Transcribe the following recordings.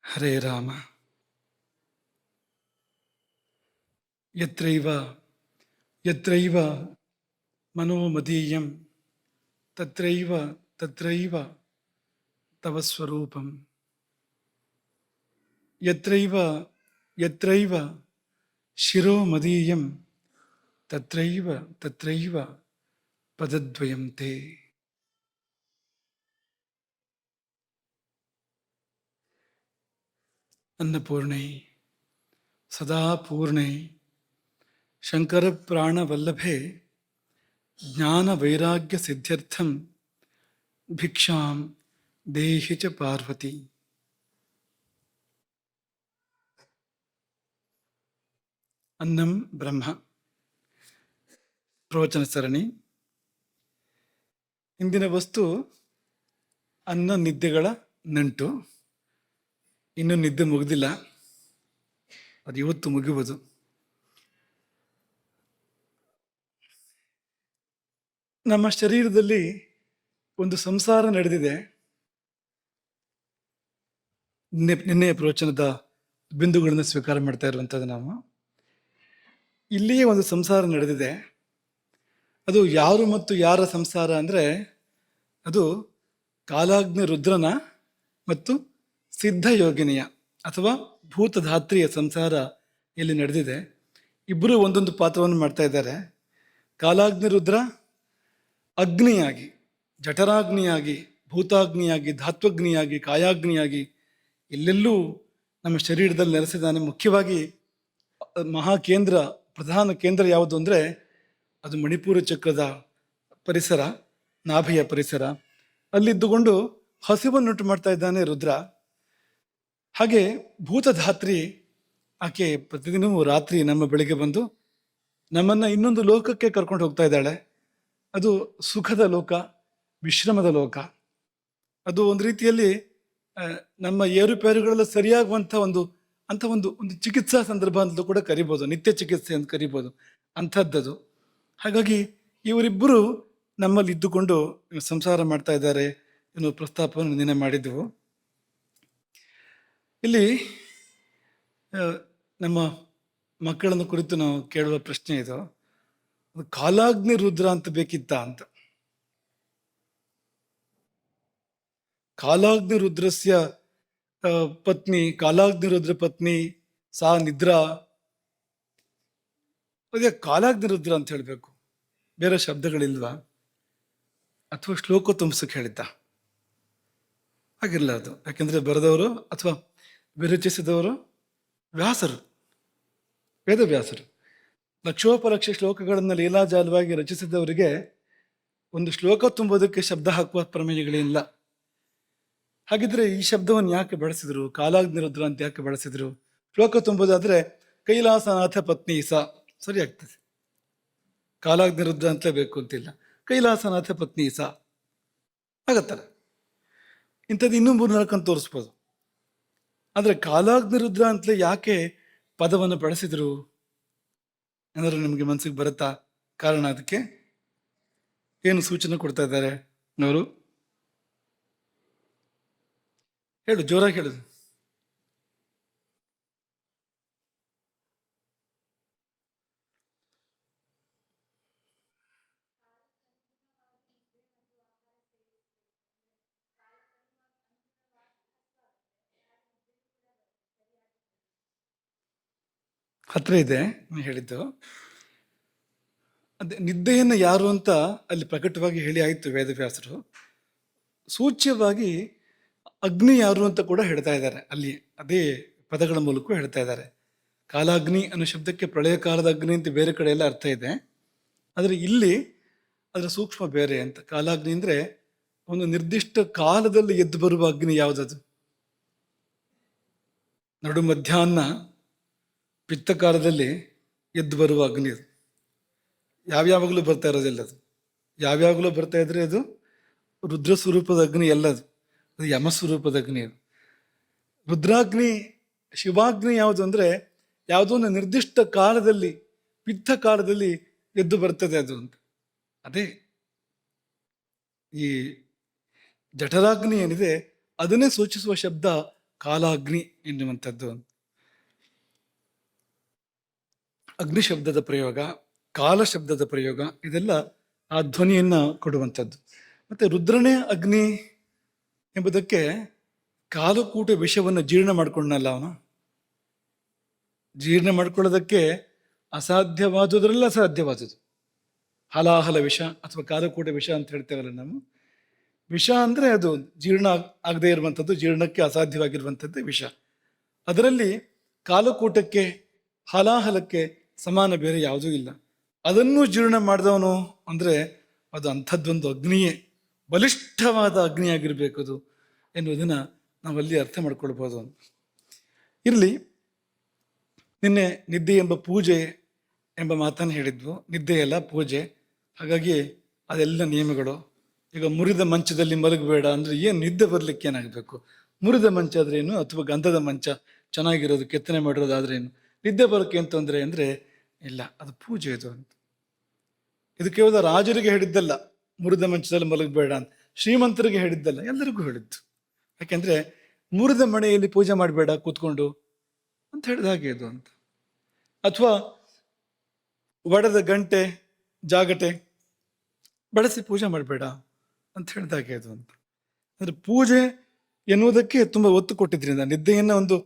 ಹರೇ ರಾಮ. ಯತ್ರೈವ ಯತ್ರೈವ ಮನೋಮದೀಯಂ ತತ್ರೈವ ತತ್ರೈವ ತವ ಸ್ವರೂಪಂ. ಯತ್ರೈವ ಯತ್ರೈವ ಶಿರೋ ಮದೀಯಂ ತತ್ರೈವ ತತ್ರೈವ ಪದದ್ವಯಂ ತೇ. ಅನ್ನಪೂರ್ಣೈ ಸದಾ ಪೂರ್ಣೈ ಶಂಕರ ಪ್ರಾಣವಲ್ಲಭೆ ಜ್ಞಾನ ವೈರಾಗ್ಯ ಸಿದ್ಧ್ಯರ್ಥಂ ಭಿಕ್ಷಾಂ ದೇಹಿ ಚ ಪಾರ್ವತಿ. ಅನ್ನಂ ಬ್ರಹ್ಮ ಪ್ರವಚನ ಸರಣಿ. ಇಂದಿನ ವಸ್ತು ಅನ್ನ ನಿದ್ದೆಗಳ ನಂಟು. ಇನ್ನೂ ನಿದ್ದೆ ಮುಗಿದಿಲ್ಲ, ಅದು ಇವತ್ತು ಮುಗಿಯುವುದು. ನಮ್ಮ ಶರೀರದಲ್ಲಿ ಒಂದು ಸಂಸಾರ ನಡೆದಿದೆ. ನಿನ್ನೆಯ ಪ್ರವಚನದ ಬಿಂದುಗಳನ್ನು ಸ್ವೀಕಾರ ಮಾಡ್ತಾ ಇರುವಂಥದ್ದು ನಾವು. ಇಲ್ಲಿಯೇ ಒಂದು ಸಂಸಾರ ನಡೆದಿದೆ. ಅದು ಯಾರು ಮತ್ತು ಯಾರ ಸಂಸಾರ ಅಂದರೆ, ಅದು ಕಾಲಾಗ್ನಿ ರುದ್ರನ ಮತ್ತು ಸಿದ್ಧಯೋಗಿನಿಯ ಅಥವಾ ಭೂತಧಾತ್ರಿಯ ಸಂಸಾರ ಇಲ್ಲಿ ನಡೆದಿದೆ. ಇಬ್ಬರು ಒಂದೊಂದು ಪಾತ್ರವನ್ನು ಮಾಡ್ತಾ ಇದ್ದಾರೆ. ಕಾಲಾಗ್ನಿ ರುದ್ರ ಅಗ್ನಿಯಾಗಿ, ಜಠರಾಗ್ನಿಯಾಗಿ, ಭೂತಾಗ್ನಿಯಾಗಿ, ಧಾತ್ವಗ್ನಿಯಾಗಿ, ಕಾಯಾಗ್ನಿಯಾಗಿ ಎಲ್ಲೆಲ್ಲೂ ನಮ್ಮ ಶರೀರದಲ್ಲಿ ನೆಲೆಸಿದ್ದಾನೆ. ಮುಖ್ಯವಾಗಿ ಮಹಾಕೇಂದ್ರ, ಪ್ರಧಾನ ಕೇಂದ್ರ ಯಾವುದು ಅಂದರೆ ಅದು ಮಣಿಪುರ ಚಕ್ರದ ಪರಿಸರ, ನಾಭಿಯ ಪರಿಸರ. ಅಲ್ಲಿದ್ದುಕೊಂಡು ಹಸಿವನ್ನುಂಟು ಮಾಡ್ತಾ ಇದ್ದಾನೆ ರುದ್ರ. ಹಾಗೆ ಭೂತಧಾತ್ರಿ ಆಕೆ ಪ್ರತಿದಿನವೂ ರಾತ್ರಿ ನಮ್ಮ ಬೆಳಿಗ್ಗೆ ಬಂದು ನಮ್ಮನ್ನು ಇನ್ನೊಂದು ಲೋಕಕ್ಕೆ ಕರ್ಕೊಂಡು ಹೋಗ್ತಾ ಇದ್ದಾಳೆ. ಅದು ಸುಖದ ಲೋಕ, ವಿಶ್ರಮದ ಲೋಕ. ಅದು ಒಂದು ರೀತಿಯಲ್ಲಿ ನಮ್ಮ ಏರುಪೇರುಗಳೆಲ್ಲ ಸರಿಯಾಗುವಂಥ ಒಂದು ಚಿಕಿತ್ಸಾ ಸಂದರ್ಭ ಅಂತ ಕೂಡ ಕರಿಬೋದು, ನಿತ್ಯ ಚಿಕಿತ್ಸೆ ಅಂತ ಕರಿಬೋದು, ಅಂಥದ್ದದು. ಹಾಗಾಗಿ ಇವರಿಬ್ಬರು ನಮ್ಮಲ್ಲಿ ಇದ್ದುಕೊಂಡು ಸಂಸಾರ ಮಾಡ್ತಾ ಇದ್ದಾರೆ ಎನ್ನುವ ಪ್ರಸ್ತಾಪವನ್ನು ನಿನ್ನೆ ಮಾಡಿದ್ದೆವು. ಇಲ್ಲಿ ನಮ್ಮ ಮಕ್ಕಳನ್ನು ಕುರಿತು ನಾವು ಕೇಳುವ ಪ್ರಶ್ನೆ ಇದು, ಕಾಲಾಗ್ನಿ ರುದ್ರ ಅಂತ ಬೇಕಿತ್ತ ಅಂತ. ಕಾಲಾಗ್ನಿ ರುದ್ರಸ್ಯ ಪತ್ನಿ, ಕಾಲಾಗ್ನಿ ರುದ್ರ ಪತ್ನಿ ಸಾ ನಿದ್ರಾ. ಅದೇ ಕಾಲಾಗ್ನಿ ರುದ್ರ ಅಂತ ಹೇಳಬೇಕು, ಬೇರೆ ಶಬ್ದಗಳಿಲ್ವಾ? ಅಥವಾ ಶ್ಲೋಕ ತುಂಬಿಸಕ್ಕೆ ಹೇಳಿದ್ದ? ಹಾಗಿಲ್ಲ ಅದು. ಯಾಕೆಂದ್ರೆ ಬರೆದವರು ಅಥವಾ ವಿರಚಿಸಿದವರು ವ್ಯಾಸರು, ವೇದವ್ಯಾಸರು. ಲಕ್ಷೋಪಲಕ್ಷ ಶ್ಲೋಕಗಳನ್ನು ಲೀಲಾಜಾಲವಾಗಿ ರಚಿಸಿದವರಿಗೆ ಒಂದು ಶ್ಲೋಕ ತುಂಬೋದಕ್ಕೆ ಶಬ್ದ ಹಾಕುವ ಪ್ರಮೇಯಗಳಿಲ್ಲ. ಹಾಗಿದ್ರೆ ಈ ಶಬ್ದವನ್ನು ಯಾಕೆ ಬಳಸಿದ್ರು? ಕಾಲಾಗ್ನಿ ರುದ್ರ ಅಂತ ಯಾಕೆ ಬಳಸಿದ್ರು? ಶ್ಲೋಕ ತುಂಬೋದಾದ್ರೆ ಕೈಲಾಸನಾಥ ಪತ್ನಿ ಸ ಸರಿ ಆಗ್ತದೆ. ಕಾಲಾಗ್ನಿ ರುದ್ರ ಅಂತಲೇ ಬೇಕು ಅಂತಿಲ್ಲ, ಕೈಲಾಸನಾಥ ಪತ್ನಿ ಸ ಆಗತ್ತಲ್ಲ. ಇಂಥದ್ದು ಇನ್ನೂ 3-4 ಅಂತ ತೋರಿಸ್ಬೋದು. ಆದರೆ ಕಾಲಾಗ್ನಿ ರುದ್ರ ಅಂತಲೇ ಯಾಕೆ ಪದವನ್ನು ಬಳಸಿದ್ರು ಏನಾದ್ರು ನಿಮಗೆ ಮನಸ್ಸಿಗೆ ಬರುತ್ತಾ? ಕಾರಣ ಅದಕ್ಕೆ ಏನು ಸೂಚನೆ ಕೊಡ್ತಾ ಇದ್ದಾರೆ ಅವರು? ಹೇಳು, ಜೋರಾಗಿ ಹೇಳುದು. ಹತ್ರ ಇದೆ ಹೇಳಿದ್ದು. ಅದೇ ನಿದ್ದೆಯನ್ನು ಯಾರು ಅಂತ ಅಲ್ಲಿ ಪ್ರಕಟವಾಗಿ ಹೇಳಿ ಆಯಿತು ವೇದವ್ಯಾಸರು. ಸೂಚ್ಯವಾಗಿ ಅಗ್ನಿ ಯಾರು ಅಂತ ಕೂಡ ಹೇಳ್ತಾ ಇದ್ದಾರೆ ಅಲ್ಲಿ, ಅದೇ ಪದಗಳ ಮೂಲಕ ಹೇಳ್ತಾ ಇದ್ದಾರೆ. ಕಾಲಾಗ್ನಿ ಅನ್ನೋ ಶಬ್ದಕ್ಕೆ ಪ್ರಳಯ ಕಾಲದ ಅಗ್ನಿ ಅಂತ ಬೇರೆ ಕಡೆ ಎಲ್ಲ ಅರ್ಥ ಇದೆ, ಆದರೆ ಇಲ್ಲಿ ಅದರ ಸೂಕ್ಷ್ಮ ಬೇರೆ ಅಂತ. ಕಾಲಾಗ್ನಿ ಅಂದರೆ ಒಂದು ನಿರ್ದಿಷ್ಟ ಕಾಲದಲ್ಲಿ ಎದ್ದು ಬರುವ ಅಗ್ನಿ. ಯಾವುದದು? ನಡು ಮಧ್ಯಾಹ್ನ ಪಿತ್ತ ಕಾಲದಲ್ಲಿ ಎದ್ದು ಬರುವ ಅಗ್ನಿ. ಅದು ಯಾವ್ಯಾವಾಗಲೂ ಬರ್ತಾ ಇರೋದಿಲ್ಲ. ಅದು ಯಾವ್ಯಾವಾಗಲೂ ಬರ್ತಾ ಇದ್ರೆ ಅದು ರುದ್ರ ಸ್ವರೂಪದ ಅಗ್ನಿ ಎಲ್ಲದು, ಅದು ಯಮ ಸ್ವರೂಪದ ಅಗ್ನಿ. ಅದು ರುದ್ರಾಗ್ನಿ, ಶಿವಾಗ್ನಿ ಯಾವುದು ಅಂದರೆ ಯಾವುದೋ ಒಂದು ನಿರ್ದಿಷ್ಟ ಕಾಲದಲ್ಲಿ, ಪಿತ್ತ ಕಾಲದಲ್ಲಿ ಎದ್ದು ಬರ್ತದೆ ಅದು ಅಂತ. ಅದೇ ಈ ಜಠರಾಗ್ನಿ ಏನಿದೆ ಅದನ್ನೇ ಸೂಚಿಸುವ ಶಬ್ದ ಕಾಲಾಗ್ನಿ ಎನ್ನುವಂಥದ್ದು. ಅಗ್ನಿ ಶಬ್ದದ ಪ್ರಯೋಗ, ಕಾಲ ಶಬ್ದದ ಪ್ರಯೋಗ, ಇದೆಲ್ಲ ಆ ಧ್ವನಿಯನ್ನ ಕೊಡುವಂಥದ್ದು. ಮತ್ತೆ ರುದ್ರನೇ ಅಗ್ನಿ ಎಂಬುದಕ್ಕೆ ಕಾಲಕೂಟ ವಿಷವನ್ನು ಜೀರ್ಣ ಮಾಡ್ಕೊಂಡಲ್ಲ ಅವನು. ಜೀರ್ಣ ಮಾಡ್ಕೊಳ್ಳೋದಕ್ಕೆ ಅಸಾಧ್ಯವಾದುದರಲ್ಲ ಅಸಾಧ್ಯವಾದುದು ಹಲಾಹಲ ವಿಷ ಅಥವಾ ಕಾಲಕೂಟ ವಿಷ ಅಂತ ಹೇಳ್ತೇವಲ್ಲ ನಾವು. ವಿಷ ಅಂದರೆ ಅದು ಜೀರ್ಣ ಆಗದೆ ಇರುವಂಥದ್ದು, ಜೀರ್ಣಕ್ಕೆ ಅಸಾಧ್ಯವಾಗಿರುವಂಥದ್ದು ವಿಷ. ಅದರಲ್ಲಿ ಕಾಲಕೂಟಕ್ಕೆ ಹಲಾಹಲಕ್ಕೆ ಸಮಾನ ಬೇರೆ ಯಾವುದೂ ಇಲ್ಲ. ಅದನ್ನು ಜೀರ್ಣ ಮಾಡಿದವನು ಅಂದರೆ ಅದು ಅಂಥದ್ದೊಂದು ಅಗ್ನಿಯೇ, ಬಲಿಷ್ಠವಾದ ಅಗ್ನಿಯಾಗಿರ್ಬೇಕು ಅದು ಎನ್ನುವುದನ್ನು ನಾವಲ್ಲಿ ಅರ್ಥ ಮಾಡ್ಕೊಳ್ಬೋದು. ಇರಲಿ, ನಿನ್ನೆ ನಿದ್ದೆ ಎಂಬ ಪೂಜೆ ಎಂಬ ಮಾತನ್ನು ಹೇಳಿದ್ವು. ನಿದ್ದೆಯಲ್ಲ ಪೂಜೆ, ಹಾಗಾಗಿ ಅದೆಲ್ಲ ನಿಯಮಗಳು. ಈಗ ಮುರಿದ ಮಂಚದಲ್ಲಿ ಮಲಗಬೇಡ ಅಂದರೆ ಏನು, ನಿದ್ದೆ ಬರಲಿಕ್ಕೆ ಏನಾಗಬೇಕು? ಮುರಿದ ಮಂಚ ಆದ್ರೇನು ಅಥವಾ ಗಂಧದ ಮಂಚ ಚೆನ್ನಾಗಿರೋದು ಕೆತ್ತನೆ ಮಾಡಿರೋದು ಆದ್ರೇನು, ನಿದ್ದೆ ಬರೋಕ್ಕೆ ಏನು ತೊಂದರೆ ಅಂದರೆ ಇಲ್ಲ, ಅದು ಪೂಜೆ ಇದು ಅಂತ. ಇದು ಕೇವಲ ರಾಜರಿಗೆ ಹೇಳಿದ್ದಲ್ಲ ಮುರಿದ ಮಂಚದಲ್ಲಿ ಮಲಗಬೇಡ ಅಂತ, ಶ್ರೀಮಂತರಿಗೆ ಹೇಳಿದ್ದಲ್ಲ, ಎಲ್ಲರಿಗೂ ಹೇಳಿದ್ದು. ಯಾಕೆಂದ್ರೆ ಮುರಿದ ಮನೆಯಲ್ಲಿ ಪೂಜೆ ಮಾಡಬೇಡ ಕೂತ್ಕೊಂಡು ಅಂತ ಹೇಳಿದ ಹಾಗೆ ಇದು ಅಂತ. ಅಥವಾ ಒಡೆದ ಗಂಟೆ ಜಾಗಟೆ ಬಳಸಿ ಪೂಜೆ ಮಾಡಬೇಡ ಅಂತ ಹೇಳಿದಾಗೆ ಅದು ಅಂತ. ಅಂದ್ರೆ ಪೂಜೆ ಎನ್ನುವುದಕ್ಕೆ ತುಂಬಾ ಒತ್ತು ಕೊಟ್ಟಿದ್ರಿಂದ, ನಿದ್ದೆಯನ್ನ ಒಂದು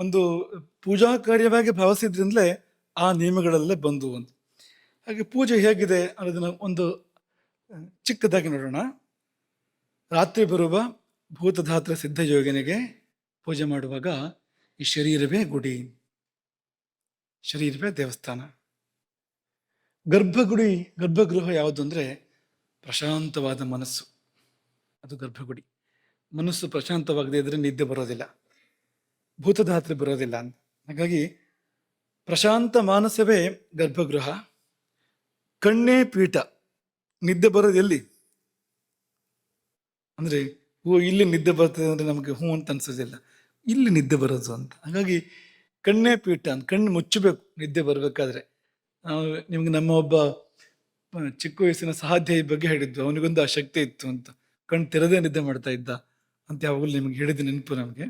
ಒಂದು ಪೂಜಾ ಕಾರ್ಯವಾಗಿ ಭಾವಿಸಿದ್ರಿಂದಲೇ ಆ ನಿಯಮಗಳಲ್ಲೇ ಬಂದು ಅಂತ. ಹಾಗೆ ಪೂಜೆ ಹೇಗಿದೆ ಅನ್ನೋದನ್ನ ಒಂದು ಚಿಕ್ಕದಾಗಿ ನೋಡೋಣ. ರಾತ್ರಿ ಬರುವ ಭೂತಧಾತ್ರ ಸಿದ್ಧಯೋಗಿನಿಗೆ ಪೂಜೆ ಮಾಡುವಾಗ ಈ ಶರೀರವೇ ಗುಡಿ, ಶರೀರವೇ ದೇವಸ್ಥಾನ. ಗರ್ಭಗೃಹ ಯಾವುದು ಅಂದರೆ ಪ್ರಶಾಂತವಾದ ಮನಸ್ಸು, ಅದು ಗರ್ಭಗುಡಿ. ಮನಸ್ಸು ಪ್ರಶಾಂತವಾಗದೇ ಇದ್ರೆ ನಿದ್ದೆ ಬರೋದಿಲ್ಲ, ಭೂತಧಾತ್ರೆ ಬರೋದಿಲ್ಲ ಅಂತ. ಹಾಗಾಗಿ ಪ್ರಶಾಂತ ಮಾನಸವೇ ಗರ್ಭಗೃಹ. ಕಣ್ಣೇ ಪೀಠ. ನಿದ್ದೆ ಬರೋದು ಎಲ್ಲಿ ಅಂದ್ರೆ ಇಲ್ಲಿ ನಿದ್ದೆ ಬರ್ತದೆ ಅಂದ್ರೆ ನಮಗೆ ಹೂ ಅಂತ ಅನ್ಸೋದಿಲ್ಲ, ಇಲ್ಲಿ ನಿದ್ದೆ ಬರೋದು ಅಂತ. ಹಾಗಾಗಿ ಕಣ್ಣೇ ಪೀಠ ಅಂತ, ಕಣ್ಣು ಮುಚ್ಚಬೇಕು ನಿದ್ದೆ ಬರಬೇಕಾದ್ರೆ. ನಿಮ್ಗೆ ನಮ್ಮ ಒಬ್ಬ ಚಿಕ್ಕ ವಯಸ್ಸಿನ ಸಹಾಧ್ಯಾಯಿ ಬಗ್ಗೆ ಹೇಳಿದ್ದು, ಅವನಿಗೊಂದು ಆ ಶಕ್ತಿ ಇತ್ತು ಅಂತ, ಕಣ್ಣು ತೆರೆದೇ ನಿದ್ದೆ ಮಾಡ್ತಾ ಇದ್ದ ಅಂತ ಯಾವಾಗಲೂ ನಿಮ್ಗೆ ಹೇಳಿದ ನೆನಪು ನಮಗೆ.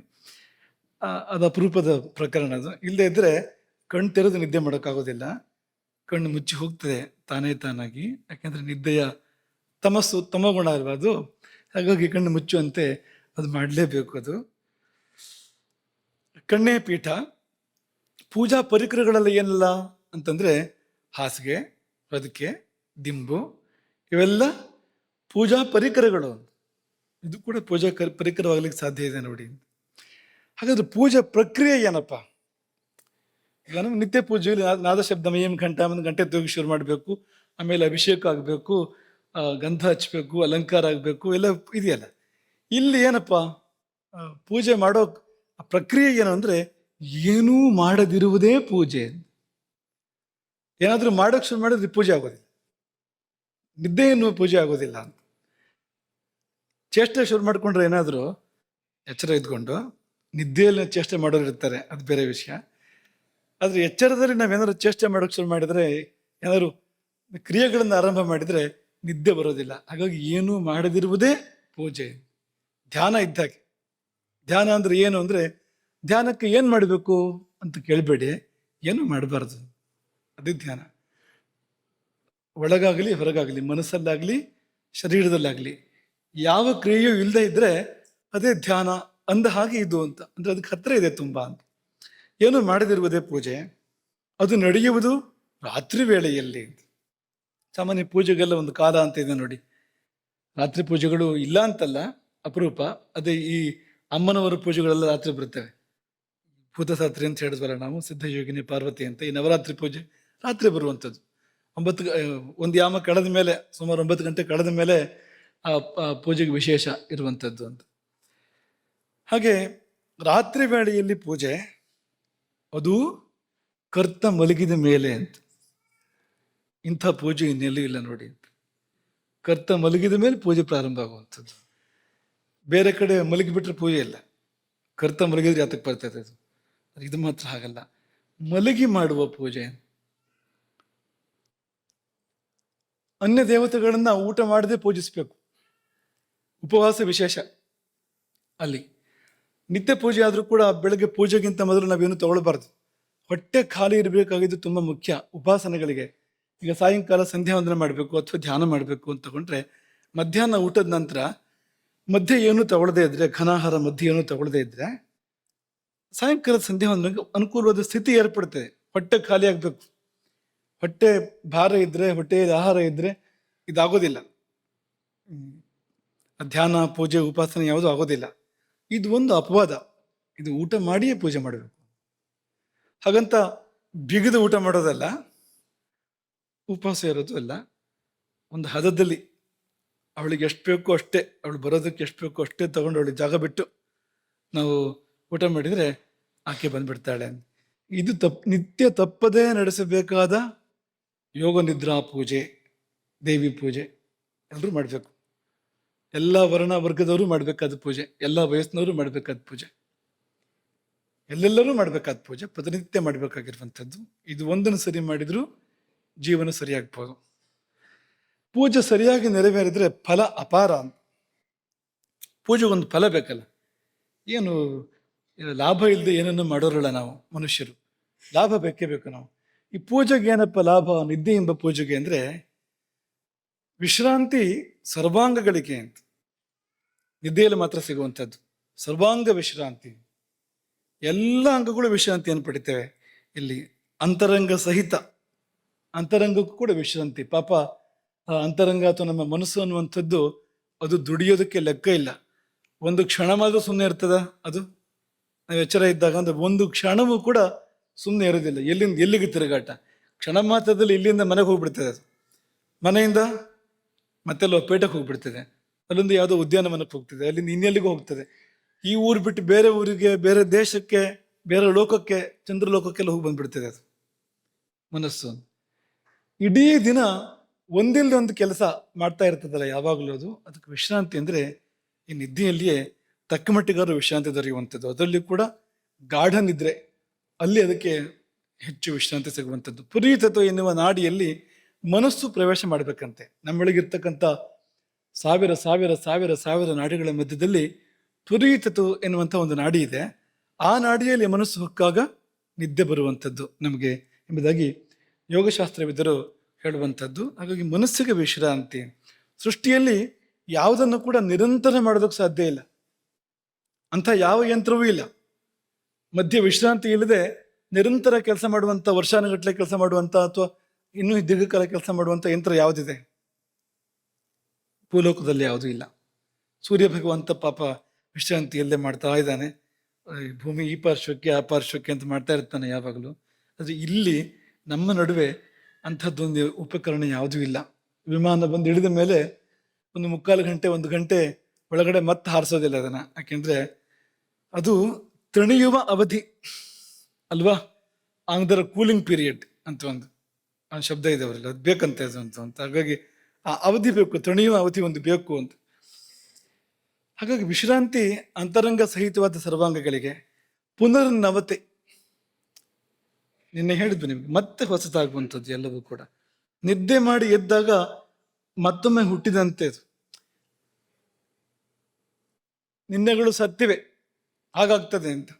ಅದು ಅಪರೂಪದ ಪ್ರಕರಣ ಅದು. ಇಲ್ಲದೆ ಇದ್ರೆ ಕಣ್ಣು ತೆರೆದು ನಿದ್ದೆ ಮಾಡೋಕ್ಕಾಗೋದಿಲ್ಲ, ಕಣ್ಣು ಮುಚ್ಚಿ ಹೋಗ್ತದೆ ತಾನೇ ತಾನಾಗಿ. ಯಾಕೆಂದ್ರೆ ನಿದ್ದೆಯ ತಮಗುಣ ಅಲ್ವಾ ಅದು. ಹಾಗಾಗಿ ಕಣ್ಣು ಮುಚ್ಚುವಂತೆ ಅದು ಮಾಡಲೇಬೇಕು. ಅದು ಕಣ್ಣೇ ಪೀಠ. ಪೂಜಾ ಪರಿಕರಗಳೆಲ್ಲ ಏನಿಲ್ಲ ಅಂತಂದ್ರೆ ಹಾಸಿಗೆ, ಹೊದಿಕೆ, ದಿಂಬು, ಇವೆಲ್ಲ ಪೂಜಾ ಪರಿಕರಗಳು. ಇದು ಕೂಡ ಪೂಜಾ ಪರಿಕರವಾಗ್ಲಿಕ್ಕೆ ಸಾಧ್ಯ ಇದೆ ನೋಡಿ. ಹಾಗಾದ್ರೆ ಪೂಜಾ ಪ್ರಕ್ರಿಯೆ ಏನಪ್ಪ? ಈಗ ನಮ್ಗೆ ನಿತ್ಯ ಪೂಜೆಯಲ್ಲಿ ನಾದ ಶಬ್ದಮಯಂ ಘಂಟ, ಒಂದು ಗಂಟೆ ತೂಗಿ ಶುರು ಮಾಡಬೇಕು, ಆಮೇಲೆ ಅಭಿಷೇಕ ಆಗಬೇಕು, ಗಂಧ ಹಚ್ಚಬೇಕು, ಅಲಂಕಾರ ಆಗಬೇಕು, ಎಲ್ಲ ಇದೆಯಲ್ಲ. ಇಲ್ಲಿ ಏನಪ್ಪ ಪೂಜೆ ಮಾಡೋ ಪ್ರಕ್ರಿಯೆ ಏನು ಅಂದ್ರೆ ಏನೂ ಮಾಡದಿರುವುದೇ ಪೂಜೆ. ಏನಾದ್ರೂ ಮಾಡೋಕೆ ಶುರು ಮಾಡಿದ್ರೆ ಪೂಜೆ ಆಗೋದಿಲ್ಲ, ನಿದ್ದೆಯನ್ನು ಪೂಜೆ ಆಗೋದಿಲ್ಲ ಅಂತ. ಚೇಷ್ಟೆ ಶುರು ಮಾಡ್ಕೊಂಡ್ರೆ ಏನಾದ್ರು ಎಚ್ಚರ ಇದ್ಕೊಂಡು, ನಿದ್ದೆಯಲ್ಲಿ ಚೇಷ್ಟೆ ಮಾಡೋರು ಇರ್ತಾರೆ, ಅದು ಬೇರೆ ವಿಷಯ. ಆದ್ರೆ ಎಚ್ಚರದಲ್ಲಿ ನಾವೇನಾದ್ರು ಚೇಷ್ಟೆ ಮಾಡೋಕೆ ಶುರು ಮಾಡಿದ್ರೆ, ಏನಾದ್ರು ಕ್ರಿಯೆಗಳನ್ನು ಆರಂಭ ಮಾಡಿದ್ರೆ ನಿದ್ದೆ ಬರೋದಿಲ್ಲ. ಹಾಗಾಗಿ ಏನೂ ಮಾಡದಿರುವುದೇ ಪೂಜೆ. ಧ್ಯಾನ ಇದ್ದಾಗೆ. ಧ್ಯಾನ ಅಂದ್ರೆ ಏನು ಅಂದ್ರೆ, ಧ್ಯಾನಕ್ಕೆ ಏನ್ ಮಾಡಬೇಕು ಅಂತ ಕೇಳಬೇಡಿ, ಏನು ಮಾಡಬಾರ್ದು, ಅದೇ ಧ್ಯಾನ. ಒಳಗಾಗಲಿ ಹೊರಗಾಗಲಿ, ಮನಸ್ಸಲ್ಲಾಗ್ಲಿ ಶರೀರದಲ್ಲಾಗ್ಲಿ ಯಾವ ಕ್ರಿಯೆಯೂ ಇಲ್ಲದೆ ಇದ್ರೆ ಅದೇ ಧ್ಯಾನ ಅಂದ ಹಾಗೆ ಇದು ಅಂತ. ಅಂದ್ರೆ ಅದಕ್ಕೆ ಹತ್ರ ಇದೆ ತುಂಬಾ ಅಂತ. ಏನು ಮಾಡದಿರುವುದೇ ಪೂಜೆ. ಅದು ನಡೆಯುವುದು ರಾತ್ರಿ ವೇಳೆಯಲ್ಲಿ. ಸಾಮಾನ್ಯ ಪೂಜೆಗೆಲ್ಲ ಒಂದು ಕಾಲ ಅಂತ ಇದೆ ನೋಡಿ. ರಾತ್ರಿ ಪೂಜೆಗಳು ಇಲ್ಲ ಅಂತಲ್ಲ, ಅಪರೂಪ. ಅದೇ ಈ ಅಮ್ಮನವರ ಪೂಜೆಗಳೆಲ್ಲ ರಾತ್ರಿ ಬರ್ತವೆ. ಭೂತಸಾತ್ರಿ ಅಂತ ಹೇಳಿದ್ವಲ್ಲ ನಾವು, ಸಿದ್ಧಯೋಗಿನಿ ಪಾರ್ವತಿ ಅಂತ. ಈ ನವರಾತ್ರಿ ಪೂಜೆ ರಾತ್ರಿ ಬರುವಂಥದ್ದು. ಒಂದು ಯಾಮ ಕಳೆದ ಮೇಲೆ, ಸುಮಾರು 9 ಗಂಟೆ ಕಳೆದ ಮೇಲೆ ಆ ಪೂಜೆಗೆ ವಿಶೇಷ ಇರುವಂಥದ್ದು ಅಂತ. ಹಾಗೆ ರಾತ್ರಿ ವೇಳೆಯಲ್ಲಿ ಪೂಜೆ, ಅದು ಕರ್ತ ಮಲಗಿದ ಮೇಲೆ ಅಂತ. ಇಂಥ ಪೂಜೆ ಇನ್ನೆಲ್ಲೂ ಇಲ್ಲ ನೋಡಿ. ಕರ್ತ ಮಲಗಿದ ಮೇಲೆ ಪೂಜೆ ಪ್ರಾರಂಭ ಆಗುವಂಥದ್ದು. ಬೇರೆ ಕಡೆ ಮಲಗಿಬಿಟ್ರೆ ಪೂಜೆ ಇಲ್ಲ, ಕರ್ತ ಮಲಗಿದ್ರೆ ಯಾತಕ್ಕೆ ಬರ್ತದೆ ಅದು. ಇದು ಮಾತ್ರ ಹಾಗಲ್ಲ, ಮಲಗಿ ಮಾಡುವ ಪೂಜೆ. ಅನ್ಯ ದೇವತೆಗಳನ್ನ ಊಟ ಮಾಡದೆ ಪೂಜಿಸ್ಬೇಕು, ಉಪವಾಸ ವಿಶೇಷ ಅಲ್ಲಿ. ನಿತ್ಯ ಪೂಜೆ ಆದರೂ ಕೂಡ ಬೆಳಗ್ಗೆ ಪೂಜೆಗಿಂತ ಮೊದಲು ನಾವೇನು ತಗೊಳ್ಬಾರ್ದು. ಹೊಟ್ಟೆ ಖಾಲಿ ಇರಬೇಕಾಗಿದ್ದು ತುಂಬ ಮುಖ್ಯ ಉಪಾಸನೆಗಳಿಗೆ. ಈಗ ಸಾಯಂಕಾಲ ಸಂಧ್ಯಾ ವಂದನೆ ಮಾಡಬೇಕು ಅಥವಾ ಧ್ಯಾನ ಮಾಡಬೇಕು ಅಂತ ತಗೊಂಡ್ರೆ ಮಧ್ಯಾಹ್ನ ಊಟದ ನಂತರ ಮಧ್ಯೆ ಏನು ತಗೊಳ್ಳದೇ ಇದ್ರೆ, ಘನಾಹಾರ ಮಧ್ಯೆ ಏನು ತಗೊಳ್ಳದೇ ಇದ್ರೆ ಸಾಯಂಕಾಲ ಸಂಧ್ಯಾ ವಂದನೆಗೆ ಅನುಕೂಲವಾದ ಸ್ಥಿತಿ ಏರ್ಪಡ್ತದೆ. ಹೊಟ್ಟೆ ಖಾಲಿ ಆಗಬೇಕು. ಹೊಟ್ಟೆ ಭಾರ ಇದ್ರೆ, ಹೊಟ್ಟೆಯಲ್ಲಿ ಆಹಾರ ಇದ್ರೆ ಇದಾಗೋದಿಲ್ಲ. ಧ್ಯಾನ ಪೂಜೆ ಉಪಾಸನೆ ಯಾವುದೂ ಆಗೋದಿಲ್ಲ. ಇದು ಒಂದು ಅಪವಾದ. ಇದು ಊಟ ಮಾಡಿಯೇ ಪೂಜೆ ಮಾಡಬೇಕು. ಹಾಗಂತ ಬಿಗಿದು ಊಟ ಮಾಡೋದಲ್ಲ, ಉಪವಾಸ ಇರೋದು ಅಲ್ಲ. ಒಂದು ಹದದಲ್ಲಿ ಅವಳಿಗೆ ಎಷ್ಟು ಬೇಕೋ ಅಷ್ಟೇ, ಅವಳು ಬರೋದಕ್ಕೆ ಎಷ್ಟು ಬೇಕೋ ಅಷ್ಟೇ ತಗೊಂಡು ಅವಳಿಗೆ ಜಾಗ ಬಿಟ್ಟು ನಾವು ಊಟ ಮಾಡಿದರೆ ಆಕೆ ಬಂದ್ಬಿಡ್ತಾಳೆ. ಇದು ನಿತ್ಯ ತಪ್ಪದೇ ನಡೆಸಬೇಕಾದ ಯೋಗ ನಿದ್ರಾ ಪೂಜೆ, ದೇವಿ ಪೂಜೆ ಎಲ್ಲರೂ ಮಾಡಬೇಕು. ಎಲ್ಲ ವರ್ಣ ವರ್ಗದವರು ಮಾಡಬೇಕಾದ ಪೂಜೆ, ಎಲ್ಲ ವಯಸ್ಸಿನವರು ಮಾಡಬೇಕಾದ ಪೂಜೆ, ಎಲ್ಲೆಲ್ಲರೂ ಮಾಡಬೇಕಾದ ಪೂಜೆ, ಪ್ರತಿನಿತ್ಯ ಮಾಡಬೇಕಾಗಿರುವಂಥದ್ದು. ಇದು ಒಂದನ್ನು ಸರಿ ಮಾಡಿದರೂ ಜೀವನ ಸರಿಯಾಗ್ಬೋದು. ಪೂಜೆ ಸರಿಯಾಗಿ ನೆರವೇರಿದ್ರೆ ಫಲ ಅಪಾರ. ಪೂಜೆಗೊಂದು ಫಲ ಬೇಕಲ್ಲ. ಏನು ಲಾಭ ಇಲ್ಲದೆ ಏನನ್ನು ಮಾಡೋರಲ್ಲ ನಾವು ಮನುಷ್ಯರು. ಲಾಭ ಬೇಕೇ ಬೇಕು ನಾವು. ಈ ಪೂಜೆಗೆ ಏನಪ್ಪ ಲಾಭ? ನಿದ್ದೆ ಎಂಬ ಪೂಜೆಗೆ ಅಂದರೆ ವಿಶ್ರಾಂತಿ ಸರ್ವಾಂಗಗಳಿಗೆ ಅಂತ. ನಿದ್ದೆಯಲ್ಲಿ ಮಾತ್ರ ಸಿಗುವಂಥದ್ದು ಸರ್ವಾಂಗ ವಿಶ್ರಾಂತಿ. ಎಲ್ಲ ಅಂಗಗಳು ವಿಶ್ರಾಂತಿಯನ್ನು ಪಡಿತೇವೆ. ಇಲ್ಲಿ ಅಂತರಂಗ ಸಹಿತ ಅಂತರಂಗಕ್ಕೂ ಕೂಡ ವಿಶ್ರಾಂತಿ. ಪಾಪ ಅಂತರಂಗ ಅಥವಾ ನಮ್ಮ ಮನಸ್ಸು ಅನ್ನುವಂಥದ್ದು ಅದು ದುಡಿಯೋದಕ್ಕೆ ಲೆಕ್ಕ ಇಲ್ಲ. ಒಂದು ಕ್ಷಣ ಮಾತ್ರ ಸುಮ್ಮನೆ ಇರ್ತದ. ಅದು ನಾವು ಎಚ್ಚರ ಇದ್ದಾಗ ಅಂದ್ರೆ ಒಂದು ಕ್ಷಣವೂ ಕೂಡ ಸುಮ್ಮನೆ ಇರೋದಿಲ್ಲ. ಎಲ್ಲಿಂದ ಎಲ್ಲಿಗೆ ತಿರುಗಾಟ. ಕ್ಷಣ ಮಾತ್ರದಲ್ಲಿ ಇಲ್ಲಿಂದ ಮನೆಗೆ ಹೋಗ್ಬಿಡ್ತದೆ. ಅದು ಮನೆಯಿಂದ ಮತ್ತೆಲ್ಲ ಪೇಟೆಗೆ ಹೋಗ್ಬಿಡ್ತದೆ. ಅಲ್ಲಿಂದ ಯಾವುದೋ ಉದ್ಯಾನವನಕ್ಕೆ ಹೋಗ್ತದೆ, ಅಲ್ಲಿಂದ ಇನ್ನೆಲ್ಲಿಗೂ ಹೋಗ್ತದೆ. ಈ ಊರು ಬಿಟ್ಟು ಬೇರೆ ಊರಿಗೆ, ಬೇರೆ ದೇಶಕ್ಕೆ, ಬೇರೆ ಲೋಕಕ್ಕೆ, ಚಂದ್ರಲೋಕಕ್ಕೆಲ್ಲ ಹೋಗಿ ಬಂದ್ಬಿಡ್ತದೆ ಅದು ಮನಸ್ಸು. ಇಡೀ ದಿನ ಒಂದಿಲ್ಲದೆ ಒಂದು ಕೆಲಸ ಮಾಡ್ತಾ ಇರ್ತದಲ್ಲ ಯಾವಾಗಲೂ. ಅದಕ್ಕೆ ವಿಶ್ರಾಂತಿ ಅಂದರೆ ಈ ನಿದ್ದೆಯಲ್ಲಿಯೇ ತಕ್ಕ ಮಟ್ಟಿಗಾದ್ರೂ ವಿಶ್ರಾಂತಿ ದೊರೆಯುವಂಥದ್ದು. ಅದರಲ್ಲಿ ಕೂಡ ಗಾಢ ನಿದ್ರೆ, ಅಲ್ಲಿ ಅದಕ್ಕೆ ಹೆಚ್ಚು ವಿಶ್ರಾಂತಿ ಸಿಗುವಂಥದ್ದು. ಪುರೀತತ್ವ ಎನ್ನುವ ನಾಡಿಯಲ್ಲಿ ಮನಸ್ಸು ಪ್ರವೇಶ ಮಾಡಬೇಕಂತೆ. ನಮ್ಮೊಳಗಿರ್ತಕ್ಕಂಥ ಸಾವಿರ ಸಾವಿರ ಸಾವಿರ ಸಾವಿರ ನಾಡಿಗಳ ಮಧ್ಯದಲ್ಲಿ ಪುರೀತತ್ವ ಎನ್ನುವಂಥ ಒಂದು ನಾಡಿ ಇದೆ. ಆ ನಾಡಿಯಲ್ಲಿ ಮನಸ್ಸು ಹೊಕ್ಕಾಗ ನಿದ್ದೆ ಬರುವಂಥದ್ದು ನಮಗೆ ಎಂಬುದಾಗಿ ಯೋಗಶಾಸ್ತ್ರವಿದ್ದರು ಹೇಳುವಂಥದ್ದು. ಹಾಗಾಗಿ ಮನಸ್ಸಿಗೆ ವಿಶ್ರಾಂತಿ. ಸೃಷ್ಟಿಯಲ್ಲಿ ಯಾವುದನ್ನು ಕೂಡ ನಿರಂತರ ಮಾಡೋದಕ್ಕೆ ಸಾಧ್ಯ ಇಲ್ಲ. ಅಂಥ ಯಾವ ಯಂತ್ರವೂ ಇಲ್ಲ. ಮಧ್ಯೆ ವಿಶ್ರಾಂತಿ ಇಲ್ಲದೆ ನಿರಂತರ ಕೆಲಸ ಮಾಡುವಂಥ, ವರ್ಷಾನುಗಟ್ಟಲೆ ಕೆಲಸ ಮಾಡುವಂಥ ಅಥವಾ ಇನ್ನೂ ದೀರ್ಘಕಾಲ ಕೆಲಸ ಮಾಡುವಂಥ ಯಂತ್ರ ಯಾವುದಿದೆ? ಭೂಲೋಕದಲ್ಲಿ ಯಾವುದೂ ಇಲ್ಲ. ಸೂರ್ಯ ಭಗವಂತ ಪಾಪ ವಿಶ್ರಾಂತಿ ಇಲ್ಲದೆ ಮಾಡ್ತಾ ಇದ್ದಾನೆ. ಭೂಮಿ ಈ ಪಾರ್ಶ್ವಕ್ಕೆ ಆ ಪಾರ್ಶ್ವಕ್ಕೆ ಅಂತ ಮಾಡ್ತಾ ಇರ್ತಾನೆ ಯಾವಾಗಲೂ. ಆದರೆ ಇಲ್ಲಿ ನಮ್ಮ ನಡುವೆ ಅಂಥದ್ದೊಂದು ಉಪಕರಣ ಯಾವುದೂ ಇಲ್ಲ. ವಿಮಾನ ಬಂದು ಇಳಿದ ಮೇಲೆ ಒಂದು 3/4 ಗಂಟೆ 1 ಗಂಟೆ ಒಳಗಡೆ ಮತ್ತೆ ಹಾರಿಸೋದಿಲ್ಲ ಅದನ್ನು. ಯಾಕೆಂದರೆ ಅದು ತಣಿಯುವ ಅವಧಿ ಅಲ್ವಾ. ಆಂಗ್ದರ ಕೂಲಿಂಗ್ ಪೀರಿಯಡ್ ಅಂತ ಒಂದು ಶಬ್ದ ಇದೆ ಅವರಲ್ಲಿ, ಅದು ಬೇಕಂತೆ ಅದು ಅಂತ. ಹಾಗಾಗಿ ಆ ಅವಧಿ ಬೇಕು, ತಣಿಯುವ ಅವಧಿ ಒಂದು ಬೇಕು ಅಂತ. ಹಾಗಾಗಿ ವಿಶ್ರಾಂತಿ ಅಂತರಂಗ ಸಹಿತವಾದ ಸರ್ವಾಂಗಗಳಿಗೆ. ಪುನರ್ನವತೆ, ನಿನ್ನೆ ಹೇಳಿದ್ವಿ ನಿಮ್ಗೆ, ಮತ್ತೆ ಹೊಸತಾಗುವಂಥದ್ದು ಎಲ್ಲವೂ ಕೂಡ. ನಿದ್ದೆ ಮಾಡಿ ಎದ್ದಾಗ ಮತ್ತೊಮ್ಮೆ ಹುಟ್ಟಿದಂತೆ ಅದು. ನಿನ್ನೆಗಳು ಸತ್ತಿವೆ, ಹಾಗಾಗ್ತದೆ ಅಂತ.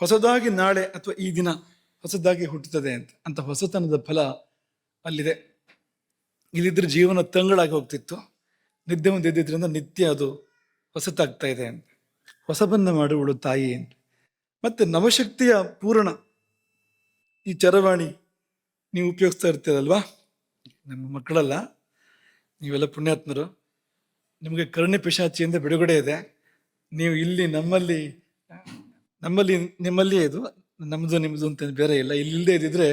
ಹೊಸದಾಗಿ ನಾಳೆ ಅಥವಾ ಈ ದಿನ ಹೊಸದಾಗಿ ಹುಟ್ಟುತ್ತದೆ ಅಂತ ಹೊಸತನದ ಫಲ ಅಲ್ಲಿದೆ. ಇಲ್ಲಿದ್ರೆ ಜೀವನ ತಂಗಳಾಗಿ ಹೋಗ್ತಿತ್ತು. ನಿದ್ದೆ ಒಂದು ಇದ್ದಿದ್ರಿಂದ ನಿತ್ಯ ಅದು ಹೊಸತಾಗ್ತಾ ಇದೆ ಅಂತ. ಹೊಸಬನ್ನ ಮಾಡುವಳು ತಾಯಿ ಅಂತ. ಮತ್ತೆ ನವಶಕ್ತಿಯ ಪೂರ್ಣ ಈ ಚರವಾಣಿ ನೀವು ಉಪಯೋಗಿಸ್ತಾ ಇರ್ತೀರಲ್ವಾ. ನಮ್ಮ ಮಕ್ಕಳಲ್ಲ, ನೀವೆಲ್ಲ ಪುಣ್ಯಾತ್ಮರು. ನಿಮಗೆ ಕರುಣೆ ಪಿಶಾಚಿಯಿಂದ ಬಿಡುಗಡೆ ಇದೆ. ನೀವು ಇಲ್ಲಿ ನಮ್ಮಲ್ಲಿ ನಿಮ್ಮಲ್ಲಿಯೇ ಇದು, ನಮ್ಮದು ನಿಮ್ಮದು ಅಂತ ಬೇರೆ ಇಲ್ಲ. ಇಲ್ಲದೆ ಇದ್ದಿದ್ರೆ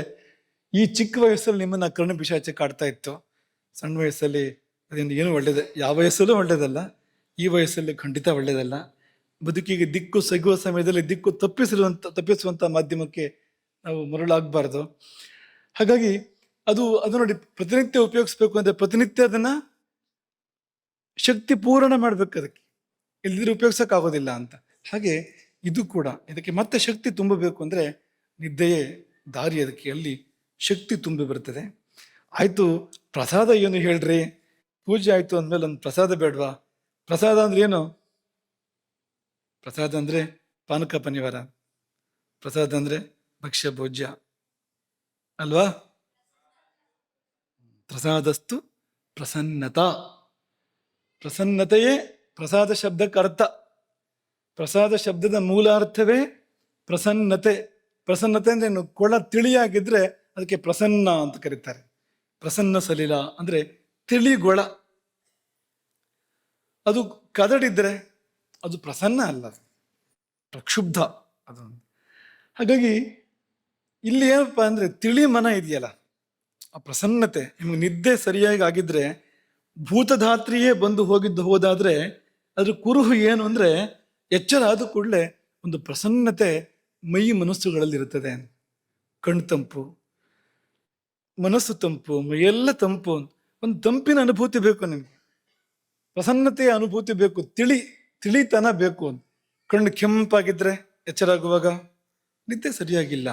ಈ ಚಿಕ್ಕ ವಯಸ್ಸಲ್ಲಿ ನಿಮ್ಮನ್ನ ಕರುಣೆ ಪಿಶಾಚಿ ಕಾಡ್ತಾ ಇತ್ತು. ಸಣ್ಣ ವಯಸ್ಸಲ್ಲಿ ಅದರಿಂದ ಏನು ಒಳ್ಳೇದು, ಯಾವ ವಯಸ್ಸಲ್ಲೂ ಒಳ್ಳೇದಲ್ಲ, ಈ ವಯಸ್ಸಲ್ಲಿ ಖಂಡಿತ ಒಳ್ಳೇದಲ್ಲ. ಬದುಕಿಗೆ ದಿಕ್ಕು ಸಿಗುವ ಸಮಯದಲ್ಲಿ ದಿಕ್ಕು ತಪ್ಪಿಸುವಂಥ ಮಾಧ್ಯಮಕ್ಕೆ ನಾವು ಮರಳಾಗಬಾರ್ದು. ಹಾಗಾಗಿ ಅದು ನೋಡಿ, ಪ್ರತಿನಿತ್ಯ ಉಪಯೋಗಿಸ್ಬೇಕು ಅಂದರೆ ಪ್ರತಿನಿತ್ಯ ಅದನ್ನು ಶಕ್ತಿ ಪೂರ್ಣ ಮಾಡ್ಬೇಕು. ಅದಕ್ಕೆ ಇಲ್ದಿದ್ರೆ ಉಪಯೋಗಿಸೋಕ್ಕಾಗೋದಿಲ್ಲ ಅಂತ. ಹಾಗೆ ಇದು ಕೂಡ, ಇದಕ್ಕೆ ಮತ್ತೆ ಶಕ್ತಿ ತುಂಬಬೇಕು ಅಂದರೆ ನಿದ್ದೆಯೇ ದಾರಿ. ಅದಕ್ಕೆ ಅಲ್ಲಿ ಶಕ್ತಿ ತುಂಬಿ ಬರ್ತದೆ. ಆಯಿತು, ಪ್ರಸಾದ ಏನು ಹೇಳ್ರಿ? ಪೂಜೆ ಆಯಿತು ಅಂದಮೇಲೆ ಒಂದು ಪ್ರಸಾದ ಬೇಡವಾ? ಪ್ರಸಾದ ಅಂದ್ರೆ ಏನು? ಪ್ರಸಾದ ಅಂದರೆ ಪಾನಕ ಪನಿವಾರ. ಪ್ರಸಾದ ಅಂದ್ರೆ ಭಕ್ಷ್ಯ ಭೋಜ್ಯ ಅಲ್ವಾ? ಪ್ರಸಾದಸ್ತು ಪ್ರಸನ್ನತಾ. ಪ್ರಸನ್ನತೆಯೇ ಪ್ರಸಾದ ಶಬ್ದಕ್ಕೆ ಅರ್ಥ. ಪ್ರಸಾದ ಶಬ್ದದ ಮೂಲಾರ್ಥವೇ ಪ್ರಸನ್ನತೆ. ಪ್ರಸನ್ನತೆ ಅಂದ್ರೆ ಏನು? ಕೊಳ ತಿಳಿಯಾಗಿದ್ರೆ ಅದಕ್ಕೆ ಪ್ರಸನ್ನ ಅಂತ ಕರೀತಾರೆ. ಪ್ರಸನ್ನ ಸಲಿಲ ಅಂದ್ರೆ ತಿಳಿಗೊಳ. ಅದು ಕದಡಿದ್ರೆ ಅದು ಪ್ರಸನ್ನ ಅಲ್ಲ, ಪ್ರಕ್ಷುಬ್ಧ ಅದು. ಹಾಗಾಗಿ ಇಲ್ಲಿ ಏನಪ್ಪಾ ಅಂದ್ರೆ ತಿಳಿ ಮನ ಇದೆಯಲ್ಲ, ಆ ಪ್ರಸನ್ನತೆ. ನಿಮ್ಗೆ ನಿದ್ದೆ ಸರಿಯಾಗಿ ಆಗಿದ್ರೆ, ಭೂತಧಾತ್ರಿಯೇ ಬಂದು ಹೋದಾದ್ರೆ ಅದ್ರ ಕುರುಹು ಏನು ಅಂದ್ರೆ, ಎಚ್ಚರ ಆದ ಕೂಡಲೇ ಒಂದು ಪ್ರಸನ್ನತೆ ಮೈ ಮನಸ್ಸುಗಳಲ್ಲಿ ಇರುತ್ತದೆ. ಕಣ್ಣು ತಂಪು, ಮನಸ್ಸು ತಂಪು, ಮೈಯೆಲ್ಲ ತಂಪು. ಒಂದು ತಂಪಿನ ಅನುಭೂತಿ ಬೇಕು ನಿಮ್ಗೆ, ಪ್ರಸನ್ನತೆಯ ಅನುಭೂತಿ ಬೇಕು, ತಿಳಿತನ ಬೇಕು. ಕಣ್ಣು ಕೆಂಪಾಗಿದ್ರೆ ಎಚ್ಚರ ಆಗುವಾಗ ನಿದ್ದೆ ಸರಿಯಾಗಿಲ್ಲ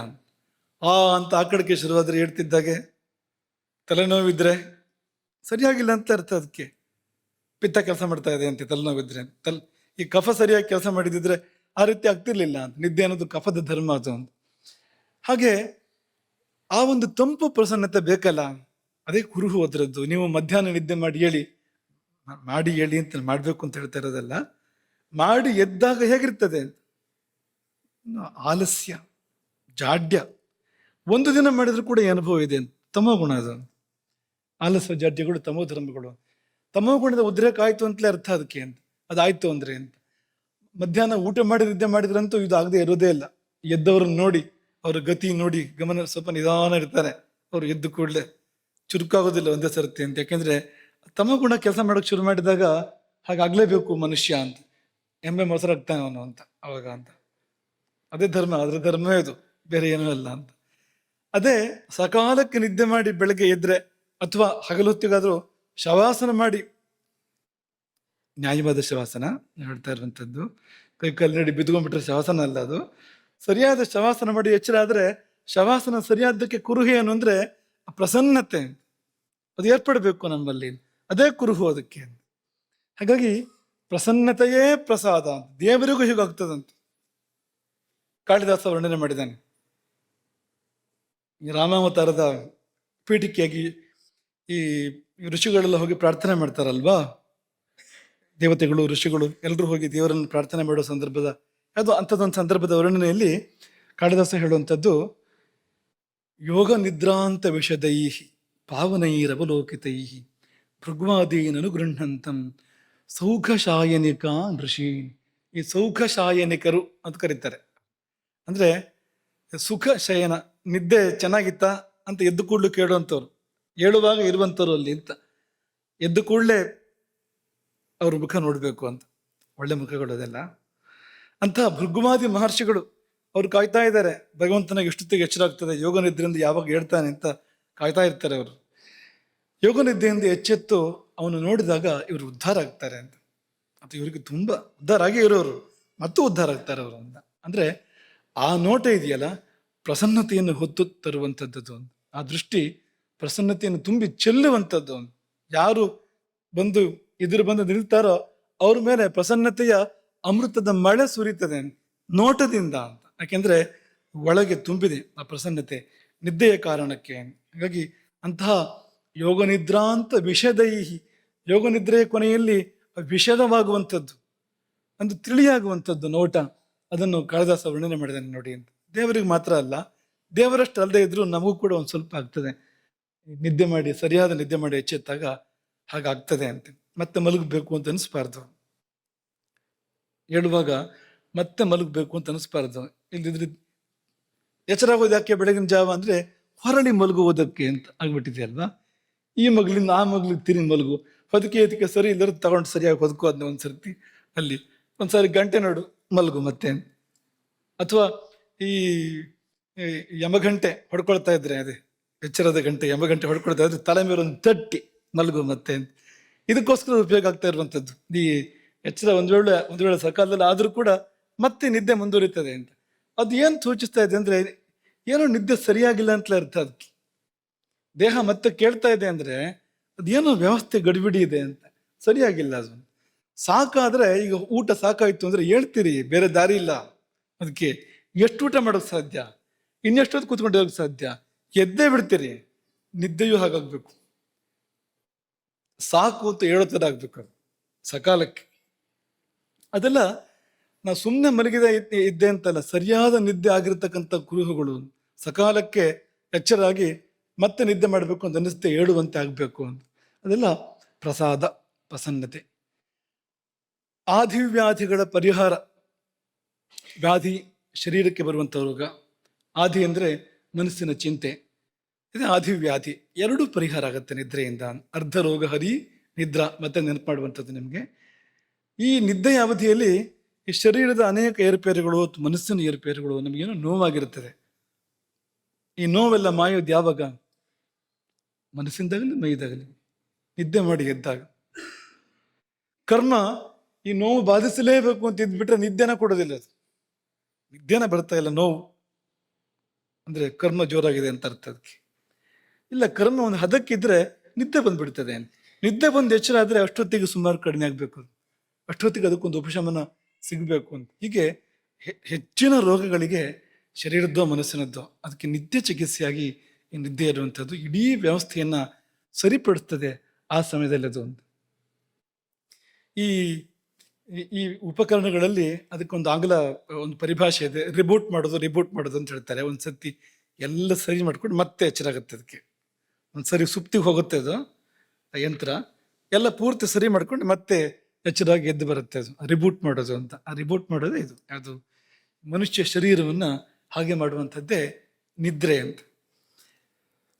ಅಂತ ಆ ಕಡೆಗೆ ಶುರುವಾದ್ರೆ ಹೇಳ್ತಿದ್ದಾಗೆ, ತಲೆನೋವಿದ್ರೆ ಸರಿಯಾಗಿಲ್ಲ ಅಂತ ಅರ್ಥ. ಅದಕ್ಕೆ ಪಿತ್ತ ಕೆಲಸ ಮಾಡ್ತಾ ಇದೆ ಅಂತ ತಲೆನೋವಿದ್ರೆ. ಈ ಕಫ ಸರಿಯಾಗಿ ಕೆಲಸ ಮಾಡಿದಿದ್ರೆ ಆ ರೀತಿ ಆಗ್ತಿರ್ಲಿಲ್ಲ ಅಂತ. ನಿದ್ದೆ ಅನ್ನೋದು ಕಫದ ಧರ್ಮ ಅದು ಅಂತ. ಹಾಗೆ ಆ ಒಂದು ತಂಪು ಪ್ರಸನ್ನತೆ ಬೇಕಲ್ಲ, ಅದೇ ಕುರುಹು ಅದರದ್ದು. ನೀವು ಮಧ್ಯಾಹ್ನ ನಿದ್ದೆ ಮಾಡಿ ಹೇಳಿ ಅಂತ ಮಾಡ್ಬೇಕು ಅಂತ ಹೇಳ್ತಾ ಇರೋದಲ್ಲ, ಮಾಡಿ ಎದ್ದಾಗ ಹೇಗಿರ್ತದೆ ಅಂತ. ಆಲಸ್ಯ, ಜಾಡ್ಯ. ಒಂದು ದಿನ ಮಾಡಿದ್ರು ಕೂಡ ಈ ಅನುಭವ ಇದೆ ಅಂತ. ತಮೋ ಗುಣ ಅದು. ಆಲಸ್ಯ ಜಾಡ್ಯಗಳು ತಮೋ ಧರ್ಮಗಳು. ತಮೋ ಗುಣದ ಉದ್ರೇಕ ಆಯ್ತು ಅಂತಲೇ ಅರ್ಥ ಅದಕ್ಕೆ ಅಂತ. ಅದಾಯ್ತು ಅಂದ್ರೆ ಅಂತ. ಮಧ್ಯಾಹ್ನ ಊಟ ಮಾಡಿ ನಿದ್ದೆ ಮಾಡಿದ್ರಂತೂ ಇದು ಆಗದೆ ಇರೋದೇ ಇಲ್ಲ. ಎದ್ದವ್ರನ್ನ ನೋಡಿ, ಅವ್ರ ಗತಿ ನೋಡಿ, ಗಮನ ಸ್ವಲ್ಪ ನಿಧಾನ ಇರ್ತಾರೆ. ಅವ್ರು ಎದ್ದು ಕೂಡಲೇ ಚುರುಕಾಗೋದಿಲ್ಲ ಒಂದೇ ಸರ್ತಿ ಅಂತ. ಯಾಕೆಂದ್ರೆ ತಮೋ ಗುಣ ಕೆಲಸ ಮಾಡೋಕೆ ಶುರು ಮಾಡಿದಾಗ ಹಾಗಾಗ್ಲೇಬೇಕು ಮನುಷ್ಯ ಅಂತ. ಎಮ್ಮೆ ಮೊಸರಾಗ್ತಾನೆ ಅವನು ಅಂತ ಅವಾಗ ಅಂತ. ಅದೇ ಧರ್ಮ, ಅದ್ರ ಧರ್ಮವೇ ಇದು, ಬೇರೆ ಏನೂ ಅಲ್ಲ ಅಂತ. ಅದೇ ಸಕಾಲಕ್ಕೆ ನಿದ್ದೆ ಮಾಡಿ ಬೆಳಗ್ಗೆ ಎದ್ರೆ, ಅಥವಾ ಹಗಲೊತ್ತಿಗಾದ್ರೂ ಶವಾಸನ ಮಾಡಿ, ನ್ಯಾಯವಾದ ಶವಾಸನ ಹೇಳ್ತಾ ಇರುವಂಥದ್ದು. ಕೈ ಕಾಲು ನಡಿ ಬಿದ್ಕೊಂಡ್ಬಿಟ್ರೆ ಶವಾಸನ ಅಲ್ಲ ಅದು. ಸರಿಯಾದ ಶವಾಸನ ಮಾಡಿ ಎಚ್ಚರ ಆದ್ರೆ, ಶವಾಸನ ಸರಿಯಾದಕ್ಕೆ ಕುರುಹು ಏನು ಅಂದ್ರೆ ಪ್ರಸನ್ನತೆ ಅದು ಏರ್ಪಡಬೇಕು ನಮ್ಮಲ್ಲಿ. ಅದೇ ಕುರುಹು ಅದಕ್ಕೆ. ಹಾಗಾಗಿ ಪ್ರಸನ್ನತೆಯೇ ಪ್ರಸಾದ ಅಂತ. ದೇವರಿಗೂ ಹೀಗಾಗ್ತದಂತ ಕಾಳಿದಾಸ ವರ್ಣನೆ ಮಾಡಿದ್ದಾನೆ. ಈ ರಾಮಾವತಾರದ ಪೀಠಿಕೆಯಾಗಿ ಈ ಋಷಿಗಳೆಲ್ಲ ಹೋಗಿ ಪ್ರಾರ್ಥನೆ ಮಾಡ್ತಾರಲ್ವಾ, ದೇವತೆಗಳು ಋಷಿಗಳು ಎಲ್ಲರೂ ಹೋಗಿ ದೇವರನ್ನು ಪ್ರಾರ್ಥನೆ ಮಾಡೋ ಸಂದರ್ಭದ ಅದು ಅಂಥದ್ದೊಂದು ಸಂದರ್ಭದ ವರ್ಣನೆಯಲ್ಲಿ ಕಾಳಿದಾಸ ಹೇಳುವಂಥದ್ದು, ಯೋಗ ನಿದ್ರಾಂತ ವಿಷದೈಹಿ ಪಾವನೈರವಲೋಕಿತೈಹಿ ಭೃಗ್ವಾದೀನನು ಗೃಹಂತಂ ಸೌಖಶಾಯನಿಕ ಋಷಿ. ಈ ಸೌಖಶಾಯನಿಕರು ಅಂತ ಕರೀತಾರೆ. ಅಂದ್ರೆ ಸುಖ ಶಯನ, ನಿದ್ದೆ ಚೆನ್ನಾಗಿತ್ತ ಅಂತ ಎದ್ದು ಕೂಡ್ಲು ಕೇಳುವಂಥವ್ರು, ಹೇಳುವಾಗ ಇರುವಂಥವ್ರು ಅಲ್ಲಿ ಅಂತ. ಎದ್ದು ಕೂಡಲೇ ಅವ್ರ ಮುಖ ನೋಡ್ಬೇಕು ಅಂತ, ಒಳ್ಳೆ ಮುಖಗಳು ಅದೆಲ್ಲ. ಅಂತ ಭೃಗುಮಾದಿ ಮಹರ್ಷಿಗಳು ಅವ್ರು ಕಾಯ್ತಾ ಇದ್ದಾರೆ, ಭಗವಂತನಿಗೆ ಎಷ್ಟೊತ್ತಿಗೆ ಎಚ್ಚರ ಆಗ್ತದೆ, ಯೋಗ ನಿದ್ರೆಯಿಂದ ಯಾವಾಗ ಹೇಳ್ತಾನೆ ಅಂತ ಕಾಯ್ತಾ ಇರ್ತಾರೆ ಅವರು. ಯೋಗ ನಿದ್ದೆಯಿಂದ ಎಚ್ಚೆತ್ತು ಅವನು ನೋಡಿದಾಗ ಇವರು ಉದ್ಧಾರ ಆಗ್ತಾರೆ ಅಂತ. ಅದು ಇವರಿಗೆ ತುಂಬಾ ಉದ್ಧಾರ ಆಗಿ ಇರೋರು ಮತ್ತು ಉದ್ಧಾರ ಆಗ್ತಾರೆ ಅವರು ಅಂತ. ಅಂದ್ರೆ ಆ ನೋಟ ಇದೆಯಲ್ಲ, ಪ್ರಸನ್ನತೆಯನ್ನು ಹೊತ್ತು ತರುವಂಥದ್ದು. ಆ ದೃಷ್ಟಿ ಪ್ರಸನ್ನತೆಯನ್ನು ತುಂಬಿ ಚೆಲ್ಲುವಂಥದ್ದು. ಯಾರು ಬಂದು ಬಂದು ನಿಲ್ತಾರೋ ಅವ್ರ ಮೇಲೆ ಪ್ರಸನ್ನತೆಯ ಅಮೃತದ ಮಳೆ ಸುರಿತದೆ ನೋಟದಿಂದ ಅಂತ. ಯಾಕೆಂದ್ರೆ ಒಳಗೆ ತುಂಬಿದೆ ಆ ಪ್ರಸನ್ನತೆ ನಿದ್ದೆಯ ಕಾರಣಕ್ಕೆ. ಹಾಗಾಗಿ ಅಂತಹ ಯೋಗ ನಿದ್ರಾಂತ ವಿಷದೈಹಿ, ಯೋಗ ನಿದ್ರೆಯ ಕೊನೆಯಲ್ಲಿ ವಿಷದವಾಗುವಂಥದ್ದು, ಒಂದು ತಿಳಿಯಾಗುವಂಥದ್ದು ನೋಟ, ಅದನ್ನು ಕಾಳಿದಾಸ ವರ್ಣನೆ ಮಾಡಿದ್ದಾನೆ ನೋಡಿ ಅಂತ. ದೇವರಿಗೆ ಮಾತ್ರ ಅಲ್ಲ, ದೇವರಷ್ಟು ಅಲ್ಲದೆ ಇದ್ರೂ ನಮಗೂ ಕೂಡ ಒಂದು ಸ್ವಲ್ಪ ಆಗ್ತದೆ. ನಿದ್ದೆ ಮಾಡಿ, ಸರಿಯಾದ ನಿದ್ದೆ ಮಾಡಿ ಎಚ್ಚೆತ್ತಾಗ ಹಾಗಾಗ್ತದೆ ಅಂತ. ಮತ್ತೆ ಮಲಗಬೇಕು ಅಂತ ಅನಿಸ್ಬಾರ್ದು, ಹೇಳುವಾಗ ಮತ್ತೆ ಮಲಗಬೇಕು ಅಂತ ಅನಿಸ್ಬಾರ್ದು. ಇಲ್ದಿದ್ರೆ ಎಚ್ಚರ ಆಗೋದು ಯಾಕೆ ಬೆಳಗಿನ ಜಾವ ಅಂದ್ರೆ ಹೊರಳಿ ಮಲಗುವುದಕ್ಕೆ ಅಂತ ಆಗ್ಬಿಟ್ಟಿದೆ ಅಲ್ವಾ. ಈ ಮಗಳಿಂದ ಆ ಮಗಳಿಗೆ ತಿರುಗಿ ಮಲಗು, ಹೊದಕೆ ಸರಿ ಇಲ್ಲದ್ರೆ ತಗೊಂಡು ಸರಿಯಾಗಿ ಹೊದಕು ಅದನ್ನ ಒಂದ್ಸರ್ತಿ ಅಲ್ಲಿ ಒಂದ್ಸಾರಿ ಗಂಟೆ ನೋಡು ಮಲಗು ಮತ್ತೆ. ಅಥವಾ ಈ ಯಮಗಂಟೆ ಹೊಡ್ಕೊಳ್ತಾ ಇದ್ರೆ, ಅದೇ ಎಚ್ಚರದ ಗಂಟೆ ಯಮಗಂಟೆ ಹೊಡ್ಕೊಳ್ತಾ ಇದ್ರೆ ತಲೆ ಮೇಲೆ ಒಂದು ತಟ್ಟಿ ಮಲಗು ಮತ್ತೆ. ಇದಕ್ಕೋಸ್ಕರ ಉಪಯೋಗ ಆಗ್ತಾ ಇರುವಂಥದ್ದು. ಈ ಎಚ್ಚರ ಒಂದ್ ವೇಳೆ ಸಕಾಲದಲ್ಲಿ ಆದ್ರೂ ಕೂಡ ಮತ್ತೆ ನಿದ್ದೆ ಮುಂದುವರಿತದೆ ಅಂತ. ಅದು ಏನ್ ಸೂಚಿಸ್ತಾ ಇದೆ ಅಂದ್ರೆ, ಏನೋ ನಿದ್ದೆ ಸರಿಯಾಗಿಲ್ಲ ಅಂತಲೇ ಅರ್ಥ. ಅದಕ್ಕೆ ದೇಹ ಮತ್ತೆ ಕೇಳ್ತಾ ಇದೆ ಅಂದ್ರೆ ಅದೇನೋ ವ್ಯವಸ್ಥೆ ಗಡಿಬಿಡಿ ಇದೆ ಅಂತ, ಸರಿಯಾಗಿಲ್ಲ ಅದು. ಸಾಕಾದ್ರೆ, ಈಗ ಊಟ ಸಾಕಾಯ್ತು ಅಂದ್ರೆ ಹೇಳ್ತೀರಿ, ಬೇರೆ ದಾರಿ ಇಲ್ಲ, ಅದಕ್ಕೆ ಎಷ್ಟು ಊಟ ಮಾಡೋಕೆ ಸಾಧ್ಯ, ಇನ್ನೆಷ್ಟೊತ್ತು ಕೂತ್ಕೊಂಡಿರೋಕೆ ಸಾಧ್ಯ, ಎದ್ದೇ ಬಿಡ್ತೀರಿ. ನಿದ್ದೆಯೂ ಹಾಗಾಗ್ಬೇಕು, ಸಾಕು ಅಂತ ಹೇಳೋ ಥರ ಆಗ್ಬೇಕು ಅದು ಸಕಾಲಕ್ಕೆ. ಅದೆಲ್ಲ ನಾವು ಸುಮ್ಮನೆ ಮಲಗಿದ ಇದ್ದೆ ಅಂತಲ್ಲ, ಸರಿಯಾದ ನಿದ್ದೆ ಆಗಿರ್ತಕ್ಕಂಥ ಕುರುಹುಗಳು ಸಕಾಲಕ್ಕೆ ಎಚ್ಚರಾಗಿ ಮತ್ತೆ ನಿದ್ದೆ ಮಾಡಬೇಕು ಅಂತ ಅನ್ನಿಸ್ತೆ ಹೇಳುವಂತೆ ಆಗಬೇಕು ಅಂತ. ಅದೆಲ್ಲ ಪ್ರಸಾದ, ಪ್ರಸನ್ನತೆ. ಆದಿವ್ಯಾಧಿಗಳ ಪರಿಹಾರ. ವ್ಯಾಧಿ ಶರೀರಕ್ಕೆ ಬರುವಂಥ ರೋಗ, ಆದಿ ಅಂದರೆ ಮನಸ್ಸಿನ ಚಿಂತೆ, ಇದು ಆದಿವ್ಯಾಧಿ. ಎರಡೂ ಪರಿಹಾರ ಆಗುತ್ತೆ ನಿದ್ರೆಯಿಂದ. ಅರ್ಧ ರೋಗ ಹರಿ ನಿದ್ರಾ, ಮತ್ತೆ ನೆನಪು ಮಾಡುವಂಥದ್ದು ನಿಮಗೆ. ಈ ನಿದ್ದೆಯ ಅವಧಿಯಲ್ಲಿ ಈ ಶರೀರದ ಅನೇಕ ಏರುಪೇರುಗಳು, ಮನಸ್ಸಿನ ಏರುಪೇರುಗಳು, ನಮಗೇನೋ ನೋವಾಗಿರುತ್ತದೆ. ಈ ನೋವೆಲ್ಲ ಮಾಯೋದು ಯಾವಾಗ? ಮನಸ್ಸಿಂದಾಗಲಿ ಮೈದಾಗಲಿ ನಿದ್ದೆ ಮಾಡಿ ಎದ್ದಾಗ. ಕರ್ಮ ಈ ನೋವು ಬಾಧಿಸಲೇಬೇಕು ಅಂತ ಇದ್ಬಿಟ್ರೆ ನಿದ್ದೆನ ಕೊಡೋದಿಲ್ಲ. ಅದು ನಿದ್ದೆನ ಬರ್ತಾ ಇಲ್ಲ, ನೋವು ಅಂದ್ರೆ ಕರ್ಮ ಜೋರಾಗಿದೆ ಅಂತ ಅರ್ಥ. ಅದಕ್ಕೆ ಇಲ್ಲ, ಕರ್ಮ ಒಂದು ಹದಕ್ಕಿದ್ರೆ ನಿದ್ದೆ ಬಂದ್ಬಿಡ್ತದೆ. ನಿದ್ದೆ ಬಂದು ಎಚ್ಚರ ಆದ್ರೆ ಅಷ್ಟೊತ್ತಿಗೆ ಸುಮಾರು ಕಡಿಮೆ ಆಗ್ಬೇಕು, ಅಷ್ಟೊತ್ತಿಗೆ ಅದಕ್ಕೊಂದು ಉಪಶಮನ ಸಿಗಬೇಕು ಅಂತ. ಹೀಗೆ ಹೆಚ್ಚಿನ ರೋಗಗಳಿಗೆ ಶರೀರದ್ದೋ ಮನಸ್ಸಿನದ್ದೋ ಅದಕ್ಕೆ ನಿದ್ದೆ ಚಿಕಿತ್ಸೆಯಾಗಿ ಈ ನಿದ್ದೆ ಇರುವಂಥದ್ದು ಇಡೀ ವ್ಯವಸ್ಥೆಯನ್ನ ಸರಿಪಡಿಸ್ತದೆ ಆ ಸಮಯದಲ್ಲಿ. ಅದು ಈ ಈ ಉಪಕರಣಗಳಲ್ಲಿ ಅದಕ್ಕೊಂದು ಆಂಗ್ಲ ಒಂದು ಪರಿಭಾಷೆ ಇದೆ, ರಿಬೂಟ್ ಮಾಡೋದು ಅಂತ ಹೇಳ್ತಾರೆ. ಒಂದ್ಸತಿ ಎಲ್ಲ ಸರಿ ಮಾಡ್ಕೊಂಡು ಮತ್ತೆ ಎಚ್ಚರ ಆಗುತ್ತೆ. ಅದಕ್ಕೆ ಒಂದ್ಸರಿ ಸುಪ್ತಿಗೆ ಹೋಗುತ್ತೆ ಅದು ಯಂತ್ರ, ಎಲ್ಲ ಪೂರ್ತಿ ಸರಿ ಮಾಡ್ಕೊಂಡು ಮತ್ತೆ ಎಚ್ಚರಾಗಿ ಎದ್ದು ಬರುತ್ತೆ. ಅದು ರಿಬೂಟ್ ಮಾಡೋದು ಅಂತ. ಆ ರಿಬೂಟ್ ಮಾಡೋದೇ ಇದು. ಅದು ಮನುಷ್ಯ ಶರೀರವನ್ನ ಹಾಗೆ ಮಾಡುವಂಥದ್ದೇ ನಿದ್ರೆ ಅಂತ.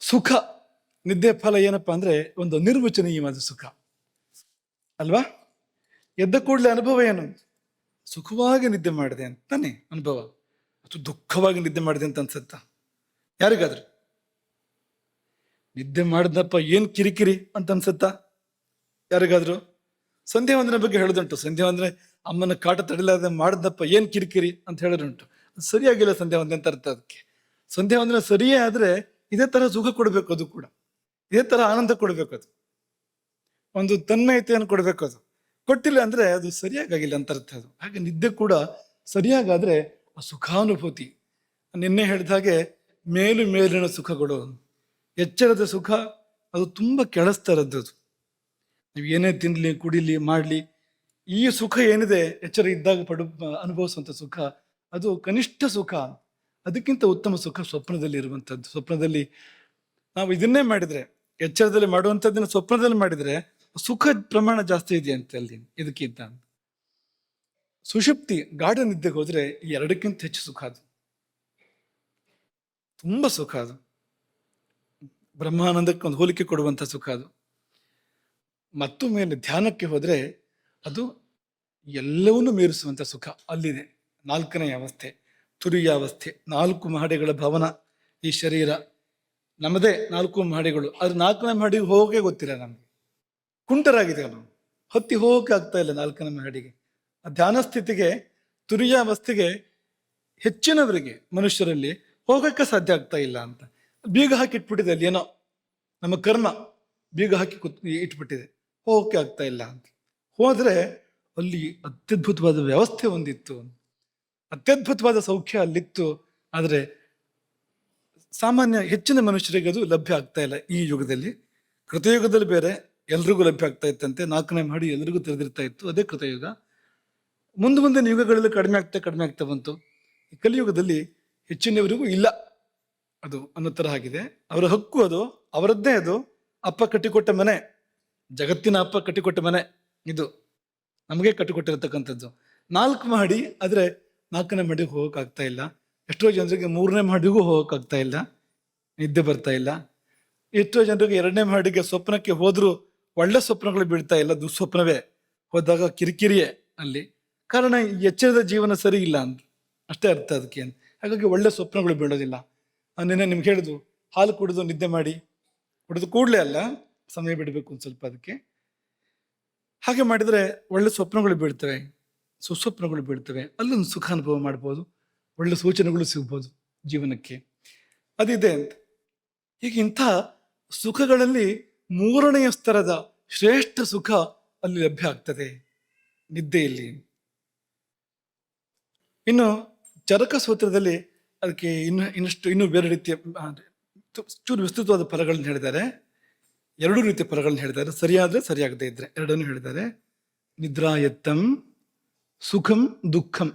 ಸುಖ, ನಿದ್ದೆ ಫಲ ಏನಪ್ಪಾ ಅಂದ್ರೆ ಒಂದು ನಿರ್ವಚನೀಯವಾದ ಸುಖ ಅಲ್ವಾ? ಎದ್ದ ಕೂಡಲೇ ಅನುಭವ ಏನು? ಸುಖವಾಗಿ ನಿದ್ದೆ ಮಾಡಿದೆ ಅಂತಾನೆ ಅನುಭವ, ಅಥವಾ ದುಃಖವಾಗಿ ನಿದ್ದೆ ಮಾಡಿದೆ ಅಂತ ಅನ್ಸತ್ತ ಯಾರಿಗಾದ್ರು? ನಿದ್ದೆ ಮಾಡಿದಪ್ಪ ಏನ್ ಕಿರಿಕಿರಿ ಅಂತ ಅನ್ಸತ್ತ ಯಾರಿಗಾದ್ರು? ಸಂಧ್ಯಾ ವಂದನೆ ಬಗ್ಗೆ ಹೇಳೋದುಂಟು. ಸಂಧ್ಯಾ ವಂದನೆ ಅಮ್ಮನ ಕಾಟ ತಡಿಲಾದ ಮಾಡಿದಪ್ಪ ಏನ್ ಕಿರಿಕಿರಿ ಅಂತ ಹೇಳೋದುಂಟು. ಅದು ಸರಿಯಾಗಿಲ್ಲ ಸಂಧ್ಯಾ ವಂದನೆ ಅಂತ ಅರ್ಥ. ಅದಕ್ಕೆ ಸಂಧ್ಯಾ ವಂದನೆ ಸರಿಯೇ ಆದ್ರೆ ಇದೇ ತರ ಸುಖ ಕೊಡ್ಬೇಕು, ಅದು ಕೂಡ ಇದೇ ತರ ಆನಂದ ಕೊಡ್ಬೇಕು, ಅದು ಒಂದು ತನ್ಮಯತೆಯನ್ನು ಕೊಡ್ಬೇಕು. ಅದು ಕೊಟ್ಟಿಲ್ಲ ಅಂದ್ರೆ ಅದು ಸರಿಯಾಗಿಲ್ಲ ಅಂತ ಅರ್ಥ. ಅದು ಹಾಗೆ ನಿದ್ದೆ ಕೂಡ ಸರಿಯಾಗಾದ್ರೆ ಆ ಸುಖಾನುಭೂತಿ. ನಿನ್ನೆ ಹೇಳಿದ ಹಾಗೆ ಮೇಲಿನ ಸುಖಗಳು, ಎಚ್ಚರದ ಸುಖ ಅದು ತುಂಬಾ ಕೆಳಸ್ತರದ್ದು. ಅದು ನೀವು ಏನೇ ತಿನ್ಲಿ ಕುಡಿಲಿ ಮಾಡ್ಲಿ, ಈ ಸುಖ ಏನಿದೆ ಎಚ್ಚರ ಇದ್ದಾಗ ಅನುಭವಿಸುವಂತ ಸುಖ ಅದು ಕನಿಷ್ಠ ಸುಖ. ಅದಕ್ಕಿಂತ ಉತ್ತಮ ಸುಖ ಸ್ವಪ್ನದಲ್ಲಿ ಇರುವಂಥದ್ದು. ಸ್ವಪ್ನದಲ್ಲಿ ನಾವು ಇದನ್ನೇ ಮಾಡಿದ್ರೆ, ಎಚ್ಚರದಲ್ಲಿ ಮಾಡುವಂಥದ್ದನ್ನ ಸ್ವಪ್ನದಲ್ಲಿ ಮಾಡಿದ್ರೆ ಸುಖ ಪ್ರಮಾಣ ಜಾಸ್ತಿ ಇದೆ ಅಂತ ಅಲ್ಲಿ ಇದಕ್ಕಿಂತ. ಸುಷುಪ್ತಿ ಗಾಢ ನಿದ್ದೆಗೆ ಹೋದ್ರೆ ಈ ಎರಡಕ್ಕಿಂತ ಹೆಚ್ಚು ಸುಖ. ಅದು ತುಂಬಾ ಸುಖ. ಅದು ಬ್ರಹ್ಮಾನಂದಕ್ಕೆ ಒಂದು ಹೋಲಿಕೆ ಕೊಡುವಂತ ಸುಖ. ಅದು ಮತ್ತು ಮೇಲೆ ಧ್ಯಾನಕ್ಕೆ ಹೋದ್ರೆ ಅದು ಎಲ್ಲವನ್ನೂ ಮೀರಿಸುವಂತ ಸುಖ ಅಲ್ಲಿದೆ. ನಾಲ್ಕನೇ ಅವಸ್ಥೆ ತುರಿಯಾವಸ್ಥೆ, 4 ಮಹಡಿಗಳ ಭವನ ಈ ಶರೀರ. ನಮ್ಮದೇ 4 ಮಹಡಿಗಳು, ಅದು 4ನೇ ಮಹಡಿಗೆ ಹೋಗೇ ಗೊತ್ತಿಲ್ಲ ನಮ್ಗೆ. ಕುಂಟರಾಗಿದೆ, ನಾವು ಹತ್ತಿ ಹೋಗಕ್ಕೆ ಆಗ್ತಾ ಇಲ್ಲ 4ನೇ ಮಹಡಿಗೆ. ಆ ಧ್ಯಾನ ಸ್ಥಿತಿಗೆ, ತುರಿಯಾವಸ್ಥೆಗೆ ಹೆಚ್ಚಿನವರಿಗೆ ಮನುಷ್ಯರಲ್ಲಿ ಹೋಗಕ್ಕೆ ಸಾಧ್ಯ ಆಗ್ತಾ ಇಲ್ಲ ಅಂತ. ಬೀಗ ಹಾಕಿ ಇಟ್ಬಿಟ್ಟಿದೆ ಅಲ್ಲಿ, ಏನೋ ನಮ್ಮ ಕರ್ಮ ಬೀಗ ಹಾಕಿ ಇಟ್ಬಿಟ್ಟಿದೆ, ಹೋಗಕ್ಕೆ ಆಗ್ತಾ ಇಲ್ಲ ಅಂತ. ಹೋದ್ರೆ ಅಲ್ಲಿ ಅತ್ಯದ್ಭುತವಾದ ವ್ಯವಸ್ಥೆ ಒಂದಿತ್ತು, ಅತ್ಯದ್ಭುತವಾದ ಸೌಖ್ಯ ಅಲ್ಲಿತ್ತು. ಆದರೆ ಸಾಮಾನ್ಯ ಹೆಚ್ಚಿನ ಮನುಷ್ಯರಿಗೆ ಅದು ಲಭ್ಯ ಆಗ್ತಾ ಇಲ್ಲ ಈ ಯುಗದಲ್ಲಿ. ಕೃತಯುಗದಲ್ಲಿ ಬೇರೆ ಎಲ್ರಿಗೂ ಲಭ್ಯ ಆಗ್ತಾ ಇತ್ತಂತೆ, 4ನೇ ಮಹಡಿ ಎಲ್ರಿಗೂ ತೆರೆದಿರ್ತಾ ಇತ್ತು, ಅದೇ ಕೃತಯುಗ. ಮುಂದಿನ ಯುಗಗಳಲ್ಲಿ ಕಡಿಮೆ ಆಗ್ತಾ ಬಂತು. ಈ ಕಲಿಯುಗದಲ್ಲಿ ಹೆಚ್ಚಿನವರಿಗೂ ಇಲ್ಲ ಅದು ಅನ್ನೋ ಥರ ಆಗಿದೆ. ಅವರ ಹಕ್ಕು ಅದು, ಅವರದ್ದೇ ಅದು. ಅಪ್ಪ ಕಟ್ಟಿಕೊಟ್ಟ ಮನೆ, ಜಗತ್ತಿನ ಅಪ್ಪ ಕಟ್ಟಿಕೊಟ್ಟ ಮನೆ ಇದು, ನಮಗೆ ಕಟ್ಟಿಕೊಟ್ಟಿರತಕ್ಕಂಥದ್ದು 4 ಮಹಡಿ. ಆದ್ರೆ 4ನೇ ಮಹಡಿಗೆ ಹೋಗಕ್ಕಾಗ್ತಾ ಇಲ್ಲ. ಎಷ್ಟೋ ಜನರಿಗೆ 3ನೇ ಮಹಡಿಗೂ ಹೋಗಕ್ಕಾಗ್ತಾ ಇಲ್ಲ, ನಿದ್ದೆ ಬರ್ತಾ ಇಲ್ಲ. ಎಷ್ಟೋ ಜನರಿಗೆ 2ನೇ ಮಹಡಿಗೆ ಸ್ವಪ್ನಕ್ಕೆ ಹೋದ್ರು ಒಳ್ಳೆ ಸ್ವಪ್ನಗಳು ಬೀಳ್ತಾ ಇಲ್ಲ, ದುಸ್ವಪ್ನವೇ ಹೋದಾಗ ಕಿರಿಕಿರಿಯೇ ಅಲ್ಲಿ. ಕಾರಣ ಎಚ್ಚರದ ಜೀವನ ಸರಿ ಇಲ್ಲ ಅಂತ ಅಷ್ಟೇ ಅರ್ಥ ಅದಕ್ಕೆ. ಹಾಗಾಗಿ ಒಳ್ಳೆ ಸ್ವಪ್ನಗಳು ಬೀಳೋದಿಲ್ಲ. ನಿನ್ನೆ ನಿಮ್ಗೆ ಹೇಳಿದ್ರು, ಹಾಲು ಕುಡಿದು ನಿದ್ದೆ ಮಾಡಿ, ಕುಡಿದು ಕೂಡಲೇ ಅಲ್ಲ, ಸಮಯ ಬಿಡಬೇಕು ಒಂದು ಸ್ವಲ್ಪ ಅದಕ್ಕೆ. ಹಾಗೆ ಮಾಡಿದ್ರೆ ಒಳ್ಳೆ ಸ್ವಪ್ನಗಳು ಬೀಳ್ತವೆ, ಸುಸ್ವಪ್ನಗಳು ಬೀಳ್ತವೆ, ಅಲ್ಲೊಂದು ಸುಖ ಅನುಭವ ಮಾಡ್ಬೋದು, ಒಳ್ಳೆ ಸೂಚನೆಗಳು ಸಿಗ್ಬೋದು ಜೀವನಕ್ಕೆ. ಅದಿದೆ ಅಂತ. ಹೀಗೆ ಇಂಥ ಸುಖಗಳಲ್ಲಿ 3ನೇ ಸ್ತರದ ಶ್ರೇಷ್ಠ ಸುಖ ಅಲ್ಲಿ ಲಭ್ಯ ಆಗ್ತದೆ ನಿದ್ದೆಯಲ್ಲಿ. ಇನ್ನು ಚರಕ ಸೂತ್ರದಲ್ಲಿ ಅದಕ್ಕೆ ಇನ್ನೂ ಬೇರೆ ರೀತಿಯ ಚೂರು ವಿಸ್ತೃತವಾದ ಫಲಗಳನ್ನ ಹೇಳಿದ್ದಾರೆ. ಎರಡೂ ರೀತಿಯ ಫಲಗಳನ್ನ ಹೇಳಿದ್ದಾರೆ. ಸರಿಯಾದ್ರೆ ಸರಿಯಾಗದೇ ಇದ್ರೆ ಎರಡನ್ನೂ ಹೇಳಿದ್ದಾರೆ. ನಿದ್ರಾಯತ್ತಂ ಸುಖಂ ದುಃಖಂ.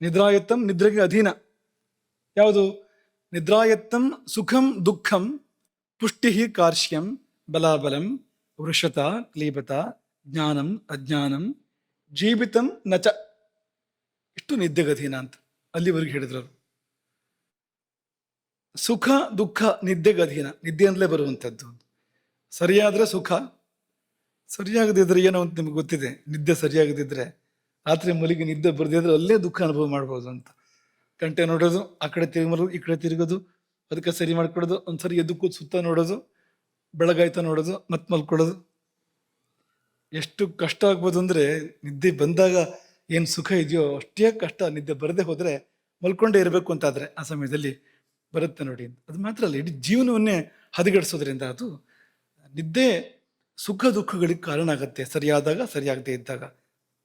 ನಿದ್ರಾಯತ್ತಂ ನಿದ್ರೆಗೆ ಅಧೀನ ಯಾವುದು? ನಿದ್ರಾಯತ್ತಂ ಸುಖಂ ದುಃಖಂ ಪುಷ್ಟಿ ಕಾರ್ಶ್ಯಂ ಬಲಾಬಲಂ ವೃಷತ ಕ್ಲೀಬತ ಜ್ಞಾನಂ ಅಜ್ಞಾನಂ ಜೀವಿತಂ ನಚ. ಇಷ್ಟು ನಿದ್ದೆಗಧೀನ ಅಂತ ಅಲ್ಲಿವರೆಗೆ ಹೇಳಿದ್ರು. ಸುಖ ದುಃಖ ನಿದ್ದೆಗಧೀನ, ನಿದ್ದೆಯಿಂದಲೇ ಬರುವಂಥದ್ದು. ಸರಿಯಾದ್ರೆ ಸುಖ, ಸರಿಯಾಗದಿದ್ರೆ ಏನೋ ಅಂತ ನಿಮ್ಗೆ ಗೊತ್ತಿದೆ. ನಿದ್ದೆ ಸರಿಯಾಗದಿದ್ರೆ ರಾತ್ರಿ ಮಲಗಿ ನಿದ್ದೆ ಬರದಿದ್ರೆ ಅಲ್ಲೇ ದುಃಖ ಅನುಭವ ಮಾಡ್ಬೋದು ಅಂತ. ಗಂಟೆ ನೋಡೋದು, ಆ ಕಡೆ ತಿರುಗೋದು ಈ ಕಡೆ ತಿರುಗೋದು, ಅದಕ್ಕೆ ಸರಿ ಮಾಡ್ಕೊಡೋದು, ಒಂದ್ಸರಿ ಎದ್ದು ಕೂತ್ ಸುತ್ತ ನೋಡೋದು, ಬೆಳಗಾಯ್ತಾ ನೋಡೋದು, ಮತ್ತೆ ಮಲ್ಕೊಳ್ಳೋದು. ಎಷ್ಟು ಕಷ್ಟ ಆಗ್ಬೋದು ಅಂದರೆ ನಿದ್ದೆ ಬಂದಾಗ ಏನು ಸುಖ ಇದೆಯೋ ಅಷ್ಟೇ ಕಷ್ಟ ನಿದ್ದೆ ಬರದೇ ಹೋದರೆ ಮಲ್ಕೊಂಡೇ ಇರಬೇಕು ಅಂತಾದರೆ ಆ ಸಮಯದಲ್ಲಿ ಬರುತ್ತೆ ನೋಡಿ. ಅದು ಮಾತ್ರ ಅಲ್ಲ, ಇಡೀ ಜೀವನವನ್ನೇ ಹದಗೆಡಿಸೋದ್ರಿಂದ ಅದು ನಿದ್ದೆ ಸುಖ ದುಃಖಗಳಿಗೆ ಕಾರಣ ಆಗುತ್ತೆ. ಸರಿಯಾದಾಗ ಸರಿಯಾಗದೇ ಇದ್ದಾಗ.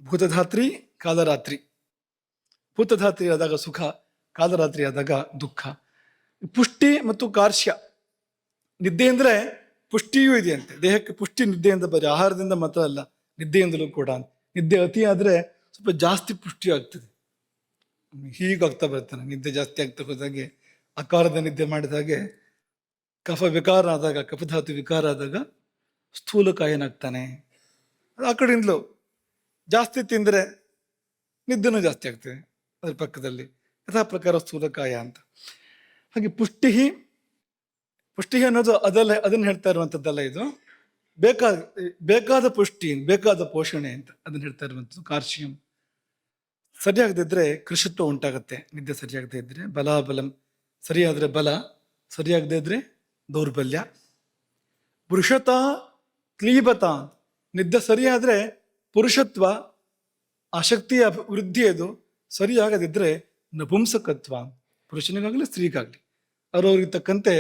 ಭೂತಧಾತ್ರಿ ಕಾಲರಾತ್ರಿ. ಭೂತಧಾತ್ರಿ ಆದಾಗ ಸುಖ, ಕಾಲರಾತ್ರಿ ಆದಾಗ ದುಃಖ. ಪುಷ್ಟಿ ಮತ್ತು ಕಾರ್ಶ್ಯ. ನಿದ್ದೆ ಅಂದರೆ ಪುಷ್ಟಿಯೂ ಇದೆಯಂತೆ. ದೇಹಕ್ಕೆ ಪುಷ್ಟಿ ನಿದ್ದೆಯಿಂದ ಬರೀ ಆಹಾರದಿಂದ ಮಾತ್ರ ಅಲ್ಲ, ನಿದ್ದೆಯಿಂದಲೂ ಕೂಡ. ನಿದ್ದೆ ಅತಿ ಆದರೆ ಸ್ವಲ್ಪ ಜಾಸ್ತಿ ಪುಷ್ಟಿ ಆಗ್ತದೆ. ಹೀಗಾಗ್ತಾ ಬರ್ತಾನೆ ನಿದ್ದೆ ಜಾಸ್ತಿ ಆಗ್ತಾ ಹೋದಾಗೆ. ಅಕಾರದ ನಿದ್ದೆ ಮಾಡಿದಾಗೆ ಕಫ ವಿಕಾರ ಆದಾಗ, ಕಫಧಾತು ವಿಕಾರ ಆದಾಗ ಸ್ಥೂಲಕಾಯನಾಗ್ತಾನೆ. ಅದು ಆ ಕಡೆಯಿಂದಲೂ ಜಾಸ್ತಿ ತಿಂದರೆ ನಿದ್ದೆನೂ ಜಾಸ್ತಿ ಆಗ್ತದೆ ಅದ್ರ ಪಕ್ಕದಲ್ಲಿ. ಯಥಾ ಪ್ರಕಾರ ಸ್ಥೂಲಕಾಯ ಅಂತ. ಹಾಗೆ ಪುಷ್ಟಿ ಅನ್ನೋದು ಅದನ್ನು ಹೇಳ್ತಾ ಇರುವಂಥದ್ದಲ್ಲ. ಇದು ಬೇಕಾದ ಪುಷ್ಟಿ, ಬೇಕಾದ ಪೋಷಣೆ ಅಂತ ಅದನ್ನು ಹೇಳ್ತಾ ಇರುವಂಥದ್ದು. ಕಾರ್ಶ್ಯಂ. ಸರಿಯಾಗದಿದ್ರೆ ಕೃಷಿತ್ವ ಉಂಟಾಗತ್ತೆ ನಿದ್ದೆ ಸರಿಯಾಗದೇ ಇದ್ರೆ. ಬಲಾಬಲಂ. ಸರಿಯಾದರೆ ಬಲ, ಸರಿಯಾಗದೇ ಇದ್ರೆ ದೌರ್ಬಲ್ಯ. ಪುರುಷತ ಕ್ಲೀಬತ. ನಿದ್ದೆ ಸರಿಯಾದರೆ ಪುರುಷತ್ವ, ಆಸಕ್ತಿಯ ವೃದ್ಧಿ. ಅದು ಸರಿಯಾಗದಿದ್ರೆ ನಪುಂಸಕತ್ವ. ಪುರುಷನಿಗಾಗಲಿ ಸ್ತ್ರೀಗಾಗಲಿ ಅವ್ರವ್ರಿಗೆ ತಕ್ಕಂತೆ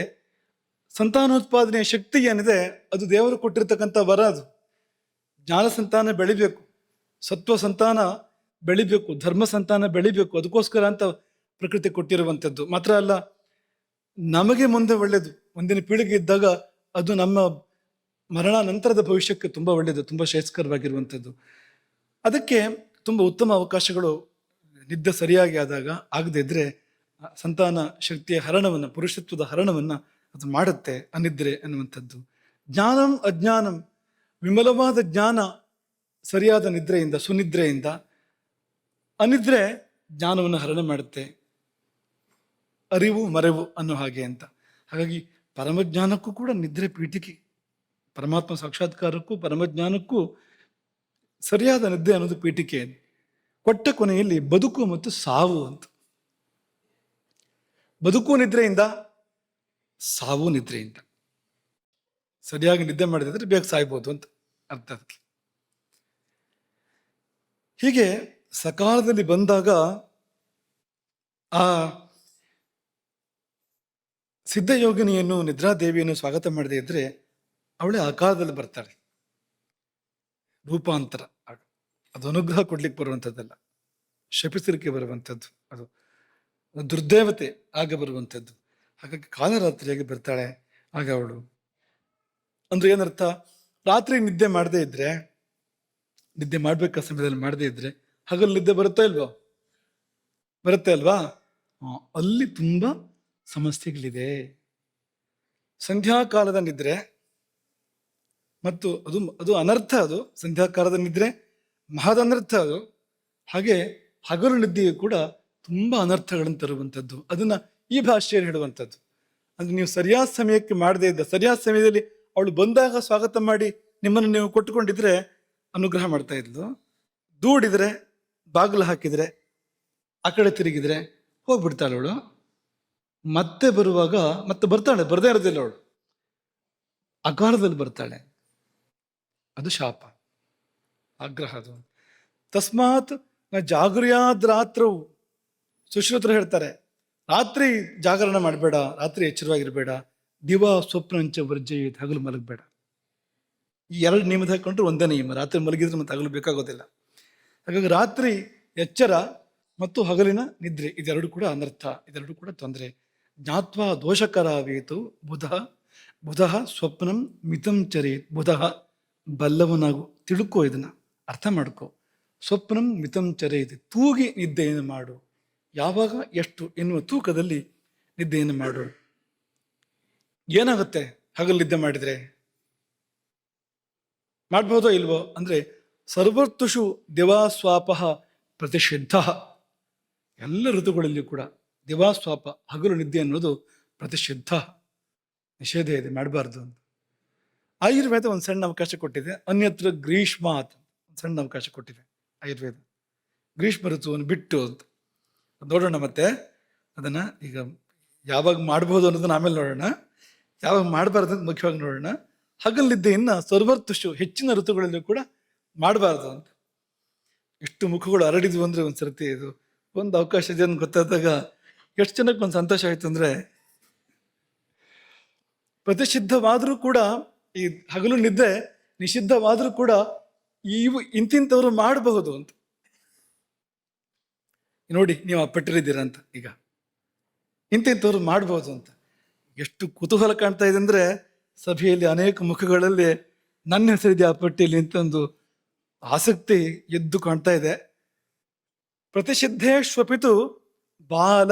ಸಂತಾನೋತ್ಪಾದನೆಯ ಶಕ್ತಿ ಏನಿದೆ ಅದು ದೇವರು ಕೊಟ್ಟಿರ್ತಕ್ಕಂಥ ವರ. ಅದು ಜ್ಞಾನ ಸಂತಾನ ಬೆಳಿಬೇಕು, ಸತ್ವ ಸಂತಾನ ಬೆಳಿಬೇಕು, ಧರ್ಮ ಸಂತಾನ ಬೆಳಿಬೇಕು. ಅದಕ್ಕೋಸ್ಕರ ಅಂತ ಪ್ರಕೃತಿ ಕೊಟ್ಟಿರುವಂಥದ್ದು. ಮಾತ್ರ ಅಲ್ಲ, ನಮಗೆ ಮುಂದೆ ಒಳ್ಳೆಯದು. ಮುಂದಿನ ಪೀಳಿಗೆ ಇದ್ದಾಗ ಅದು ನಮ್ಮ ಮರಣ ನಂತರದ ಭವಿಷ್ಯಕ್ಕೆ ತುಂಬ ಒಳ್ಳೆಯದು, ತುಂಬ ಶ್ರೇಯಸ್ಕರವಾಗಿರುವಂಥದ್ದು. ಅದಕ್ಕೆ ತುಂಬ ಉತ್ತಮ ಅವಕಾಶಗಳು ನಿದ್ದೆ ಸರಿಯಾಗಿ ಆದಾಗ. ಆಗದೇ ಇದ್ರೆ ಸಂತಾನ ಶಕ್ತಿಯ ಹರಣವನ್ನು, ಪುರುಷತ್ವದ ಹರಣವನ್ನು ಅದು ಮಾಡುತ್ತೆ ಅನಿದ್ರೆ ಅನ್ನುವಂಥದ್ದು. ಜ್ಞಾನಂ ಅಜ್ಞಾನಂ. ವಿಮಲವಾದ ಜ್ಞಾನ ಸರಿಯಾದ ನಿದ್ರೆಯಿಂದ, ಸುನಿದ್ರೆಯಿಂದ. ಅನಿದ್ರೆ ಜ್ಞಾನವನ್ನು ಹರಣ ಮಾಡುತ್ತೆ, ಅರಿವು ಮರೆವು ಅನ್ನೋ ಹಾಗೆ ಅಂತ. ಹಾಗಾಗಿ ಪರಮಜ್ಞಾನಕ್ಕೂ ಕೂಡ ನಿದ್ರೆ ಪೀಠಿಕೆ. ಪರಮಾತ್ಮ ಸಾಕ್ಷಾತ್ಕಾರಕ್ಕೂ ಪರಮಜ್ಞಾನಕ್ಕೂ ಸರಿಯಾದ ನಿದ್ದೆ ಅನ್ನೋದು ಪೀಠಿಕೆ. ಕೊಟ್ಟ ಕೊನೆಯಲ್ಲಿ ಬದುಕು ಮತ್ತು ಸಾವು ಅಂತ. ಬದುಕು ನಿದ್ರೆಯಿಂದ, ಸಾವು ನಿದ್ರೆಯಿಂದ. ಸರಿಯಾಗಿ ನಿದ್ದೆ ಮಾಡಿದ್ರೆ ಬೇಗ ಸಾಯ್ಬೋದು ಅಂತ ಅರ್ಥ ಅದಕ್ಕೆ. ಹೀಗೆ ಸಕಾಲದಲ್ಲಿ ಬಂದಾಗ ಆ ಸಿದ್ಧಯೋಗಿನಿಯನ್ನು, ನಿದ್ರಾದೇವಿಯನ್ನು ಸ್ವಾಗತ ಮಾಡದೇ ಇದ್ರೆ ಅವಳೇ ಅಕಾಲದಲ್ಲಿ ಬರ್ತಾಳೆ. ರೂಪಾಂತರ. ಅದು ಅನುಗ್ರಹ ಕೊಡ್ಲಿಕ್ಕೆ ಬರುವಂಥದ್ದಲ್ಲ, ಶಪಿಸಲಿಕ್ಕೆ ಬರುವಂಥದ್ದು. ಅದು ದುರ್ದೇವತೆ ಆಗ ಬರುವಂಥದ್ದು. ಹಾಗಾಗಿ ಕಾಲರಾತ್ರಿಯಾಗಿ ಬರ್ತಾಳೆ ಆಗ ಅವಳು. ಅಂದ್ರೆ ಏನರ್ಥ? ರಾತ್ರಿ ನಿದ್ದೆ ಮಾಡದೇ ಇದ್ರೆ, ನಿದ್ದೆ ಮಾಡ್ಬೇಕಾದ ಸಮಯದಲ್ಲಿ ಮಾಡದೇ ಇದ್ರೆ ಹಗಲು ನಿದ್ದೆ ಬರುತ್ತಾ ಇಲ್ವೋ? ಬರುತ್ತೆ ಅಲ್ವಾ? ಅಲ್ಲಿ ತುಂಬಾ ಸಮಸ್ಯೆಗಳಿದೆ. ಸಂಧ್ಯಾಕಾಲದ ನಿದ್ರೆ ಮತ್ತು ಅದು ಅನರ್ಥ. ಅದು ಸಂಧ್ಯಾಕಾಲದ ನಿದ್ರೆ ಮಹದ ಅನರ್ಥ ಅದು. ಹಾಗೆ ಹಗಲು ನಿದ್ದೆಯು ಕೂಡ ತುಂಬಾ ಅನರ್ಥಗಳನ್ನು ತರುವಂಥದ್ದು. ಅದನ್ನ ಈ ಭಾಷೆಯಲ್ಲಿ ಹೇಳುವಂಥದ್ದು. ಅಂದ್ರೆ ನೀವು ಸರಿಯಾದ ಸಮಯಕ್ಕೆ ಮಾಡದೇ ಇದ್ದ, ಸರಿಯಾದ ಸಮಯದಲ್ಲಿ ಅವಳು ಬಂದಾಗ ಸ್ವಾಗತ ಮಾಡಿ ನಿಮ್ಮನ್ನು ನೀವು ಕೊಟ್ಟುಕೊಂಡಿದ್ರೆ ಅನುಗ್ರಹ ಮಾಡ್ತಾ ಇದ್ಲು. ದೂಡಿದ್ರೆ, ಬಾಗಿಲು ಹಾಕಿದ್ರೆ, ಆ ಕಡೆ ತಿರುಗಿದ್ರೆ ಹೋಗ್ಬಿಡ್ತಾಳೆ ಅವಳು. ಮತ್ತೆ ಬರುವಾಗ ಮತ್ತೆ ಬರ್ತಾಳೆ, ಬರದೇ ಇರೋದಿಲ್ಲ ಅವಳು. ಅಕಾಲದಲ್ಲಿ ಬರ್ತಾಳೆ. ಅದು ಶಾಪ, ಆಗ್ರಹ ಅದು. ತಸ್ಮಾತ್ ನ ಜಾಗರ್ಯಾದ್ ರಾತ್ರವು. ಸುಶ್ರುತರು ಹೇಳ್ತಾರೆ, ರಾತ್ರಿ ಜಾಗರಣ ಮಾಡಬೇಡ, ರಾತ್ರಿ ಎಚ್ಚರವಾಗಿರ್ಬೇಡ. ದಿವಾ ಸ್ವಪ್ನಂಚ ವರ್ಜಯೇತ್. ಹಗಲು ಮಲಗಬೇಡ. ಈ ಎರಡು ನಿಯಮದ ಹಾಕೊಂಡ್ರೆ ಒಂದೇ ನಿಯಮ. ರಾತ್ರಿ ಮಲಗಿದ್ರೆ ಮತ್ತೆ ಹಗಲು ಬೇಕಾಗೋದಿಲ್ಲ. ಹಾಗಾಗಿ ರಾತ್ರಿ ಎಚ್ಚರ ಮತ್ತು ಹಗಲಿನ ನಿದ್ರೆ, ಇದೆರಡು ಕೂಡ ಅನರ್ಥ, ಇದೆರಡು ಕೂಡ ತೊಂದರೆ. ಜ್ಞಾತ್ವ ದೋಷಕರಾವೇತು ಬುಧ ಬುಧ ಸ್ವಪ್ನಂ ಮಿತಂ ಚರೇತ್. ಬುಧ ಬಲ್ಲವನಾಗು, ತಿಳ್ಕೊ, ಇದನ್ನ ಅರ್ಥ ಮಾಡ್ಕೊ. ಸ್ವಪ್ನಂ ಮಿತಂ ಚರೇತ್, ತೂಗಿ ನಿದ್ದೆಯನ್ನು ಮಾಡು. ಯಾವಾಗ ಎಷ್ಟು ಎನ್ನುವ ತೂಕದಲ್ಲಿ ನಿದ್ದೆಯನ್ನು ಮಾಡು. ಏನಾಗುತ್ತೆ ಹಗಲು ನಿದ್ದೆ ಮಾಡಿದ್ರೆ? ಮಾಡ್ಬೋದೋ ಇಲ್ವೋ ಅಂದ್ರೆ, ಸರ್ವರ್ತುಷು ದಿವಾಸ್ವಾಪ ಪ್ರತಿಷಿದ್ಧ. ಎಲ್ಲ ಋತುಗಳಲ್ಲಿ ಕೂಡ ದಿವಾಸ್ವಾಪ, ಹಗಲು ನಿದ್ದೆ ಅನ್ನೋದು ಪ್ರತಿಷಿದ್ಧ, ನಿಷೇಧ ಇದೆ, ಮಾಡಬಾರ್ದು ಅಂತ. ಆಯುರ್ವೇದ ಒಂದು ಸಣ್ಣ ಅವಕಾಶ ಕೊಟ್ಟಿದೆ. ಅನ್ಯತ್ರ ಗ್ರೀಷ್ಮಾತ್ ಒಂದು ಸಣ್ಣ ಅವಕಾಶ ಕೊಟ್ಟಿದೆ ಆಯುರ್ವೇದ, ಗ್ರೀಷ್ಮ ಋತುವನ್ನು ಬಿಟ್ಟು ಅಂತ. ನೋಡೋಣ ಮತ್ತೆ ಅದನ್ನ. ಈಗ ಯಾವಾಗ ಮಾಡ್ಬೋದು ಅನ್ನೋದನ್ನ ಆಮೇಲೆ ನೋಡೋಣ, ಯಾವಾಗ ಮಾಡಬಾರ್ದು ಅಂತ ಮುಖ್ಯವಾಗಿ ನೋಡೋಣ. ಹಗಲು ನಿದ್ದೆಯನ್ನ ಸರ್ವರ್ತುಷು, ಹೆಚ್ಚಿನ ಋತುಗಳಲ್ಲೂ ಕೂಡ ಮಾಡಬಾರ್ದು ಅಂತ. ಎಷ್ಟು ಮುಖಗಳು ಹರಡಿದ್ವು ಅಂದ್ರೆ ಒಂದ್ಸರ್ತಿ ಇದು ಒಂದು ಅವಕಾಶ ಇದೆ ಅಂತ ಗೊತ್ತಾದಾಗ ಎಷ್ಟು ಜನಕ್ಕೆ ಒಂದು ಸಂತೋಷ ಆಯ್ತು ಅಂದ್ರೆ, ಪ್ರತಿಷಿದ್ಧವಾದರೂ ಕೂಡ ಈ ಹಗಲು ನಿದ್ದೆ ನಿಷಿದ್ಧವಾದರೂ ಕೂಡ ಇಂತಿಂಥವ್ರು ಮಾಡಬಹುದು ಅಂತ. ನೋಡಿ ನೀವು ಪಟ್ಟಿರಿದ್ದೀರ ಅಂತ, ಈಗ ಇಂತಿಂಥವ್ರು ಮಾಡಬಹುದು ಅಂತ ಎಷ್ಟು ಕುತೂಹಲ ಕಾಣ್ತಾ ಇದೆ ಅಂದ್ರೆ, ಸಭೆಯಲ್ಲಿ ಅನೇಕ ಮುಖಗಳಲ್ಲಿ ನನ್ನ ಹೆಸರಿದೆ ಆ ಪಟ್ಟಿಯಲ್ಲಿ ಅಂತ ಒಂದು ಆಸಕ್ತಿ ಎದ್ದು ಕಾಣ್ತಾ ಇದೆ. ಪ್ರತಿಷಿದ್ಧೇಶ್ವಪಿತು ಬಾಲ,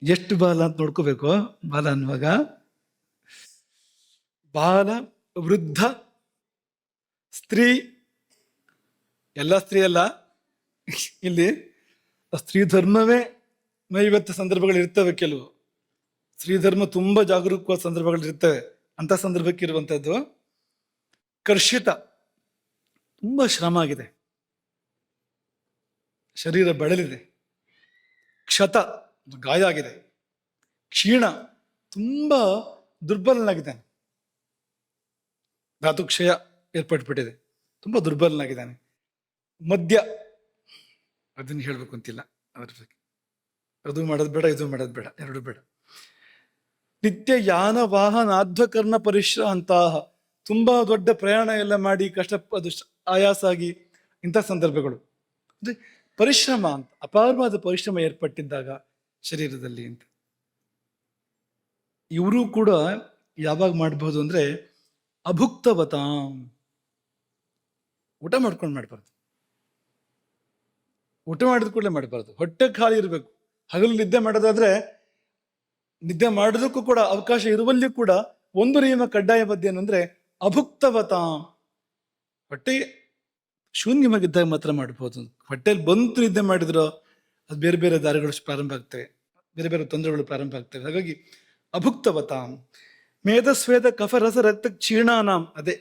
ಎಷ್ಟು ಬಾಲ ಅಂತ ನೋಡ್ಕೋಬೇಕು. ಬಾಲ ಅನ್ನುವಾಗ ಬಾಲ, ವೃದ್ಧ, ಸ್ತ್ರೀ, ಎಲ್ಲ ಸ್ತ್ರೀ ಅಲ್ಲ, ಇಲ್ಲಿ ಸ್ತ್ರೀ ಧರ್ಮವೇ ನೈವೇತ್ಯ ಸಂದರ್ಭಗಳು ಇರ್ತವೆ. ಕೆಲವು ಸ್ತ್ರೀ ಧರ್ಮ ತುಂಬಾ ಜಾಗರೂಕವಾದ ಸಂದರ್ಭಗಳು ಇರ್ತವೆ. ಅಂತ ಸಂದರ್ಭಕ್ಕೆ ಇರುವಂತದ್ದು ಕರ್ಷಿತ, ತುಂಬಾ ಶ್ರಮ ಆಗಿದೆ, ಶರೀರ ಬಳಲಿದೆ. ಕ್ಷತ, ಗಾಯ ಆಗಿದೆ. ಕ್ಷೀಣ, ತುಂಬಾ ದುರ್ಬಲನಾಗಿದ್ದಾನೆ, ಧಾತುಕ್ಷಯ ಏರ್ಪಟ್ಬಿಟ್ಟಿದೆ, ತುಂಬಾ ದುರ್ಬಲನಾಗಿದ್ದಾನೆ. ಮದ್ಯ, ಅದನ್ನು ಹೇಳ್ಬೇಕು ಅಂತಿಲ್ಲ ಅದ್ರ ಬಗ್ಗೆ. ಅದು ಮಾಡೋದು ಬೇಡ, ಇದು ಮಾಡೋದು ಬೇಡ, ಎರಡು ಬೇಡ. ನಿತ್ಯ ಯಾನ ವಾಹನಾಧ್ವಕರ್ಣ ಪರಿಶ್ರಾಂತ, ತುಂಬಾ ದೊಡ್ಡ ಪ್ರಯಾಣ ಎಲ್ಲ ಮಾಡಿ ಅದು ಆಯಾಸ ಆಗಿ ಇಂಥ ಸಂದರ್ಭಗಳು, ಅಂದ್ರೆ ಪರಿಶ್ರಮ ಅಂತ, ಅಪಾರವಾದ ಪರಿಶ್ರಮ ಏರ್ಪಟ್ಟಿದ್ದಾಗ ಶರೀರದಲ್ಲಿ ಅಂತ. ಇವರು ಕೂಡ ಯಾವಾಗ ಮಾಡಬಹುದು ಅಂದ್ರೆ, ಅಭುಕ್ತವತಾಂ, ಊಟ ಮಾಡ್ಕೊಂಡು ಮಾಡಬಾರ್ದು. ಊಟ ಮಾಡಿದ ಕೂಡಲೇ ಮಾಡಬಾರ್ದು, ಹೊಟ್ಟೆ ಖಾಲಿ ಇರಬೇಕು. ಹಗಲು ನಿದ್ದೆ ಮಾಡೋದಾದ್ರೆ ನಿದ್ದೆ ಮಾಡೋದಕ್ಕೂ ಕೂಡ ಅವಕಾಶ ಇರುವಲ್ಲಿ ಕೂಡ ಒಂದು ನಿಯಮ ಕಡ್ಡಾಯ ಬದ್ಧ ಏನಂದ್ರೆ ಅಭುಕ್ತವತಾಂ, ಹೊಟ್ಟೆ ಶೂನ್ಯವಾಗಿದ್ದಾಗ ಮಾತ್ರ ಮಾಡಬಹುದು. ಹೊಟ್ಟೆಯಲ್ಲಿ ಬಂತು ನಿದ್ದೆ ಮಾಡಿದ್ರು ಅದು ಬೇರೆ ಬೇರೆ ದಾರಿಗಳು ಪ್ರಾರಂಭ ಆಗ್ತವೆ, ಬೇರೆ ಬೇರೆ ತೊಂದರೆಗಳು ಪ್ರಾರಂಭ ಆಗ್ತವೆ. ಹಾಗಾಗಿ ಅಭುಕ್ತವತಾಂ. ಮೇಧಸ್ವೇದ ಕಫರಸ ರಕ್ತ ಕ್ಷೀಣಾನಾಂ, ಅದೇ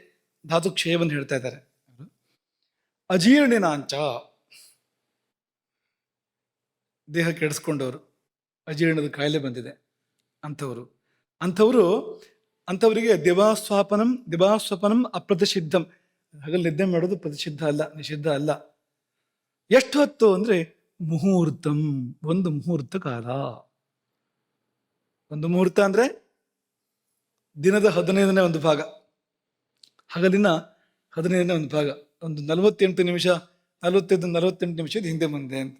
ಧಾತು ಕ್ಷಯವನ್ನು ಹೇಳ್ತಾ ಇದ್ದಾರೆ. ಅಜೀರ್ಣಿನಾಂಚ, ದೇಹ ಕೆಡಿಸ್ಕೊಂಡವರು, ಅಜೀರ್ಣದ ಕಾಯಿಲೆ ಬಂದಿದೆ ಅಂಥವರಿಗೆ ದಿವಾಸ್ವಪನಂ ಅಪ್ರತಿಷಿದ್ಧಂ, ಹಗಲು ನಿದ್ದೆ ಮಾಡೋದು ಪ್ರತಿಷಿದ್ಧ ಅಲ್ಲ, ನಿಷಿದ್ಧ ಅಲ್ಲ. ಎಷ್ಟು ಹೊತ್ತು ಅಂದ್ರೆ ಮುಹೂರ್ತಂ, ಒಂದು ಮುಹೂರ್ತ ಕಾಲ. ಒಂದು ಮುಹೂರ್ತ ಅಂದ್ರೆ ದಿನದ 15ನೇ ಒಂದು ಭಾಗ, ಹಗಲಿನ 15ನೇ ಒಂದು ಭಾಗ, ಒಂದು 48 ನಿಮಿಷ, 48 ನಿಮಿಷದ ಹಿಂದೆ ಮುಂದೆ ಅಂತ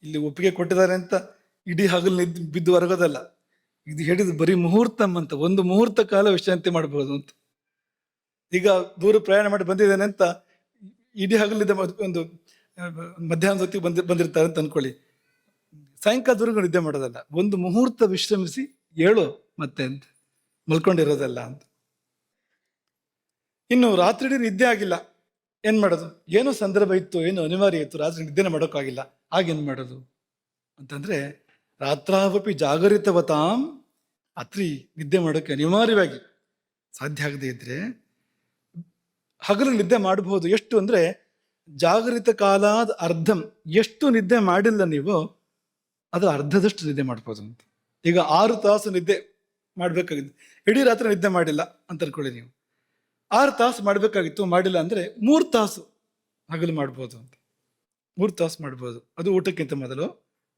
ಇಲ್ಲಿ ಒಪ್ಪಿಗೆ ಕೊಟ್ಟಿದ್ದಾರೆ ಅಂತ ಇಡೀ ಹಗಲು ಬಿದ್ದು ಹೊರಗೋದಲ್ಲ. ಇದು ಹೇಳಿದ್ದು ಬರೀ ಮುಹೂರ್ತಂ ಅಂತ, ಒಂದು ಮುಹೂರ್ತ ಕಾಲ ವಿಶ್ರಾಂತಿ ಮಾಡಬಹುದು ಅಂತ. ಈಗ ದೂರ ಪ್ರಯಾಣ ಮಾಡಿ ಬಂದಿದ್ದೇನೆ ಅಂತ ಇಡೀ ಹಗಲಿದ್ದ ಒಂದು ಮಧ್ಯಾಹ್ನದ ಹೊತ್ತಿಗೆ ಬಂದಿರ್ತಾರೆ ಅಂತ ಅನ್ಕೊಳ್ಳಿ, ಸಾಯಂಕಾಲದವರೆಗೂ ನಿದ್ದೆ ಮಾಡೋದಲ್ಲ, ಒಂದು ಮುಹೂರ್ತ ವಿಶ್ರಮಿಸಿ ಏಳು ಮತ್ತೆ ಅಂತ, ಮಲ್ಕೊಂಡಿರೋದಲ್ಲ ಅಂತ. ಇನ್ನು ರಾತ್ರಿ ನಿದ್ದೆ ಆಗಿಲ್ಲ, ಏನ್ ಮಾಡೋದು? ಏನೋ ಸಂದರ್ಭ ಇತ್ತು, ಏನೋ ಅನಿವಾರ್ಯ ಇತ್ತು, ರಾತ್ರಿ ನಿದ್ದೆನೇ ಮಾಡೋಕ್ಕಾಗಿಲ್ಲ, ಆಗೇನ್ ಮಾಡೋದು ಅಂತಂದ್ರೆ, ರಾತ್ರಾವಪಿ ಜಾಗರಿತವತಾಂ, ರಾತ್ರಿ ನಿದ್ದೆ ಮಾಡೋಕೆ ಅನಿವಾರ್ಯವಾಗಿ ಸಾಧ್ಯ ಆಗದೆ ಇದ್ರೆ ಹಗಲು ನಿದ್ದೆ ಮಾಡಬಹುದು. ಎಷ್ಟು ಅಂದ್ರೆ ಜಾಗರಿತ ಕಾಲಾದ ಅರ್ಧಂ, ಎಷ್ಟು ನಿದ್ದೆ ಮಾಡಿಲ್ಲ ನೀವು ಅದರ ಅರ್ಧದಷ್ಟು ನಿದ್ದೆ ಮಾಡ್ಬೋದು ಅಂತ. ಈಗ 6 ತಾಸು ನಿದ್ದೆ ಮಾಡ್ಬೇಕಾಗಿತ್ತು, ಇಡೀ ರಾತ್ರಿ ನಿದ್ದೆ ಮಾಡಿಲ್ಲ ಅಂತ ಅನ್ಕೊಳ್ಳಿ ನೀವು, 6 ತಾಸು ಮಾಡ್ಬೇಕಾಗಿತ್ತು, ಮಾಡಿಲ್ಲ ಅಂದ್ರೆ 3 ತಾಸು ಹಗಲು ಮಾಡ್ಬೋದು ಅಂತ. 3 ತಾಸು ಮಾಡ್ಬೋದು. ಅದು ಊಟಕ್ಕಿಂತ ಮೊದಲು,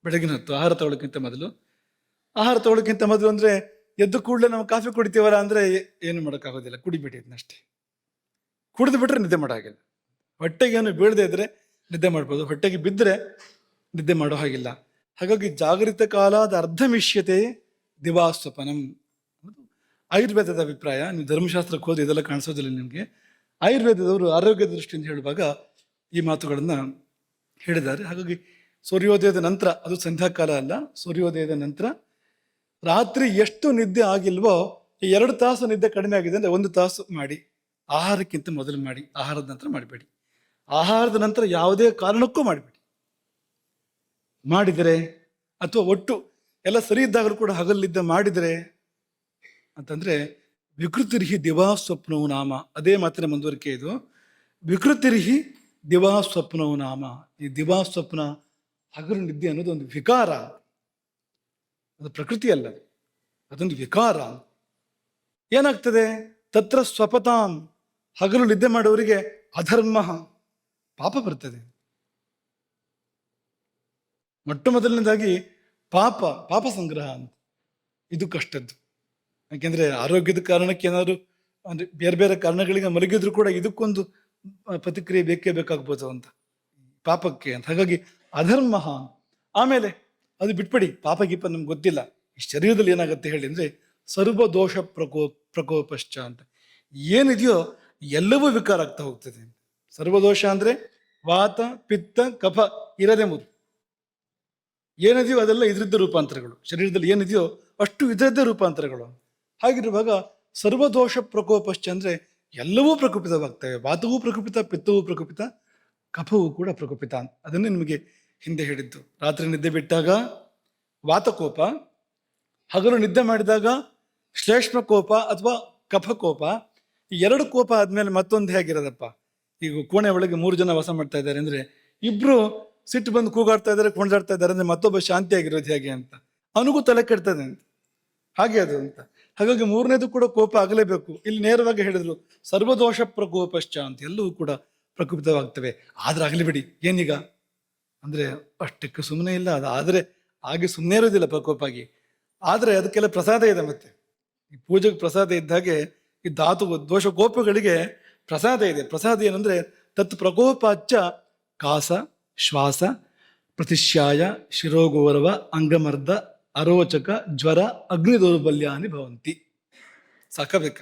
ಬೆಳಗಿನ ಹೊತ್ತು ಆಹಾರ ತಗೊಳ್ಳೋಕ್ಕಿಂತ ಮೊದಲು. ಆಹಾರ ತಗೊಳ್ಳೋಕ್ಕಿಂತ ಮೊದಲು ಅಂದ್ರೆ ಎದ್ದು ಕೂಡಲೇ ನಾವು ಕಾಫಿ ಕುಡಿತೀವಲ್ಲ ಅಂದ್ರೆ ಏನು ಮಾಡೋಕ್ಕಾಗೋದಿಲ್ಲ, ಕುಡಿಬಿಡಿ ಅದನ್ನಷ್ಟೇ, ಕುಡಿದು ಬಿಟ್ರೆ ನಿದ್ದೆ ಮಾಡೋಕ್ಕಾಗಿಲ್ಲ. ಹೊಟ್ಟೆಗೇನು ಬೀಳದೆ ಇದ್ರೆ ನಿದ್ದೆ ಮಾಡ್ಬೋದು, ಹೊಟ್ಟೆಗೆ ಬಿದ್ದರೆ ನಿದ್ದೆ ಮಾಡೋ ಹಾಗಿಲ್ಲ. ಹಾಗಾಗಿ ಜಾಗೃತ ಕಾಲಾದ ಅರ್ಧಮಿಷ್ಯತೆ ದಿವಾಸ್ವಪನಂ. ಆಯುರ್ವೇದದ ಅಭಿಪ್ರಾಯ. ನೀವು ಧರ್ಮಶಾಸ್ತ್ರಕ್ಕೆ ಹೋದ್ರೆ ಇದೆಲ್ಲ ಕಾಣಿಸೋದಿಲ್ಲ ನಿಮಗೆ. ಆಯುರ್ವೇದದವರು ಆರೋಗ್ಯದ ದೃಷ್ಟಿಯಿಂದ ಹೇಳುವಾಗ ಈ ಮಾತುಗಳನ್ನು ಹೇಳಿದ್ದಾರೆ. ಹಾಗಾಗಿ ಸೂರ್ಯೋದಯದ ನಂತರ, ಅದು ಸಂಧ್ಯಾಕಾಲ ಅಲ್ಲ, ಸೂರ್ಯೋದಯದ ನಂತರ ರಾತ್ರಿ ಎಷ್ಟು ನಿದ್ದೆ ಆಗಿಲ್ವೋ 2 ತಾಸು ನಿದ್ದೆ ಕಡಿಮೆ ಆಗಿದೆ ಅಂದರೆ 1 ತಾಸು ಮಾಡಿ. ಆಹಾರಕ್ಕಿಂತ ಮೊದಲು ಮಾಡಿ, ಆಹಾರದ ನಂತರ ಮಾಡಬೇಡಿ. ಆಹಾರದ ನಂತರ ಯಾವುದೇ ಕಾರಣಕ್ಕೂ ಮಾಡಬೇಡಿ. ಮಾಡಿದರೆ ಅಥವಾ ಒಟ್ಟು ಎಲ್ಲ ಸರಿ ಇದ್ದಾಗಲೂ ಕೂಡ ಹಗಲಿದ್ದ ಮಾಡಿದರೆ ಅಂತಂದ್ರೆ ವಿಕೃತಿರ್ಹಿ ದಿವಾ ಸ್ವಪ್ನವು ನಾಮ. ಅದೇ ಮಾತಿನ ಮುಂದುವರಿಕೆ ಇದು. ವಿಕೃತಿರ್ಹಿ ದಿವಾ ಸ್ವಪ್ನವು ನಾಮ. ಈ ದಿವಾ ಸ್ವಪ್ನ, ಹಗಲು ನಿದ್ದೆ ಅನ್ನೋದು ಒಂದು ವಿಕಾರ, ಅದು ಪ್ರಕೃತಿ ಅಲ್ಲ, ಅದೊಂದು ವಿಕಾರ. ಏನಾಗ್ತದೆ? ತತ್ರ ಸ್ವಪತಾಂ, ಹಗಲು ನಿದ್ದೆ ಮಾಡೋರಿಗೆ ಅಧರ್ಮ, ಪಾಪ ಬರ್ತದೆ. ಮೊಟ್ಟ ಮೊದಲನೇದಾಗಿ ಪಾಪ ಸಂಗ್ರಹ ಅಂತ, ಇದು ಕಷ್ಟದ್ದು. ಯಾಕೆಂದ್ರೆ ಆರೋಗ್ಯದ ಕಾರಣಕ್ಕೆ ಏನಾದ್ರು ಅಂದ್ರೆ ಬೇರೆ ಬೇರೆ ಕಾರಣಗಳಿಗೆ ಮಲಗಿದ್ರು ಕೂಡ ಇದಕ್ಕೊಂದು ಪ್ರತಿಕ್ರಿಯೆ ಬೇಕೇ ಬೇಕಾಗ್ಬೋದು ಅಂತ, ಪಾಪಕ್ಕೆ ಅಂತ. ಹಾಗಾಗಿ ಅಧರ್ಮ. ಆಮೇಲೆ ಅದು ಬಿಟ್ಬಿಡಿ, ಪಾಪ ಗೀಪ ನಮ್ಗೆ ಗೊತ್ತಿಲ್ಲ. ಈ ಶರೀರದಲ್ಲಿ ಏನಾಗುತ್ತೆ ಹೇಳಿ ಅಂದ್ರೆ ಸರ್ವದೋಷ ಪ್ರಕೋಪಶ್ಚ ಅಂತ ಏನಿದೆಯೋ ಎಲ್ಲವೂ ವಿಕಾರ ಆಗ್ತಾ ಹೋಗ್ತದೆ. ಸರ್ವದೋಷ ಅಂದ್ರೆ ವಾತ ಪಿತ್ತ ಕಫ ಇರದೆ ಮುದು ಏನಿದೆಯೋ ಅದೆಲ್ಲ ಇದರಿದ್ದ ರೂಪಾಂತರಗಳು. ಶರೀರದಲ್ಲಿ ಏನಿದೆಯೋ ಅಷ್ಟು ಇದರದ್ದೇ ರೂಪಾಂತರಗಳು. ಹಾಗಿರುವಾಗ ಸರ್ವದೋಷ ಪ್ರಕೋಪಶ್ಚ ಅಂದ್ರೆ ಎಲ್ಲವೂ ಪ್ರಕುಪಿತವಾಗ್ತವೆ. ವಾತವೂ ಪ್ರಕುಪಿತ, ಪಿತ್ತವೂ ಪ್ರಕುಪಿತ, ಕಫವೂ ಕೂಡ ಪ್ರಕುಪಿತ. ಅದನ್ನೇ ನಿಮಗೆ ಹಿಂದೆ ಹೇಳಿದ್ದು. ರಾತ್ರಿ ನಿದ್ದೆ ಬಿಟ್ಟಾಗ ವಾತಕೋಪ, ಹಗಲು ನಿದ್ದೆ ಮಾಡಿದಾಗ ಶ್ಲೇಷ್ಮಕೋಪ ಅಥವಾ ಕಫಕೋಪ. ಈ 2 ಕೋಪ ಆದ್ಮೇಲೆ ಮತ್ತೊಂದು ಹೇಗಿರೋದಪ್ಪ? ಈಗ ಕೋಣೆ ಒಳಗೆ 3 ಜನ ವಾಸ ಮಾಡ್ತಾ ಇದ್ದಾರೆ ಅಂದ್ರೆ ಇಬ್ರು ಸಿಟ್ಟು ಬಂದು ಕೂಗಾಡ್ತಾ ಇದ್ದಾರೆ, ಕುಣಿದಾಡ್ತಾ ಇದ್ದಾರೆ ಅಂದ್ರೆ ಮತ್ತೊಬ್ಬ ಶಾಂತಿಯಾಗಿರೋದು ಹೇಗೆ ಅಂತ ಅವನಿಗೂ ತಲೆ ಕೆಡ್ತದೆ ಅಂತ. ಹಾಗೆ ಅದು ಅಂತ. ಹಾಗಾಗಿ 3ನೇದು ಕೂಡ ಕೋಪ ಆಗಲೇಬೇಕು. ಇಲ್ಲಿ ನೇರವಾಗಿ ಹೇಳಿದ್ರು ಸರ್ವದೋಷ ಪ್ರಕೋಪಶ್ಚ ಅಂತ, ಎಲ್ಲವೂ ಕೂಡ ಪ್ರಕುಪಿತವಾಗ್ತವೆ. ಆದ್ರೆ ಆಗಲಿ ಬಿಡಿ, ಏನೀಗ ಅಂದ್ರೆ ಅಷ್ಟಕ್ಕೆ ಸುಮ್ಮನೆ ಇಲ್ಲ. ಅದು ಆದ್ರೆ ಹಾಗೆ ಸುಮ್ಮನೆ ಇರೋದಿಲ್ಲ ಪ್ರಕೋಪ ಆಗಿ. ಆದ್ರೆ ಅದಕ್ಕೆಲ್ಲ ಪ್ರಸಾದ ಇದೆ. ಮತ್ತೆ ಈ ಪೂಜೆಗೆ ಪ್ರಸಾದ ಇದ್ದ ಹಾಗೆ ಈ ಧಾತು ದೋಷ ಕೋಪಗಳಿಗೆ ಪ್ರಸಾದ ಇದೆ. ಪ್ರಸಾದ ಏನಂದ್ರೆ ತತ್ ಪ್ರಕೋಪಾಚ್ಚ ಕಾಸ ಶ್ವಾಸ ಪ್ರತಿಶ್ಯಾಯ ಶಿರೋಗೌರವ ಅಂಗಮರ್ದ ಅರೋಚಕ ಜ್ವರ ಅಗ್ನಿ ದೌರ್ಬಲ್ಯಾನಿ ಭವಂತಿ. ಸಾಕಬೇಕ,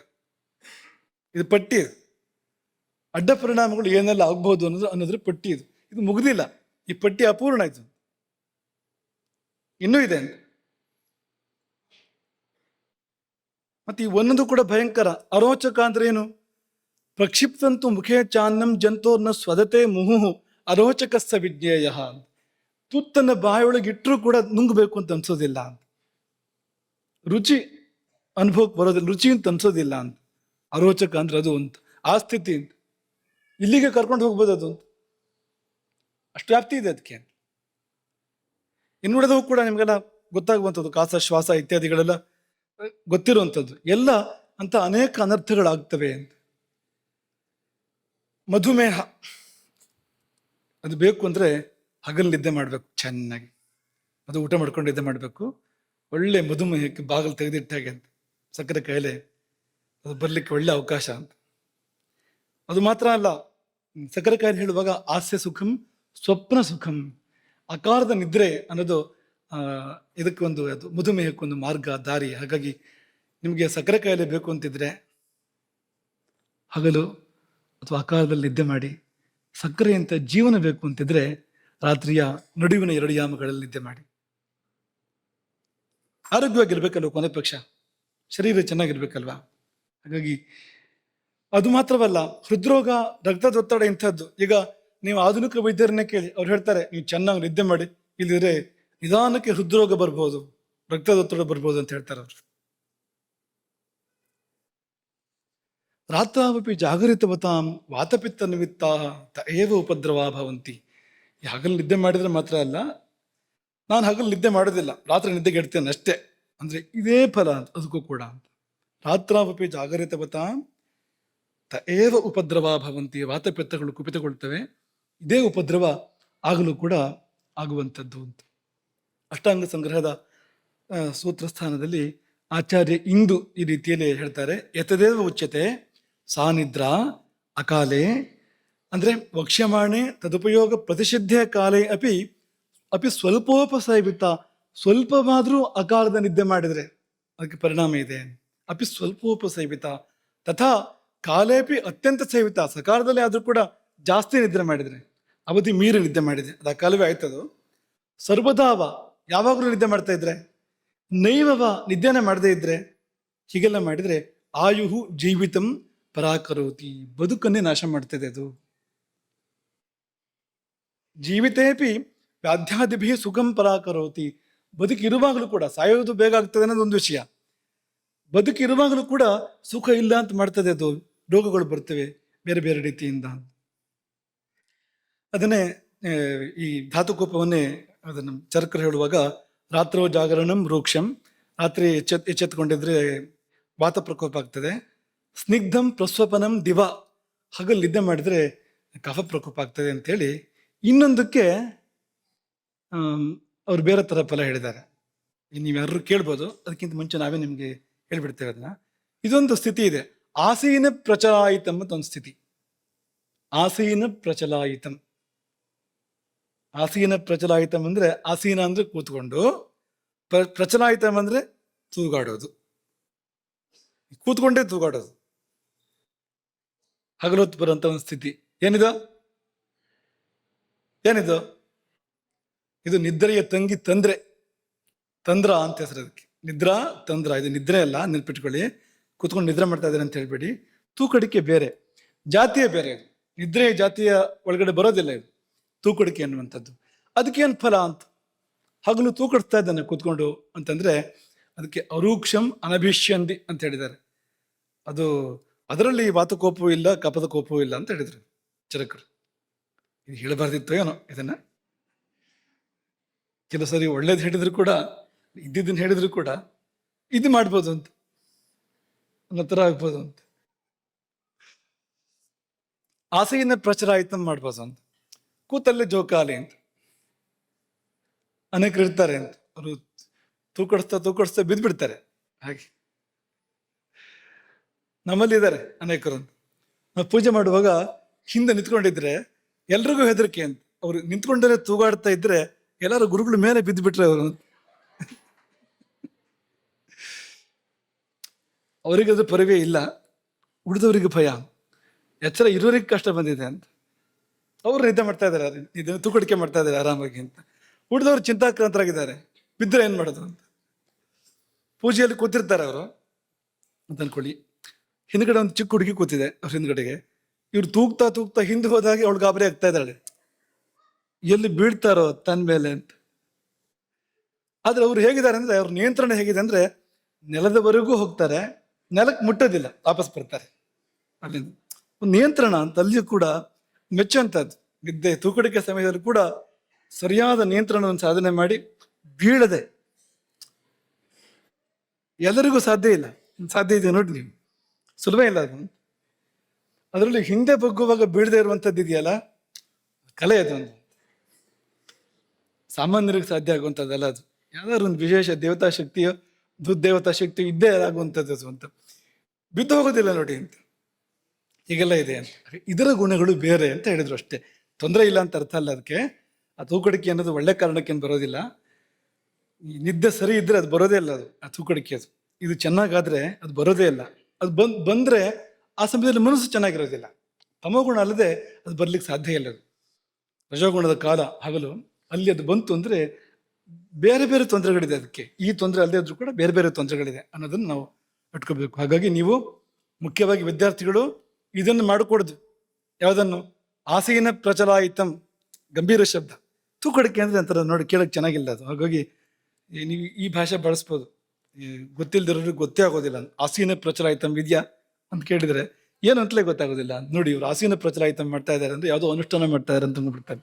ಇದು ಪಟ್ಟಿ. ಇದು ಅಡ್ಡ ಪರಿಣಾಮಗಳು ಏನೆಲ್ಲ ಆಗ್ಬಹುದು ಅನ್ನೋದ್ರ ಪಟ್ಟಿ ಇದು. ಇದು ಮುಗ್ದಿಲ್ಲ, ಈ ಪಟ್ಟಿ ಅಪೂರ್ಣ. ಇದು ಇನ್ನೂ ಇದೆ ಅಂತ. ಮತ್ತೆ ಈ ಒಂದೊಂದು ಕೂಡ ಭಯಂಕರ. ಅರೋಚಕ ಅಂದ್ರೆ ಏನು? ಪ್ರಕ್ಷಿಪ್ತಂತು ಮುಖೇ ಚಾನ್ನಂ ಜಂತೋರ್ನ ಸ್ವದತೆ ಮುಹುಹು ಅರೋಚಕಸ್ಸ ವಿಜ್ಞೇಯ. ತುತ್ತನ್ನ ಬಾಯೊಳಗೆ ಇಟ್ಟರೂ ಕೂಡ ನುಂಗಬೇಕು ಅಂತ ಅನ್ಸೋದಿಲ್ಲ ಅಂತ, ರುಚಿ ಅನುಭವಕ್ಕೆ ಬರೋದಿಲ್ಲ, ರುಚಿ ಅಂತ ಅನ್ಸೋದಿಲ್ಲ ಅಂತ. ಅರೋಚಕ ಅಂದ್ರೆ ಅದು ಅಂತ, ಆ ಸ್ಥಿತಿ ಅಂತ. ಇಲ್ಲಿಗೆ ಕರ್ಕೊಂಡು ಹೋಗ್ಬೋದು ಅದು ಅಂತ, ಅಷ್ಟು ವ್ಯಾಪ್ತಿ ಇದೆ ಅದಕ್ಕೆ. ಇನ್ನುಳಿದವು ಕೂಡ ನಿಮಗೆಲ್ಲ ಗೊತ್ತಾಗುವಂಥದ್ದು, ಕಾಸ ಶ್ವಾಸ ಇತ್ಯಾದಿಗಳೆಲ್ಲ ಗೊತ್ತಿರುವಂಥದ್ದು. ಎಲ್ಲ ಅಂತ ಅನೇಕ ಅನರ್ಥಗಳಾಗ್ತವೆ ಅಂತ. ಮಧುಮೇಹ ಅದು ಬೇಕು ಅಂದ್ರೆ ಹಗಲು ನಿದ್ದೆ ಮಾಡಬೇಕು ಚೆನ್ನಾಗಿ. ಅದು ಊಟ ಮಾಡ್ಕೊಂಡು ನಿದ್ದೆ ಮಾಡಬೇಕು. ಒಳ್ಳೆ ಮಧುಮೇಹಕ್ಕೆ ಬಾಗಿಲು ತೆಗೆದಿಟ್ಟಾಗೆ ಅಂತ. ಸಕ್ಕರೆ ಕಾಯಿಲೆ ಅದು ಬರ್ಲಿಕ್ಕೆ ಒಳ್ಳೆ ಅವಕಾಶ ಅಂತ. ಅದು ಮಾತ್ರ ಅಲ್ಲ, ಸಕ್ಕರೆ ಕಾಯಿಲೆ ಹೇಳುವಾಗ ಹಾಸ್ಯ ಸುಖಂ ಸ್ವಪ್ನ ಸುಖಂ, ಅಕಾರದ ನಿದ್ರೆ ಅನ್ನೋದು ಇದಕ್ಕೆ ಒಂದು, ಅದು ಮಧುಮೇಹಕ್ಕೊಂದು ಮಾರ್ಗ ದಾರಿ. ಹಾಗಾಗಿ ನಿಮಗೆ ಸಕ್ಕರೆ ಕಾಯಿಲೆ ಬೇಕು ಅಂತಿದ್ರೆ ಹಗಲು ಅಥವಾ ಅಕಾಲದಲ್ಲಿ ನಿದ್ದೆ ಮಾಡಿ. ಸಕ್ಕರೆ ಅಂತ ಜೀವನ ಬೇಕು ಅಂತಿದ್ರೆ ರಾತ್ರಿಯ ನಡುವಿನ 2 ಯಾಮಗಳಲ್ಲಿ ನಿದ್ದೆ ಮಾಡಿ. ಆರೋಗ್ಯವಾಗಿರ್ಬೇಕಲ್ವ, ಕೊನೆ ಪಕ್ಷ ಶರೀರ ಚೆನ್ನಾಗಿರ್ಬೇಕಲ್ವಾ. ಹಾಗಾಗಿ ಅದು ಮಾತ್ರವಲ್ಲ, ಹೃದ್ರೋಗ, ರಕ್ತದೊತ್ತಡ ಇಂಥದ್ದು. ಈಗ ನೀವು ಆಧುನಿಕ ವೈದ್ಯರನ್ನೇ ಕೇಳಿ, ಅವ್ರು ಹೇಳ್ತಾರೆ ನೀವು ಚೆನ್ನಾಗಿ ನಿದ್ದೆ ಮಾಡಿ, ಇಲ್ಲಿದ್ರೆ ನಿಧಾನಕ್ಕೆ ಹೃದ್ರೋಗ ಬರ್ಬೋದು, ರಕ್ತದೊತ್ತಡ ಬರ್ಬೋದು ಅಂತ ಹೇಳ್ತಾರೆ ಅವರು. ರಾತ್ರಾವಪಿ ಜಾಗರಿತವತಾಂ ವಾತಪಿತ್ತ ನಿಮಿತ್ತ ತಏವ ಉಪದ್ರವಾ ಭವಂತಿ. ಈ ಹಗಲು ನಿದ್ದೆ ಮಾಡಿದ್ರೆ ಮಾತ್ರ ಅಲ್ಲ, ನಾನು ಹಗಲು ನಿದ್ದೆ ಮಾಡೋದಿಲ್ಲ, ರಾತ್ರಿ ನಿದ್ದೆಗೆ ಇಡ್ತೇನೆ ಅಷ್ಟೇ ಅಂದ್ರೆ ಇದೇ ಫಲ ಅಂತ ಅದಕ್ಕೂ ಕೂಡ ಅಂತ. ರಾತ್ರಾವಪಿ ಜಾಗರಿತವತಾಂ ತಏವ ಉಪದ್ರವಾ ಭವಂತಿ. ವಾತಪಿತ್ತಗಳು ಕುಪಿತಗೊಳ್ತವೆ, ಇದೇ ಉಪದ್ರವ ಆಗಲು ಕೂಡ ಆಗುವಂಥದ್ದು ಅಂತ. ಅಷ್ಟಾಂಗ ಸಂಗ್ರಹದ ಸೂತ್ರಸ್ಥಾನದಲ್ಲಿ ಆಚಾರ್ಯ ಇಂದು ಈ ರೀತಿಯಲ್ಲಿ ಹೇಳ್ತಾರೆ. ಯತದೇವ ಉಚ್ಯತೆ ಸಾನಿದ್ರಾ ಅಕಾಲೆ ಅಂದರೆ ವಕ್ಷ್ಯಮಾಣೆ ತದುಪಯೋಗ ಪ್ರತಿಷಿದ್ಧೆ ಕಾಲೇ ಅಪಿ ಅಪಿ ಸ್ವಲ್ಪೋಪಸೇವಿತ, ಸ್ವಲ್ಪವಾದರೂ ಅಕಾಲದ ನಿದ್ದೆ ಮಾಡಿದರೆ ಅದಕ್ಕೆ ಪರಿಣಾಮ ಇದೆ. ಅಪಿ ಸ್ವಲ್ಪೋಪಸೇವಿತ ತಥಾ ಕಾಲೇಪಿ ಅತ್ಯಂತ ಸೇವಿತ, ಸಕಾಲದಲ್ಲಿ ಆದರೂ ಕೂಡ ಜಾಸ್ತಿ ನಿದ್ರೆ ಮಾಡಿದರೆ, ಅವಧಿ ಮೀರಿ ನಿದ್ದೆ ಮಾಡಿದೆ ಅದು ಅಕಾಲವೇ ಆಯ್ತದು. ಸರ್ವದಾವ ಯಾವಾಗಲೂ ನಿದ್ದೆ ಮಾಡ್ತಾ ಇದ್ರೆ, ನೈವವ ನಿದ್ದೆನೇ ಮಾಡದೇ ಇದ್ರೆ, ಹೀಗೆಲ್ಲ ಮಾಡಿದರೆ ಆಯುಹು ಜೀವಿತಂ ಪರಾಕರೋತಿ, ಬದುಕನ್ನೇ ನಾಶ ಮಾಡ್ತದೆ ಅದು. ಜೀವಿತೇಪಿ ವ್ಯಾಧ್ಯಾದಿಭಿ ಸುಖಂ ಪರಾಕರೋತಿ, ಬದುಕಿರುವಾಗಲೂ ಕೂಡ, ಸಾಯೋದು ಬೇಗ ಆಗ್ತದೆ ಅನ್ನೋದು ಒಂದು ವಿಷಯ, ಬದುಕಿರುವಾಗಲೂ ಕೂಡ ಸುಖ ಇಲ್ಲ ಅಂತ ಮಾಡ್ತದೆ ಅದು. ರೋಗಗಳು ಬರ್ತವೆ ಬೇರೆ ಬೇರೆ ರೀತಿಯಿಂದ. ಅದನ್ನೇ ಈ ಧಾತುಕೋಪವನ್ನೇ ಅದನ್ನು ಚರಕರು ಹೇಳುವಾಗ, ರಾತ್ರೋ ಜಾಗರಣಂ ರೂಕ್ಷಂ, ರಾತ್ರಿ ಎಚ್ಚೆತ್ಕೊಂಡಿದ್ರೆ ವಾತ ಪ್ರಕೋಪ ಆಗ್ತದೆ. ಸ್ನಿಗ್ಧಂ ಪ್ರಸ್ವಪನಂ ದಿವ, ಹಗಲು ನಿದ್ದೆ ಮಾಡಿದ್ರೆ ಕಫ ಪ್ರಕೋಪ ಆಗ್ತದೆ ಅಂತೇಳಿ. ಇನ್ನೊಂದಕ್ಕೆ ಅವ್ರು ಬೇರೆ ಥರ ಫಲ ಹೇಳಿದ್ದಾರೆ, ನೀವ್ಯಾರು ಕೇಳ್ಬೋದು, ಅದಕ್ಕಿಂತ ಮುಂಚೆ ನಾವೇ ನಿಮಗೆ ಹೇಳ್ಬಿಡ್ತೇವೆ ಅದನ್ನ. ಇದೊಂದು ಸ್ಥಿತಿ ಇದೆ, ಆಸೀನ ಪ್ರಚಲಾಯಿತಂ ಅಂತ ಒಂದು ಸ್ಥಿತಿ. ಆಸೀನ ಪ್ರಚಲಾಯಿತಂ, ಆಸೀನ ಪ್ರಚಲಾಯಿತಂ ಅಂದ್ರೆ, ಆಸೀನ ಅಂದ್ರೆ ಕೂತ್ಕೊಂಡು, ಪ್ರಚಲಾಯಿತಂ ಅಂದ್ರೆ ತೂಗಾಡೋದು, ಕೂತ್ಕೊಂಡೇ ತೂಗಾಡೋದು, ಹಗಲೊತ್ತು ಬರುವಂತ ಒಂದು ಸ್ಥಿತಿ. ಏನಿದು ಏನಿದು ಇದು ನಿದ್ರೆಯ ತಂಗಿ ತಂದ್ರೆ, ತಂದ್ರ ಅಂತ ಹೆಸರು ಅದಕ್ಕೆ. ನಿದ್ರಾ ತಂದ್ರ, ಇದು ನಿದ್ರೆ ಅಲ್ಲ, ನೆನ್ಪಿಟ್ಕೊಳ್ಳಿ. ಕೂತ್ಕೊಂಡು ನಿದ್ರೆ ಮಾಡ್ತಾ ಇದ್ದಾರೆ ಅಂತ ಹೇಳ್ಬೇಡಿ. ತೂಕಡಿಕೆ ಬೇರೆ, ಜಾತಿಯೇ ಬೇರೆ. ಇದು ನಿದ್ರೆಯ ಜಾತಿಯ ಒಳಗಡೆ ಬರೋದಿಲ್ಲ ಇದು ತೂಕಡಿಕೆ ಅನ್ನುವಂಥದ್ದು. ಅದಕ್ಕೇನು ಫಲ ಅಂತ, ಹಗಲು ತೂಕಡಿಸ್ತಾ ಇದ್ದಾನೆ ಕೂತ್ಕೊಂಡು ಅಂತಂದ್ರೆ, ಅದಕ್ಕೆ ಅರೂಕ್ಷಂ ಅನಭಿಷ್ಯಂದಿ ಅಂತ ಹೇಳಿದ್ದಾರೆ. ಅದು ಅದರಲ್ಲಿ ವಾತಕೋಪವೂ ಇಲ್ಲ, ಕಪದ ಕೋಪವೂ ಇಲ್ಲ ಅಂತ ಹೇಳಿದ್ರು ಚರಕರು. ಇದು ಹೇಳಬಾರ್ದಿತ್ತು ಏನೋ ಇದನ್ನ. ಕೆಲವು ಸರಿ ಒಳ್ಳೇದು ಹೇಳಿದ್ರು ಕೂಡ, ಇದ್ದಿದ್ದನ್ನು ಹೇಳಿದ್ರು ಕೂಡ ಇದು ಮಾಡ್ಬೋದು ಅಂತ ಅನ್ನೋ ಥರ ಆಗ್ಬೋದು ಅಂತ. ಆಸೆಯಿಂದ ಪ್ರಚಾರ ಆಯ್ತು ಮಾಡ್ಬೋದು ಅಂತ, ಕೂತಲ್ಲೇ ಜೋಕಾಲಿ ಅಂತ ಅನೇಕರು ಇರ್ತಾರೆ ಅಂತ. ಅವರು ತೂಕಡಿಸ್ತಾ ಬಿದ್ದುಬಿಡ್ತಾರೆ. ಹಾಗೆ ನಮ್ಮಲ್ಲಿ ಇದ್ದಾರೆ ಅನೇಕರು ಅಂತ. ನಾವು ಪೂಜೆ ಮಾಡುವಾಗ ಹಿಂದೆ ನಿಂತ್ಕೊಂಡಿದ್ರೆ ಎಲ್ರಿಗೂ ಹೆದರಿಕೆ ಅಂತ. ಅವ್ರು ನಿಂತ್ಕೊಂಡರೆ ತೂಗಾಡ್ತಾ ಇದ್ರೆ ಎಲ್ಲರೂ ಗುರುಗಳ ಮೇಲೆ ಬಿದ್ದು ಬಿಟ್ರೆ ಅವರು, ಅವರಿಗೆ ಅದು ಪರಿವೇ ಇಲ್ಲ, ಉಳಿದವರಿಗೆ ಭಯ, ಎಚ್ಚರ ಇರೋರಿಗೆ ಕಷ್ಟ ಬಂದಿದೆ ಅಂತ. ಅವ್ರು ನಿದ್ದೆ ಮಾಡ್ತಾ ಇದ್ದಾರೆ, ಇದನ್ನು ತೂಕಡಿಕೆ ಮಾಡ್ತಾ ಇದ್ದಾರೆ ಆರಾಮಾಗಿ ಅಂತ. ಉಳಿದವರು ಚಿಂತಾಕ್ರಾಂತರಾಗಿದ್ದಾರೆ, ಬಿದ್ದರೆ ಏನ್ ಮಾಡೋದು ಅಂತ. ಪೂಜೆಯಲ್ಲಿ ಕೂತಿರ್ತಾರೆ ಅವರು ಅಂತ ಅನ್ಕೊಳ್ಳಿ. ಹಿಂದ್ಗಡೆ ಒಂದು ಚಿಕ್ಕ ಹುಡುಗಿ ಕೂತಿದೆ ಅವ್ರ ಹಿಂದ್ಗಡೆಗೆ. ಇವ್ರು ತೂಗ್ತಾ ಹಿಂದೆ ಹೋದಾಗೆ ಅವಳು ಗಾಬರಿ ಆಗ್ತಾ ಇದ್ದಾಳೆ, ಎಲ್ಲಿ ಬೀಳ್ತಾರೋ ತನ್ನ ಮೇಲೆ ಅಂತ. ಆದ್ರೆ ಅವ್ರು ಹೇಗಿದ್ದಾರೆ ಅಂದ್ರೆ, ಅವ್ರ ನಿಯಂತ್ರಣ ಹೇಗಿದೆ ಅಂದ್ರೆ, ನೆಲದವರೆಗೂ ಹೋಗ್ತಾರೆ, ನೆಲಕ್ಕೆ ಮುಟ್ಟೋದಿಲ್ಲ, ವಾಪಸ್ ಬರ್ತಾರೆ. ಅಲ್ಲಿಂದ ಒಂದು ನಿಯಂತ್ರಣ ಅಂತ ಅಲ್ಲಿಯೂ ಕೂಡ ಮೆಚ್ಚುವಂಥದ್ದು. ನಿದ್ದೆ ತೂಕಡಿಕೆ ಸಮಯದಲ್ಲಿ ಕೂಡ ಸರಿಯಾದ ನಿಯಂತ್ರಣವನ್ನು ಸಾಧನೆ ಮಾಡಿ ಬೀಳದೆ. ಎಲ್ಲರಿಗೂ ಸಾಧ್ಯ ಇಲ್ಲ, ಸಾಧ್ಯ ಇದೆ ನೋಡಿ ನೀವು, ಸುಲಭ ಇಲ್ಲ ಅದು. ಅದರಲ್ಲಿ ಹಿಂದೆ ಬಗ್ಗುವಾಗ ಬೀಳದೆ ಇರುವಂಥದ್ದು ಇದೆಯಲ್ಲ, ಕಲೆ ಅದು. ಒಂದು ಸಾಮಾನ್ಯರಿಗೆ ಸಾಧ್ಯ ಆಗುವಂಥದ್ದಲ್ಲ ಅದು. ಯಾವ್ದಾದ್ರು ಒಂದು ವಿಶೇಷ ದೇವತಾ ಶಕ್ತಿಯೋ ದುರ್ದೇವತಾ ಶಕ್ತಿಯೋ ಇದ್ದೇ ಆಗುವಂಥದ್ದು ಅದು ಅಂತ. ಬಿದ್ದು ಹೋಗೋದಿಲ್ಲ ನೋಡಿ ಅಂತ, ಹೀಗೆಲ್ಲ ಇದೆ ಅಂತ. ಇದರ ಗುಣಗಳು ಬೇರೆ ಅಂತ ಹೇಳಿದ್ರು ಅಷ್ಟೇ, ತೊಂದರೆ ಇಲ್ಲ ಅಂತ ಅರ್ಥ ಅಲ್ಲ ಅದಕ್ಕೆ. ಆ ತೂಕಡಿಕೆ ಅನ್ನೋದು ಒಳ್ಳೆ ಕಾರಣಕ್ಕೇನು ಬರೋದಿಲ್ಲ. ಈ ನಿದ್ದೆ ಸರಿ ಇದ್ರೆ ಅದು ಬರೋದೇ ಇಲ್ಲ, ಅದು ಆ ತೂಕಡಿಕೆ. ಅದು ಇದು ಚೆನ್ನಾಗಾದ್ರೆ ಅದು ಬರೋದೇ ಇಲ್ಲ. ಅದು ಬಂದ್ರೆ ಆ ಸಮಯದಲ್ಲಿ ಮನಸ್ಸು ಚೆನ್ನಾಗಿರೋದಿಲ್ಲ. ತಮೋಗುಣ ಅಲ್ಲದೆ ಅದು ಬರ್ಲಿಕ್ಕೆ ಸಾಧ್ಯ ಇಲ್ಲ. ಅದು ರಜೋಗುಣದ ಕಾಲ ಹಗಲು, ಅಲ್ಲಿ ಅದು ಬಂತು ಅಂದ್ರೆ ಬೇರೆ ಬೇರೆ ತೊಂದರೆಗಳಿದೆ ಅದಕ್ಕೆ. ಈ ತೊಂದರೆ ಅಲ್ಲದೆ ಆದ್ರೂ ಕೂಡ ಬೇರೆ ಬೇರೆ ತೊಂದರೆಗಳಿದೆ ಅನ್ನೋದನ್ನು ನಾವು ಇಟ್ಕೋಬೇಕು. ಹಾಗಾಗಿ ನೀವು ಮುಖ್ಯವಾಗಿ ವಿದ್ಯಾರ್ಥಿಗಳು ಇದನ್ನು ಮಾಡಿಕೊಡುದು, ಯಾವುದನ್ನು, ಆಸೀನ ಪ್ರಚಲಾಯಿತಂ, ಗಂಭೀರ ಶಬ್ದ. ತೂಕಡಿಕೆ ಅಂದ್ರೆ ಅಂತಾರೆ ನೋಡಿ, ಕೇಳಕ್ ಚೆನ್ನಾಗಿಲ್ಲ ಅದು. ಹಾಗಾಗಿ ನೀವು ಈ ಭಾಷೆ ಬಳಸ್ಬೋದು, ಗೊತ್ತಿಲ್ದಿರೋರಿಗೆ ಗೊತ್ತೇ ಆಗೋದಿಲ್ಲ. ಆಸೀನ ಪ್ರಚಲಾಯಿತಂ ವಿದ್ಯಾ ಅಂತ ಕೇಳಿದ್ರೆ ಏನು ಅಂತಲೇ ಗೊತ್ತಾಗೋದಿಲ್ಲ. ನೋಡಿ ಇವ್ರು ಆಸೀನ ಪ್ರಚಲಾಯಿತಂ ಮಾಡ್ತಾ ಇದ್ದಾರೆ ಅಂದ್ರೆ ಯಾವುದೋ ಅನುಷ್ಠಾನ ಮಾಡ್ತಾ ಇದ್ದಾರೆ ಅಂತ ಅಂದ್ಬಿಡ್ತಾರೆ,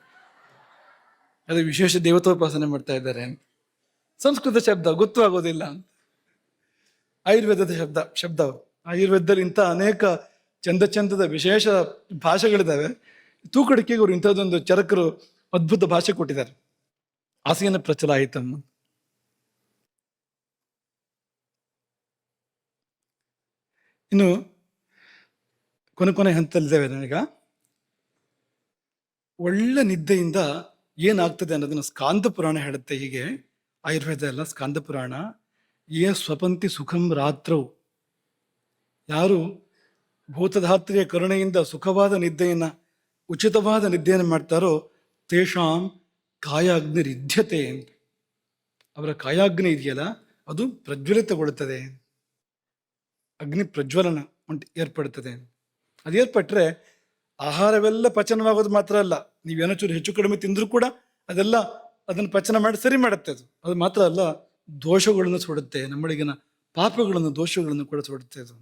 ಅದು ವಿಶೇಷ ದೇವತೋಪಾಸನೆ ಮಾಡ್ತಾ ಇದ್ದಾರೆ. ಸಂಸ್ಕೃತ ಶಬ್ದ ಗೊತ್ತೂ ಆಗೋದಿಲ್ಲ. ಆಯುರ್ವೇದದ ಶಬ್ದ ಆಯುರ್ವೇದದಲ್ಲಿ ಇಂಥ ಅನೇಕ ಚಂದದ ವಿಶೇಷ ಭಾಷೆಗಳಿದ್ದಾವೆ. ತೂಕಡಿಕೆಗೆ ಅವರು ಇಂಥದ್ದೊಂದು ಚರಕರು ಅದ್ಭುತ ಭಾಷೆ ಕೊಟ್ಟಿದ್ದಾರೆ, ಆಸೀನ ಪ್ರಚಲಾಯಿತಂ. ಇನ್ನು ಕೊನೆ ಹಂತದಲ್ಲಿದ್ದೇವೆ ನಾವೀಗ. ಒಳ್ಳೆ ನಿದ್ದೆಯಿಂದ ಏನಾಗ್ತದೆ ಅನ್ನೋದನ್ನು ಸ್ಕಾಂದ ಪುರಾಣ ಹೇಳುತ್ತೆ. ಹೀಗೆ ಆಯುರ್ವೇದ ಎಲ್ಲ ಸ್ಕಾಂದ ಪುರಾಣ, ಯೇ ಸ್ವಪಂತಿ ಸುಖಂ ರಾತ್ರೌ, ಯಾರು ಭೂತಧಾತ್ರಿಯ ಕರುಣೆಯಿಂದ ಸುಖವಾದ ನಿದ್ದೆಯನ್ನು, ಉಚಿತವಾದ ನಿದ್ದೆಯನ್ನು ಮಾಡ್ತಾರೋ ತೇಷಾಂ ಕಾಯಾಗ್ನಿರಿಧ್ಯತೆ, ಅವರ ಕಾಯಾಗ್ನಿ ಇದೆಯಲ್ಲ ಅದು ಪ್ರಜ್ವಲಿತಗೊಳ್ಳುತ್ತದೆ, ಅಗ್ನಿ ಪ್ರಜ್ವಲನ ಏರ್ಪಡುತ್ತದೆ. ಅದು ಏರ್ಪಟ್ರೆ ಆಹಾರವೆಲ್ಲ ಪಚನವಾಗೋದು ಮಾತ್ರ ಅಲ್ಲ, ನೀವೇನೋ ಚೂರು ಹೆಚ್ಚು ಕಡಿಮೆ ತಿಂದರೂ ಕೂಡ ಅದೆಲ್ಲ ಅದನ್ನು ಪಚನ ಮಾಡಿ ಸರಿ ಮಾಡುತ್ತೆ. ಅದು ಮಾತ್ರ ಅಲ್ಲ, ದೋಷಗಳನ್ನು ಸುಡುತ್ತೆ, ನಮ್ಮೊಳಗಿನ ಪಾಪಗಳನ್ನು ದೋಷಗಳನ್ನು ಕೂಡ ಸುಡುತ್ತೆ. ಅದು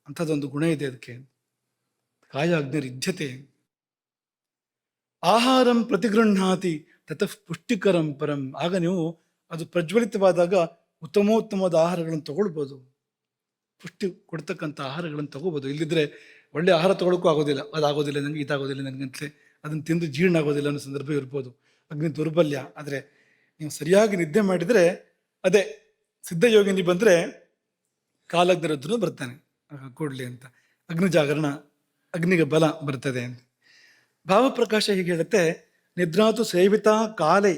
ಅಂಥದ್ದೊಂದು ಗುಣ ಇದೆ ಅದಕ್ಕೆ, ಕಾಯ ಅಗ್ನಿರಿಧ್ಯತೆ. ಆಹಾರಂ ಪ್ರತಿಗೃಹಾತಿ ತತಃ ಪುಷ್ಟಿಕರಂ ಪರಂ, ಆಗ ನೀವು ಅದು ಪ್ರಜ್ವಲಿತವಾದಾಗ ಉತ್ತಮೋತ್ತಮವಾದ ಆಹಾರಗಳನ್ನು ತಗೊಳ್ಬೋದು, ಪುಷ್ಟಿ ಕೊಡ್ತಕ್ಕಂಥ ಆಹಾರಗಳನ್ನು ತಗೋಬೋದು. ಇಲ್ಲಿದ್ರೆ ಒಳ್ಳೆ ಆಹಾರ ತಗೊಳ್ಳೋಕ್ಕೂ ಆಗೋದಿಲ್ಲ, ಅದಾಗೋದಿಲ್ಲ ನನಗೆ, ಇದಾಗೋದಿಲ್ಲ ನನಗಂತಲೇ ಅದನ್ನು ತಿಂದು ಜೀರ್ಣ ಆಗೋದಿಲ್ಲ ಅನ್ನೋ ಸಂದರ್ಭ ಇರ್ಬೋದು, ಅಗ್ನಿ ದೌರ್ಬಲ್ಯ. ಆದರೆ ನೀವು ಸರಿಯಾಗಿ ನಿದ್ದೆ ಮಾಡಿದರೆ, ಅದೇ ಸಿದ್ಧಯೋಗಿನಿ ಬಂದರೆ ಕಾಲಗ್ನಿರುದ್ಧನು ಬರ್ತಾನೆ ಕೂಡಲಿ ಅಂತ, ಅಗ್ನಿ ಜಾಗರಣ, ಅಗ್ನಿಗೆ ಬಲ ಬರ್ತದೆ ಅಂತ. ಭಾವಪ್ರಕಾಶ ಹೀಗೆ ಹೇಳುತ್ತೆ, ನಿದ್ರಾತು ಸೇವಿತಾ ಕಾಲೇ,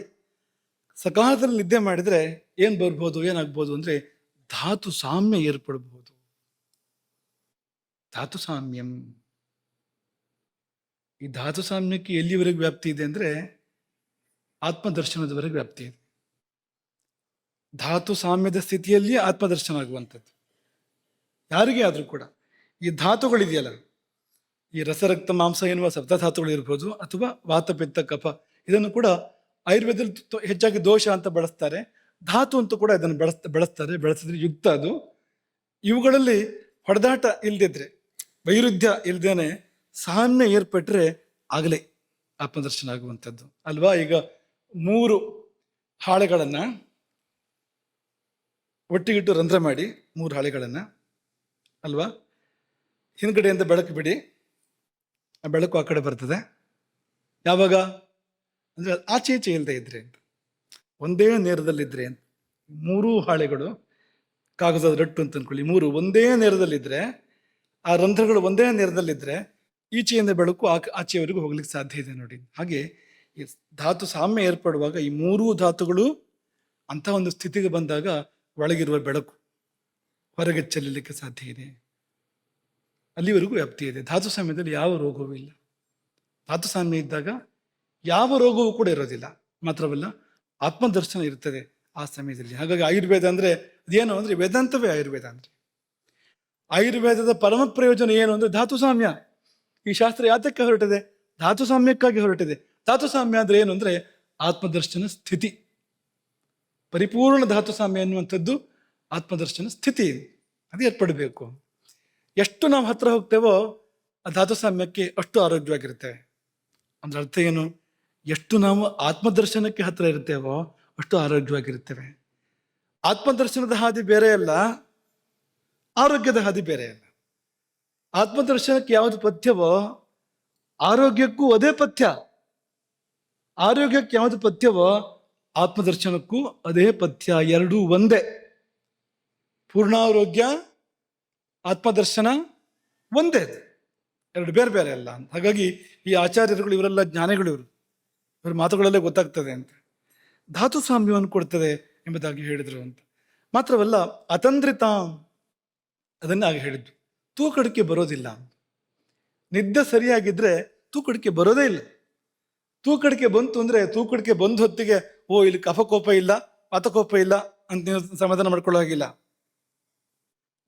ಸಕಾಲದಲ್ಲಿ ನಿದ್ದೆ ಮಾಡಿದರೆ ಏನು ಬರ್ಬೋದು, ಏನಾಗ್ಬೋದು ಅಂದರೆ ಧಾತು ಸಾಮ್ಯ ಏರ್ಪಡಬಹುದು. ಧಾತು ಸಾಮ್ಯಂ, ಈ ಧಾತು ಸಾಮ್ಯಕ್ಕೆ ಎಲ್ಲಿವರೆಗೆ ವ್ಯಾಪ್ತಿ ಇದೆ ಅಂದರೆ ಆತ್ಮದರ್ಶನದವರೆಗೆ ವ್ಯಾಪ್ತಿ ಇದೆ. ಧಾತು ಸಾಮ್ಯದ ಸ್ಥಿತಿಯಲ್ಲಿ ಆತ್ಮದರ್ಶನ ಆಗುವಂಥದ್ದು ಯಾರಿಗೆ ಆದರೂ ಕೂಡ. ಈ ಧಾತುಗಳಿದೆಯಲ್ಲ, ಈ ರಸರಕ್ತ ಮಾಂಸ ಎನ್ನುವ ಸಪ್ತಧಾತುಗಳು ಇರ್ಬೋದು, ಅಥವಾ ವಾತ ಪಿತ್ತ ಕಫ, ಇದನ್ನು ಕೂಡ ಆಯುರ್ವೇದದಲ್ಲಿ ಹೆಚ್ಚಾಗಿ ದೋಷ ಅಂತ ಬಳಸ್ತಾರೆ, ಧಾತು ಅಂತೂ ಕೂಡ ಇದನ್ನು ಬಳಸಿದ್ರೆ ಯುಕ್ತ. ಅದು ಇವುಗಳಲ್ಲಿ ಹೊಡೆದಾಟ ಇಲ್ದಿದ್ರೆ, ವೈರುಧ್ಯ ಇಲ್ದೇನೆ ಸಾಮ್ಯ ಏರ್ಪಟ್ರೆ ಆಗಲೇ ಆತ್ಮದರ್ಶನ ಆಗುವಂಥದ್ದು ಅಲ್ವಾ. ಈಗ 3 ಹಾಳೆಗಳನ್ನು ಒಟ್ಟಿಗಿಟ್ಟು ರಂಧ್ರ ಮಾಡಿ, 3 ಹಾಳೆಗಳನ್ನು ಅಲ್ವಾ, ಹಿಂದ್ಗಡೆಯಿಂದ ಬೆಳಕು ಬಿಡಿ, ಆ ಬೆಳಕು ಆ ಕಡೆ ಬರ್ತದೆ. ಯಾವಾಗ ಅಂದರೆ ಆಚೆ ಈಚೆ ಇಲ್ಲದೆ ಇದ್ರೆ ಅಂತ, ಒಂದೇ ನೇರದಲ್ಲಿದ್ದರೆ ಅಂತ. 3 ಹಾಳೆಗಳು ಕಾಗದದ ರಟ್ಟು ಅಂತ ಅಂದ್ಕೊಳ್ಳಿ, 3 ಒಂದೇ ನೇರದಲ್ಲಿದ್ದರೆ, ಆ ರಂಧ್ರಗಳು ಒಂದೇ ನೇರದಲ್ಲಿದ್ದರೆ ಈಚೆಯಿಂದ ಬೆಳಕು ಆಚೆಯವರೆಗೂ ಹೋಗ್ಲಿಕ್ಕೆ ಸಾಧ್ಯ ಇದೆ ನೋಡಿ. ಹಾಗೆ ಈ ಧಾತು ಸಾಮ್ಯ ಏರ್ಪಡುವಾಗ ಈ 3 ಧಾತುಗಳು ಅಂಥ ಒಂದು ಸ್ಥಿತಿಗೆ ಬಂದಾಗ ಒಳಗಿರುವ ಬೆಳಕು ಹೊರಗೆ ಚೆಲ್ಲಲಿಕ್ಕೆ ಸಾಧ್ಯ ಇದೆ, ಅಲ್ಲಿವರೆಗೂ ವ್ಯಾಪ್ತಿ ಇದೆ. ಧಾತು ಸಾಮ್ಯದಲ್ಲಿ ಯಾವ ರೋಗವೂ ಇಲ್ಲ. ಧಾತು ಸಾಮ್ಯ ಇದ್ದಾಗ ಯಾವ ರೋಗವೂ ಕೂಡ ಇರೋದಿಲ್ಲ, ಮಾತ್ರವಲ್ಲ ಆತ್ಮದರ್ಶನ ಇರ್ತದೆ ಆ ಸಮಯದಲ್ಲಿ. ಹಾಗಾಗಿ ಆಯುರ್ವೇದ ಅಂದರೆ ಅದೇನು ಅಂದರೆ ವೇದಾಂತವೇ ಆಯುರ್ವೇದ ಅಂದರೆ. ಆಯುರ್ವೇದದ ಪರಮ ಪ್ರಯೋಜನ ಏನು ಅಂದರೆ ಧಾತು ಸಾಮ್ಯ. ಈ ಶಾಸ್ತ್ರ ಯಾತಕ್ಕೆ ಹೊರಟಿದೆ? ಧಾತು ಸಾಮ್ಯಕ್ಕಾಗಿ ಹೊರಟಿದೆ. ಧಾತು ಸಾಮ್ಯ ಅಂದರೆ ಏನು ಅಂದರೆ ಆತ್ಮದರ್ಶನ ಸ್ಥಿತಿ, ಪರಿಪೂರ್ಣ ಧಾತು ಸಾಮ್ಯ ಎನ್ನುವಂಥದ್ದು ಆತ್ಮದರ್ಶನ ಸ್ಥಿತಿ, ಅದು ಏರ್ಪಡಬೇಕು. ಎಷ್ಟು ನಾವು ಹತ್ರ ಹೋಗ್ತೇವೋ ಆ ಧಾತು ಸಾಮ್ಯಕ್ಕೆ ಅಷ್ಟು ಆರೋಗ್ಯವಾಗಿರ್ತೇವೆ. ಅಂದ್ರೆ ಅರ್ಥ ಏನು? ಎಷ್ಟು ನಾವು ಆತ್ಮದರ್ಶನಕ್ಕೆ ಹತ್ರ ಇರ್ತೇವೋ ಅಷ್ಟು ಆರೋಗ್ಯವಾಗಿರ್ತೇವೆ. ಆತ್ಮದರ್ಶನದ ಹಾದಿ ಬೇರೆ ಅಲ್ಲ, ಆರೋಗ್ಯದ ಹಾದಿ ಬೇರೆ ಅಲ್ಲ. ಆತ್ಮದರ್ಶನಕ್ಕೆ ಯಾವುದು ಪಥ್ಯವೋ ಆರೋಗ್ಯಕ್ಕೂ ಅದೇ ಪಥ್ಯ, ಆರೋಗ್ಯಕ್ಕೆ ಯಾವುದು ಪಥ್ಯವೋ ಆತ್ಮದರ್ಶನಕ್ಕೂ ಅದೇ ಪಥ್ಯ. ಎರಡೂ ಒಂದೇ. ಪೂರ್ಣಾರೋಗ್ಯ, ಆತ್ಮದರ್ಶನ ಒಂದೇ, ಎರಡು ಬೇರೆ ಬೇರೆ ಅಲ್ಲ ಅಂತ. ಹಾಗಾಗಿ ಈ ಆಚಾರ್ಯರುಗಳು ಇವರೆಲ್ಲ ಜ್ಞಾನಿಗಳು, ಇವ್ರ ಮಾತುಗಳಲ್ಲೇ ಗೊತ್ತಾಗ್ತದೆ ಅಂತ. ಧಾತು ಸಾಮ್ಯವನ್ನು ಕೊಡ್ತದೆ ಎಂಬುದಾಗಿ ಹೇಳಿದರು ಅಂತ. ಮಾತ್ರವಲ್ಲ ಅತಂದ್ರಿತ, ಅದನ್ನ ಆಗ ಹೇಳಿದ್ದು, ತೂಕಡಿಕೆ ಬರೋದಿಲ್ಲ. ನಿದ್ದೆ ಸರಿಯಾಗಿದ್ರೆ ತೂಕಡಿಕೆ ಬರೋದೇ ಇಲ್ಲ. ತೂಕಡಿಕೆ ಬಂತು ಅಂದ್ರೆ ತೂಕಡಿಕೆ ಬಂದ ಹೊತ್ತಿಗೆ ಇಲ್ಲಿ ಕಫಕೋಪ ಇಲ್ಲ, ವಾತಕೋಪ ಇಲ್ಲ ಅಂತ ನೀವು ಸಮಾಧಾನ ಮಾಡ್ಕೊಳ್ಳೋ ಹಾಗಿಲ್ಲ.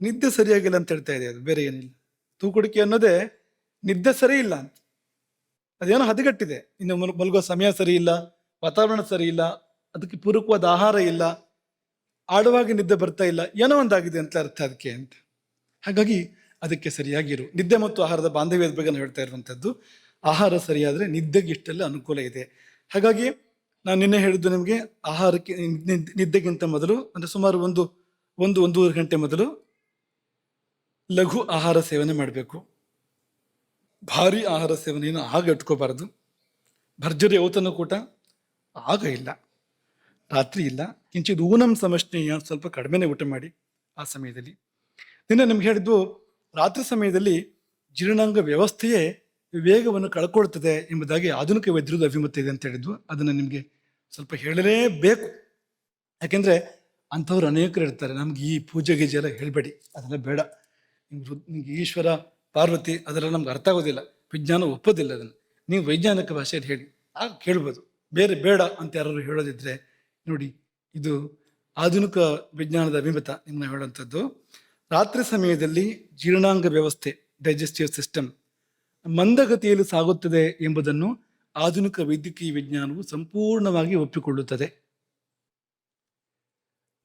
ನಿದ್ದೆ ಸರಿಯಾಗಿಲ್ಲ ಅಂತ ಹೇಳ್ತಾ ಇದೆ, ಅದು ಬೇರೆ ಏನಿಲ್ಲ. ತೂಕಡಿಕೆ ಅನ್ನೋದೇ ನಿದ್ದೆ ಸರಿ ಇಲ್ಲ ಅಂತ, ಅದೇನೋ ಹದಗೆಟ್ಟಿದೆ. ಇನ್ನು ಮಲಗೋ ಸಮಯ ಸರಿ ಇಲ್ಲ, ವಾತಾವರಣ ಸರಿ ಇಲ್ಲ, ಅದಕ್ಕೆ ಪೂರಕವಾದ ಆಹಾರ ಇಲ್ಲ, ಆಡುವಾಗಿ ನಿದ್ದೆ ಬರ್ತಾ ಇಲ್ಲ, ಏನೋ ಒಂದಾಗಿದೆ ಅಂತ ಅರ್ಥ ಅದಕ್ಕೆ ಅಂತ. ಹಾಗಾಗಿ ಅದಕ್ಕೆ ಸರಿಯಾಗಿರು. ನಿದ್ದೆ ಮತ್ತು ಆಹಾರದ ಬಾಂಧವ್ಯದ ಬಗ್ಗೆ ಹೇಳ್ತಾ ಇರುವಂಥದ್ದು. ಆಹಾರ ಸರಿಯಾದರೆ ನಿದ್ದೆಗೆ ಇಷ್ಟೆಲ್ಲ ಅನುಕೂಲ ಇದೆ. ಹಾಗಾಗಿ ನಾನು ನಿನ್ನೆ ಹೇಳಿದ್ದು ನಿಮಗೆ, ಆಹಾರಕ್ಕೆ ನಿದ್ದೆಗಿಂತ ಮೊದಲು ಅಂದರೆ ಸುಮಾರು ಒಂದೂವರೆ ಗಂಟೆ ಮೊದಲು ಲಘು ಆಹಾರ ಸೇವನೆ ಮಾಡಬೇಕು. ಭಾರಿ ಆಹಾರ ಸೇವನೆಯನ್ನು ಆಗ ಇಟ್ಕೋಬಾರದು. ಭರ್ಜರಿ ಔತಣಕೂಟ ಆಗ ಇಲ್ಲ, ರಾತ್ರಿ ಇಲ್ಲ. ಕಿಂಚಿತ್ ಊನಂ ಸಮಷ್ಣೀಯ, ಸ್ವಲ್ಪ ಕಡಿಮೆನೇ ಊಟ ಮಾಡಿ ಆ ಸಮಯದಲ್ಲಿ. ನಿನ್ನೆ ನಿಮ್ಗೆ ಹೇಳಿದ್ದು, ರಾತ್ರಿ ಸಮಯದಲ್ಲಿ ಜೀರ್ಣಾಂಗ ವ್ಯವಸ್ಥೆಯೇ ವೇಗವನ್ನು ಕಳ್ಕೊಳ್ತದೆ ಎಂಬುದಾಗಿ ಆಧುನಿಕ ವೈದ್ಯರದ್ದು ಅಭಿಮತ ಇದೆ ಅಂತ ಹೇಳಿದ್ವು. ಅದನ್ನು ನಿಮಗೆ ಸ್ವಲ್ಪ ಹೇಳಲೇಬೇಕು. ಯಾಕೆಂದರೆ ಅಂಥವ್ರು ಅನೇಕರು ಇರ್ತಾರೆ, ನಮ್ಗೆ ಈ ಪೂಜೆ ಗೀಜೆ ಎಲ್ಲ ಹೇಳಬೇಡಿ, ಅದೆಲ್ಲ ಬೇಡ, ನಿಮ್ಗೆ ಈಶ್ವರ ಪಾರ್ವತಿ ಅದೆಲ್ಲ ನಮ್ಗೆ ಅರ್ಥ ಆಗೋದಿಲ್ಲ, ವಿಜ್ಞಾನ ಒಪ್ಪೋದಿಲ್ಲ, ಅದನ್ನು ನೀವು ವೈಜ್ಞಾನಿಕ ಭಾಷೆಯಲ್ಲಿ ಹೇಳಿ, ಆಗ ಕೇಳ್ಬೋದು. ಬೇರೆ ಬೇಡ ಅಂತ ಯಾರು ಹೇಳೋದಿದ್ರೆ ನೋಡಿ, ಇದು ಆಧುನಿಕ ವಿಜ್ಞಾನದ ಅಭಿಮತ ನಿಮ್ಮನ್ನ ಹೇಳುವಂಥದ್ದು. ರಾತ್ರಿ ಸಮಯದಲ್ಲಿ ಜೀರ್ಣಾಂಗ ವ್ಯವಸ್ಥೆ, ಡೈಜೆಸ್ಟಿವ್ ಸಿಸ್ಟಮ್ ಮಂದಗತಿಯಲ್ಲಿ ಸಾಗುತ್ತದೆ ಎಂಬುದನ್ನು ಆಧುನಿಕ ವೈದ್ಯಕೀಯ ವಿಜ್ಞಾನವು ಸಂಪೂರ್ಣವಾಗಿ ಒಪ್ಪಿಕೊಳ್ಳುತ್ತದೆ.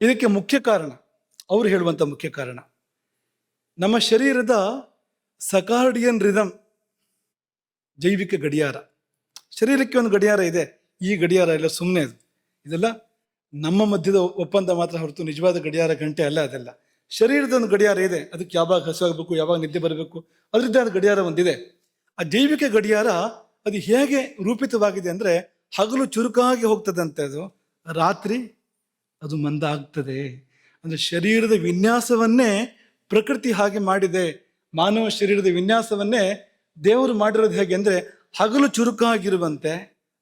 ಇದಕ್ಕೆ ಮುಖ್ಯ ಕಾರಣ, ಅವರು ಹೇಳುವಂಥ ಮುಖ್ಯ ಕಾರಣ, ನಮ್ಮ ಶರೀರದ ಸಕಾರ್ಡಿಯನ್ ರಿದಮ್, ಜೈವಿಕ ಗಡಿಯಾರ. ಶರೀರಕ್ಕೆ ಒಂದು ಗಡಿಯಾರ ಇದೆ, ಈ ಗಡಿಯಾರ ಎಲ್ಲ ಸುಮ್ಮನೆ, ಇದೆಲ್ಲ ನಮ್ಮ ಮಧ್ಯದ ಒಪ್ಪಂದ ಮಾತ್ರ ಹೊರತು ನಿಜವಾದ ಗಡಿಯಾರ ಗಂಟೆ ಅಲ್ಲ. ಅದೆಲ್ಲ ಶರೀರದ ಒಂದು ಗಡಿಯಾರ ಇದೆ, ಅದಕ್ಕೆ ಯಾವಾಗ ಹಸಿವಾಗಬೇಕು, ಯಾವಾಗ ನಿದ್ದೆ ಬರಬೇಕು, ಅದರದ್ದೇ ಆದ ಗಡಿಯಾರ ಒಂದಿದೆ. ಆ ಜೈವಿಕ ಗಡಿಯಾರ ಅದು ಹೇಗೆ ರೂಪಿತವಾಗಿದೆ ಅಂದರೆ, ಹಗಲು ಚುರುಕಾಗಿ ಹೋಗ್ತದಂತೆ, ಅದು ರಾತ್ರಿ ಅದು ಮಂದ ಆಗ್ತದೆ. ಅಂದರೆ ಶರೀರದ ವಿನ್ಯಾಸವನ್ನೇ ಪ್ರಕೃತಿ ಹಾಗೆ ಮಾಡಿದೆ. ಮಾನವ ಶರೀರದ ವಿನ್ಯಾಸವನ್ನೇ ದೇವರು ಮಾಡಿರೋದು ಹೇಗೆ ಅಂದರೆ, ಹಗಲು ಚುರುಕಾಗಿರುವಂತೆ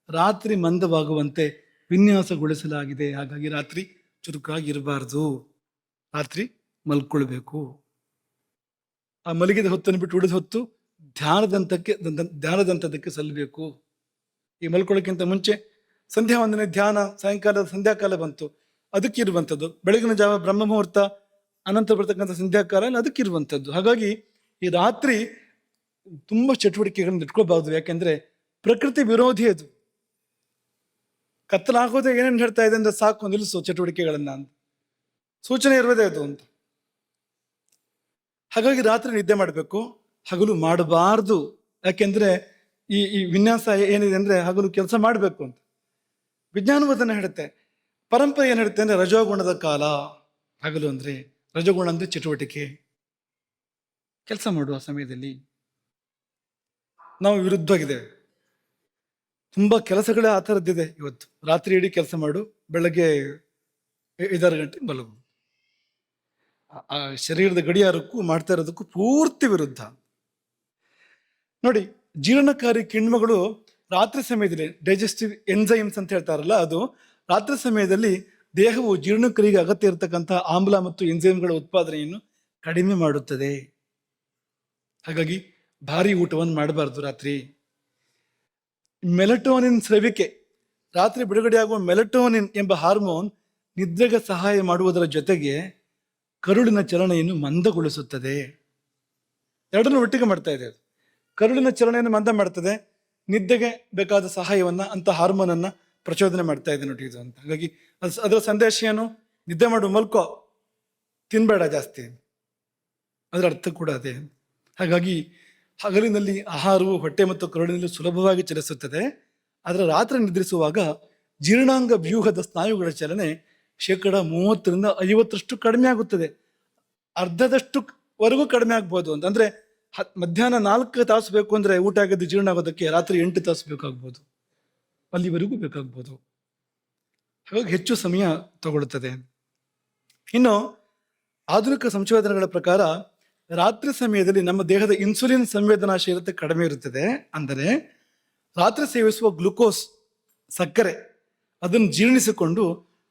ರಾತ್ರಿ ಮಂದವಾಗುವಂತೆ ವಿನ್ಯಾಸಗೊಳಿಸಲಾಗಿದೆ. ಹಾಗಾಗಿ ರಾತ್ರಿ ಚುರುಕಾಗಿರಬಾರ್ದು, ರಾತ್ರಿ ಮಲ್ಕೊಳ್ಬೇಕು. ಆ ಮಲಗಿದ ಹೊತ್ತನ್ನು ಬಿಟ್ಟು ಉಳಿದ ಹೊತ್ತು ಧ್ಯಾನದಂತದಕ್ಕೆ ಸಲ್ಲಬೇಕು. ಈ ಮಲ್ಕೊಳ್ಳೋಕ್ಕಿಂತ ಮುಂಚೆ ಸಂಧ್ಯಾ ವಂದನೆ, ಧ್ಯಾನ, ಸಾಯಂಕಾಲ ಸಂಧ್ಯಾಕಾಲ ಬಂತು, ಅದಕ್ಕಿರುವಂಥದ್ದು. ಬೆಳಗಿನ ಜಾವ ಬ್ರಹ್ಮ ಮುಹೂರ್ತ, ಅನಂತರ ಬರ್ತಕ್ಕಂಥ ಸಂಧ್ಯಾಕಾಲ ಎಲ್ಲ ಅದಕ್ಕಿರುವಂಥದ್ದು. ಹಾಗಾಗಿ ಈ ರಾತ್ರಿ ತುಂಬ ಚಟುವಟಿಕೆಗಳನ್ನು ಇಟ್ಕೋಬಾರ್ದು. ಯಾಕೆಂದ್ರೆ ಪ್ರಕೃತಿ ವಿರೋಧಿ ಅದು. ಕತ್ತಲಾಗೋದೇ ಏನೇನು ಹೇಳ್ತಾ ಇದೆ ಅಂದ್ರೆ, ಸಾಕು ನಿಲ್ಲಿಸು ಚಟುವಟಿಕೆಗಳನ್ನ ಅಂತ ಸೂಚನೆ ಇರುವುದೇ ಅದು ಅಂತ. ಹಾಗಾಗಿ ರಾತ್ರಿ ನಿದ್ದೆ ಮಾಡಬೇಕು, ಹಗಲು ಮಾಡಬಾರ್ದು. ಯಾಕೆಂದ್ರೆ ಈ ವಿನ್ಯಾಸ ಏನಿದೆ ಅಂದ್ರೆ, ಹಗಲು ಕೆಲಸ ಮಾಡಬೇಕು ಅಂತ ವಿಜ್ಞಾನವು ಅದನ್ನು ಹೇಳುತ್ತೆ. ಪರಂಪರೆ ಏನು ಹೇಳುತ್ತೆ ಅಂದ್ರೆ, ರಜೋಗುಣದ ಕಾಲ ಹಗಲು ಅಂದ್ರೆ, ರಜೋಗುಣ ಅಂದ್ರೆ ಚಟುವಟಿಕೆ, ಕೆಲಸ ಮಾಡುವ ಸಮಯದಲ್ಲಿ. ನಾವು ವಿರುದ್ಧವಾಗಿದ್ದೇವೆ. ತುಂಬಾ ಕೆಲಸಗಳೇ ಆ ಥರದ್ದಿದೆ ಇವತ್ತು. ರಾತ್ರಿ ಇಡೀ ಕೆಲಸ ಮಾಡು, ಬೆಳಗ್ಗೆ 5-6 ಗಂಟೆ ಮಲಗು. ಆ ಶರೀರದ ಗಡಿಯಾರಕ್ಕೂ ಮಾಡ್ತಾ ಇರೋದಕ್ಕೂ ಪೂರ್ತಿ ವಿರುದ್ಧ. ನೋಡಿ, ಜೀರ್ಣಕಾರಿ ಕಿಣ್ವಗಳು ರಾತ್ರಿ ಸಮಯದಲ್ಲಿ, ಡೈಜೆಸ್ಟಿವ್ ಎನ್ಸೈಮ್ಸ್ ಅಂತ ಹೇಳ್ತಾರಲ್ಲ, ಅದು ರಾತ್ರಿ ಸಮಯದಲ್ಲಿ ದೇಹವು ಜೀರ್ಣಕ್ರಿಯೆಗೆ ಅಗತ್ಯ ಇರತಕ್ಕಂಥ ಆಮ್ಲ ಮತ್ತು ಎನ್ಸೈಮ್ಗಳ ಉತ್ಪಾದನೆಯನ್ನು ಕಡಿಮೆ ಮಾಡುತ್ತದೆ. ಹಾಗಾಗಿ ಭಾರಿ ಊಟವನ್ನು ಮಾಡಬಾರ್ದು ರಾತ್ರಿ. ಮೆಲಟೋನಿನ್ ಸ್ರವಿಕೆ, ರಾತ್ರಿ ಬಿಡುಗಡೆಯಾಗುವ ಮೆಲಟೋನಿನ್ ಎಂಬ ಹಾರ್ಮೋನ್ ನಿದ್ರೆಗೆ ಸಹಾಯ ಮಾಡುವುದರ ಜೊತೆಗೆ ಕರುಳಿನ ಚಲನೆಯನ್ನು ಮಂದಗೊಳಿಸುತ್ತದೆ. ಎರಡನ್ನೂ ಒಟ್ಟಿಗೆ ಮಾಡ್ತಾ ಇದೆ. ಕರುಳಿನ ಚಲನೆಯನ್ನು ಮಂದ ಮಾಡ್ತದೆ, ನಿದ್ದೆಗೆ ಬೇಕಾದ ಸಹಾಯವನ್ನ ಅಂತ ಹಾರ್ಮೋನ್ ಅನ್ನ ಪ್ರಚೋದನೆ ಮಾಡ್ತಾ ಇದೆ ನೋಡಿ ಇದು ಅಂತ. ಹಾಗಾಗಿ ಅದರ ಸಂದೇಶ ಏನು? ನಿದ್ದೆ ಮಾಡು, ಮಲ್ಕೋ, ತಿನ್ಬೇಡ ಜಾಸ್ತಿ, ಅದರ ಅರ್ಥ ಕೂಡ ಅದೇ. ಹಾಗಾಗಿ ಹಗಲಿನಲ್ಲಿ ಆಹಾರವು ಹೊಟ್ಟೆ ಮತ್ತು ಕರುಳಿನಲ್ಲಿ ಸುಲಭವಾಗಿ ಚಲಿಸುತ್ತದೆ. ಆದರೆ ರಾತ್ರಿ ನಿದ್ರಿಸುವಾಗ ಜೀರ್ಣಾಂಗ ವ್ಯೂಹದ ಸ್ನಾಯುಗಳ ಚಲನೆ 30-50% ಕಡಿಮೆ ಆಗುತ್ತದೆ. ಅರ್ಧದಷ್ಟು ವರೆಗೂ ಕಡಿಮೆ ಆಗ್ಬೋದು ಅಂತ. ಅಂದ್ರೆ ಮಧ್ಯಾಹ್ನ 4 ತಾಸು ಬೇಕು ಅಂದ್ರೆ ಊಟ ಆಗೋದು ಜೀರ್ಣ ಆಗೋದಕ್ಕೆ ರಾತ್ರಿ 8 ತಾಸು ಬೇಕಾಗ್ಬೋದು, ಅಲ್ಲಿವರೆಗೂ ಬೇಕಾಗ್ಬೋದು. ಹಾಗಾಗಿ ಹೆಚ್ಚು ಸಮಯ ತಗೊಳ್ಳುತ್ತದೆ. ಇನ್ನು ಆಧುನಿಕ ಸಂಶೋಧನೆಗಳ ಪ್ರಕಾರ ರಾತ್ರಿ ಸಮಯದಲ್ಲಿ ನಮ್ಮ ದೇಹದ ಇನ್ಸುಲಿನ್ ಸಂವೇದನಾಶೀಲತೆ ಕಡಿಮೆ ಇರುತ್ತದೆ. ಅಂದರೆ ರಾತ್ರಿ ಸೇವಿಸುವ ಗ್ಲುಕೋಸ್, ಸಕ್ಕರೆ, ಅದನ್ನು ಜೀರ್ಣಿಸಿಕೊಂಡು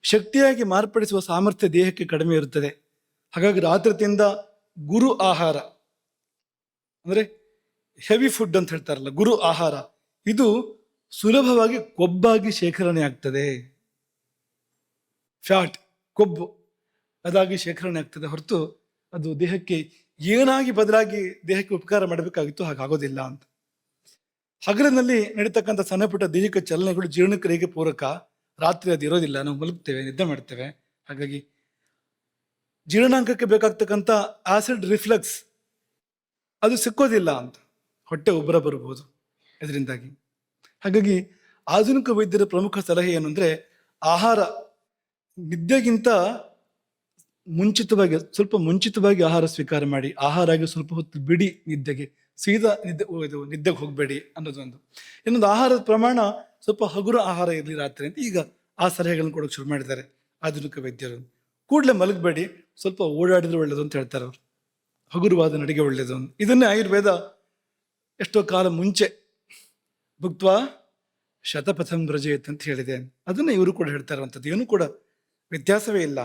ಶಕ್ತಿಯಾಗಿ ಮಾರ್ಪಡಿಸುವ ಸಾಮರ್ಥ್ಯ ದೇಹಕ್ಕೆ ಕಡಿಮೆ ಇರುತ್ತದೆ. ಹಾಗಾಗಿ ರಾತ್ರಿ ತಿಂದ ಗುರು ಆಹಾರ, ಅಂದ್ರೆ ಹೆವಿ ಫುಡ್ ಅಂತ ಹೇಳ್ತಾರಲ್ಲ, ಗುರು ಆಹಾರ, ಇದು ಸುಲಭವಾಗಿ ಕೊಬ್ಬಾಗಿ ಶೇಖರಣೆ ಆಗ್ತದೆ. ಫ್ಯಾಟ್, ಕೊಬ್ಬು ಅದಾಗಿ ಶೇಖರಣೆ ಆಗ್ತದೆ ಹೊರತು ಅದು ದೇಹಕ್ಕೆ ಏನಾಗಿ ಬದಲಾಗಿ ದೇಹಕ್ಕೆ ಉಪಕಾರ ಮಾಡಬೇಕಾಗಿತ್ತು ಹಾಗಾಗೋದಿಲ್ಲ ಅಂತ. ಹಗಲಿನಲ್ಲಿ ನಡೀತಕ್ಕಂಥ ಸಣ್ಣ ಪುಟ್ಟ ದೈಹಿಕ ಚಲನೆಗಳು ಜೀರ್ಣಕ್ರಿಯೆಗೆ ಪೂರಕ, ರಾತ್ರಿ ಅದು ಇರೋದಿಲ್ಲ. ನಾವು ಮಲಗ್ತೇವೆ, ನಿದ್ದೆ ಮಾಡ್ತೇವೆ. ಹಾಗಾಗಿ ಜೀರ್ಣಾಂಗಕ್ಕೆ ಬೇಕಾಗ್ತಕ್ಕಂಥ ಆಸಿಡ್ ರಿಫ್ಲಕ್ಸ್ ಅದು ಸಿಕ್ಕೋದಿಲ್ಲ ಅಂತ, ಹೊಟ್ಟೆ ಉಬ್ಬರ ಬರಬಹುದು ಇದರಿಂದಾಗಿ. ಹಾಗಾಗಿ ಆಧುನಿಕ ವೈದ್ಯರ ಪ್ರಮುಖ ಸಲಹೆ ಏನು ಅಂದ್ರೆ, ಆಹಾರ ನಿದ್ದೆಗಿಂತ ಸ್ವಲ್ಪ ಮುಂಚಿತವಾಗಿ ಆಹಾರ ಸ್ವೀಕಾರ ಮಾಡಿ, ಆಹಾರ ಆಗಿ ಸ್ವಲ್ಪ ಹೊತ್ತು ಬಿಡಿ ನಿದ್ದೆಗೆ, ಸೀದಾ ನಿದ್ದೆಗೆ ಹೋಗಬೇಡಿ ಅನ್ನೋದೊಂದು. ಇನ್ನೊಂದು, ಆಹಾರದ ಪ್ರಮಾಣ ಸ್ವಲ್ಪ ಹಗುರ ಆಹಾರ ಇರಲಿ ರಾತ್ರಿ ಅಂತ ಈಗ ಆ ಸಲಹೆಗಳನ್ನು ಕೊಡೋಕೆ ಶುರು ಮಾಡಿದ್ದಾರೆ ಆಧುನಿಕ ವೈದ್ಯರು. ಕೂಡಲೇ ಮಲಗಬೇಡಿ, ಸ್ವಲ್ಪ ಓಡಾಡಿದ್ರೆ ಒಳ್ಳೇದು ಅಂತ ಹೇಳ್ತಾರೆ ಅವರು. ಹಗುರವಾದ ನಡಿಗೆ ಒಳ್ಳೇದು ಅಂತ. ಇದನ್ನೇ ಆಯುರ್ವೇದ ಎಷ್ಟೋ ಕಾಲ ಮುಂಚೆ ಭುಕ್ತ್ವಾ ಶತಪಥಂ ವ್ರಜೇತ್ ಅಂತ ಹೇಳಿದೆ. ಅದನ್ನ ಇವರು ಕೂಡ ಹೇಳ್ತಾ ಇರುವಂಥದ್ದು, ಏನೂ ಕೂಡ ವ್ಯತ್ಯಾಸವೇ ಇಲ್ಲ.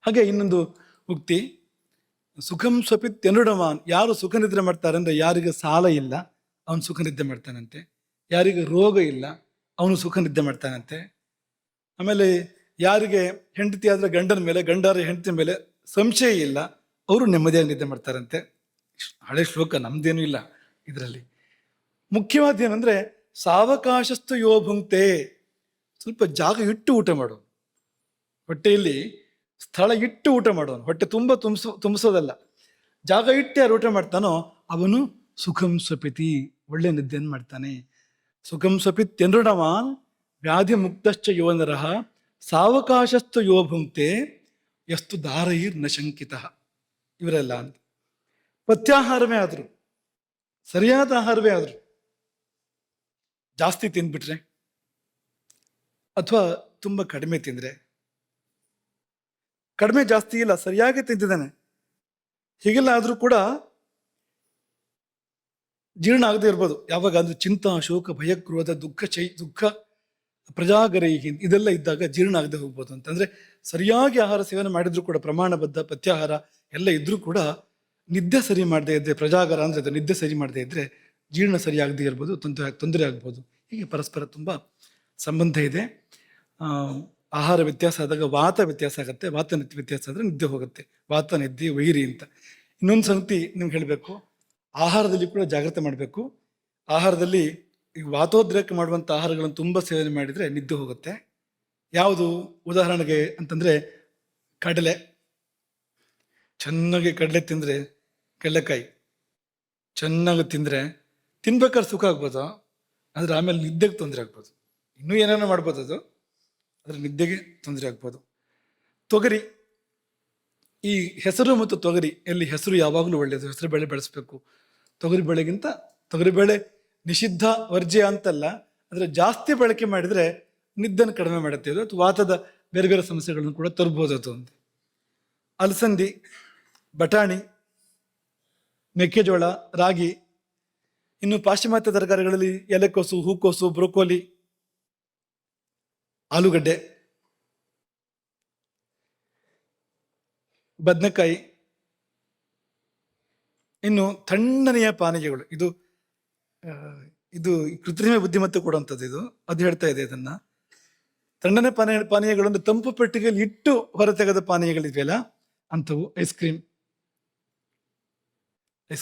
ಹಾಗೆ ಇನ್ನೊಂದು ಉಕ್ತಿ, ಸುಖಂ ಸ್ವಪಿತ್ ಎನುಡಮಾನ್, ಯಾರು ಸುಖ ನಿದ್ರೆ ಮಾಡ್ತಾರೆ ಅಂದ್ರೆ ಯಾರಿಗೆ ಸಾಲ ಇಲ್ಲ ಅವನು ಸುಖ ನಿದ್ದೆ ಮಾಡ್ತಾನಂತೆ, ಯಾರಿಗೆ ರೋಗ ಇಲ್ಲ ಅವನು ಸುಖ ನಿದ್ದೆ ಮಾಡ್ತಾನಂತೆ. ಆಮೇಲೆ ಯಾರಿಗೆ ಹೆಂಡತಿ ಆದ್ರೆ ಗಂಡನ ಮೇಲೆ, ಗಂಡರ ಹೆಂಡತಿ ಮೇಲೆ ಸಂಶಯ ಇಲ್ಲ ಅವರು ನೆಮ್ಮದಿಯಾಗಿ ನಿದ್ದೆ ಮಾಡ್ತಾರಂತೆ. ಹಳೆ ಶ್ಲೋಕ, ನಮ್ದೇನು ಇಲ್ಲ ಇದರಲ್ಲಿ. ಮುಖ್ಯವಾದ ಏನಂದ್ರೆ ಸಾವಕಾಶಸ್ತು ಯೋ ಭುಂಕ್ತೆ, ಸ್ವಲ್ಪ ಜಾಗ ಇಟ್ಟು ಊಟ ಮಾಡೋನು, ಹೊಟ್ಟೆಯಲ್ಲಿ ಸ್ಥಳ ಇಟ್ಟು ಊಟ ಮಾಡೋನು, ಹೊಟ್ಟೆ ತುಂಬ ತುಂಬಿಸೋದಲ್ಲ, ಜಾಗ ಇಟ್ಟು ಯಾರು ಊಟ ಮಾಡ್ತಾನೋ ಅವನು ಸುಖಂ ಸ್ವಪಿತಿ, ಒಳ್ಳೆ ನಿದ್ದೆಯನ್ನು ಮಾಡ್ತಾನೆ. ಸುಖಂ ಸ್ವಪಿತ್ ಎನ್ಋಣವಾನ್ ವ್ಯಾಧಿ ಮುಕ್ತಶ್ಚ ಯೋ ನರಃ ಸಾವಕಾಶಸ್ತು ಯೋ ಭುಂಕ್ತೆ ಎಷ್ಟು ದಾರೈರ್ ನ ಶಂಕಿತ. ಇವರೆಲ್ಲ ಅಂತ ಪಥ್ಯಾಹಾರವೇ ಆದ್ರು, ಸರಿಯಾದ ಆಹಾರವೇ ಆದ್ರು, ಜಾಸ್ತಿ ತಿಂದ್ಬಿಟ್ರೆ ಅಥವಾ ತುಂಬ ಕಡಿಮೆ ತಿಂದ್ರೆ, ಕಡಿಮೆ ಜಾಸ್ತಿ ಇಲ್ಲ ಸರಿಯಾಗಿ ತಿಂತಿದ್ದಾನೆ, ಹೀಗೆಲ್ಲ ಆದ್ರೂ ಕೂಡ ಜೀರ್ಣ ಆಗದೆ ಇರ್ಬೋದು. ಯಾವಾಗ ಅಂದ್ರೆ ಚಿಂತಾ ಶೋಕ ಭಯ ಕ್ರೋಧ ದುಃಖ ಪ್ರಜಾಗರೈಹಿ ಇದೆಲ್ಲ ಇದ್ದಾಗ ಜೀರ್ಣ ಆಗದೆ ಹೋಗ್ಬೋದು. ಅಂತಂದ್ರೆ ಸರಿಯಾಗಿ ಆಹಾರ ಸೇವನೆ ಮಾಡಿದ್ರು ಕೂಡ, ಪ್ರಮಾಣಬದ್ಧ ಪಥ್ಯಾಹಾರ ಎಲ್ಲ ಇದ್ರೂ ಕೂಡ ನಿದ್ದೆ ಸರಿ ಮಾಡದೇ ಇದ್ರೆ, ಪ್ರಜಾಗರ ಅಂದ್ರೆ ಅದು ನಿದ್ದೆ ಸರಿ ಮಾಡದೇ ಇದ್ರೆ ಜೀರ್ಣ ಸರಿಯಾಗದೇ ಇರ್ಬೋದು, ತೊಂದರೆ ಆಗ್ಬೋದು. ಹೀಗೆ ಪರಸ್ಪರ ತುಂಬ ಸಂಬಂಧ ಇದೆ. ಆಹಾರ ವ್ಯತ್ಯಾಸ ಆದಾಗ ವಾತ ವ್ಯತ್ಯಾಸ ಆಗುತ್ತೆ, ವಾತ ವ್ಯತ್ಯಾಸ ಆದ್ರೆ ನಿದ್ದೆ ಹೋಗುತ್ತೆ, ವಾತ ನಿದ್ದೆ ವೈರಿ ಅಂತ. ಇನ್ನೊಂದು ಸಂಗತಿ ನಿಮ್ಗೆ ಹೇಳಬೇಕು, ಆಹಾರದಲ್ಲಿ ಕೂಡ ಜಾಗ್ರತೆ ಮಾಡಬೇಕು. ಆಹಾರದಲ್ಲಿ ಈಗ ವಾತೋದ್ರೇಕ ಮಾಡುವಂಥ ಆಹಾರಗಳನ್ನು ತುಂಬ ಸೇವನೆ ಮಾಡಿದರೆ ನಿದ್ದೆ ಹೋಗುತ್ತೆ. ಯಾವುದು ಉದಾಹರಣೆಗೆ ಅಂತಂದರೆ ಕಡಲೆ, ಚೆನ್ನಾಗಿ ಕಡಲೆ ತಿಂದರೆ, ಕಡಲೆಕಾಯಿ ಚೆನ್ನಾಗಿ ತಿಂದರೆ ತಿನ್ಬೇಕಾದ್ರೆ ಸುಖ ಆಗ್ಬೋದು, ಆದರೆ ಆಮೇಲೆ ನಿದ್ದೆಗೆ ತೊಂದರೆ ಆಗ್ಬೋದು. ಇನ್ನೂ ಏನೇನೋ ಮಾಡ್ಬೋದು ಅದು, ಆದರೆ ನಿದ್ದೆಗೆ ತೊಂದರೆ ಆಗ್ಬೋದು. ತೊಗರಿ, ಈ ಹೆಸರು ಮತ್ತು ತೊಗರಿ ಎಲ್ಲಿ ಹೆಸರು ಯಾವಾಗಲೂ ಒಳ್ಳೆಯದು, ಹೆಸರು ಬೇಳೆ ಬೆಳೆಸ್ಬೇಕು. ತೊಗರಿ ಬೇಳೆಗಿಂತ, ತೊಗರಿ ಬೇಳೆ ನಿಷಿದ್ಧ ವರ್ಜ್ಯ ಅಂತಲ್ಲ, ಆದರೆ ಜಾಸ್ತಿ ಬಳಕೆ ಮಾಡಿದರೆ ನಿದ್ದನ್ನು ಕಡಿಮೆ ಮಾಡುತ್ತೆ ಅದು, ಅಥವಾ ವಾತದ ಬೇರೆ ಬೇರೆ ಸಮಸ್ಯೆಗಳನ್ನು ಕೂಡ ತರ್ಬೋದು ಅದು ಅಂತ. ಅಲಸಂದಿ, ಬಟಾಣಿ, ಮೆಕ್ಕೆಜೋಳ, ರಾಗಿ, ಇನ್ನು ಪಾಶ್ಚಿಮಾತ್ಯ ತರಕಾರಿಗಳಲ್ಲಿ ಎಲೆಕೋಸು, ಹೂಕೋಸು, ಬ್ರೋಕೋಲಿ, ಆಲೂಗಡ್ಡೆ, ಬದನೆಕಾಯಿ, ಇನ್ನು ತಣ್ಣನೆಯ ಪಾನೀಯಗಳು. ಇದು ಕೃತ್ರಿಮ ಬುದ್ಧಿಮತ್ತೆ ಕೊಡುವಂಥದ್ದು ಇದು, ಅದು ಹೇಳ್ತಾ ಇದೆ ಇದನ್ನ. ತಣ್ಣನೆ ಪಾನೀಯಗಳು ಅಂದ್ರೆ ತಂಪು ಪೆಟ್ಟಿಗೆಯಲ್ಲಿ ಇಟ್ಟು ಹೊರತೆಗೆದ ಪಾನೀಯಗಳಿದೆಯಲ್ಲ ಅಂಥವು. ಐಸ್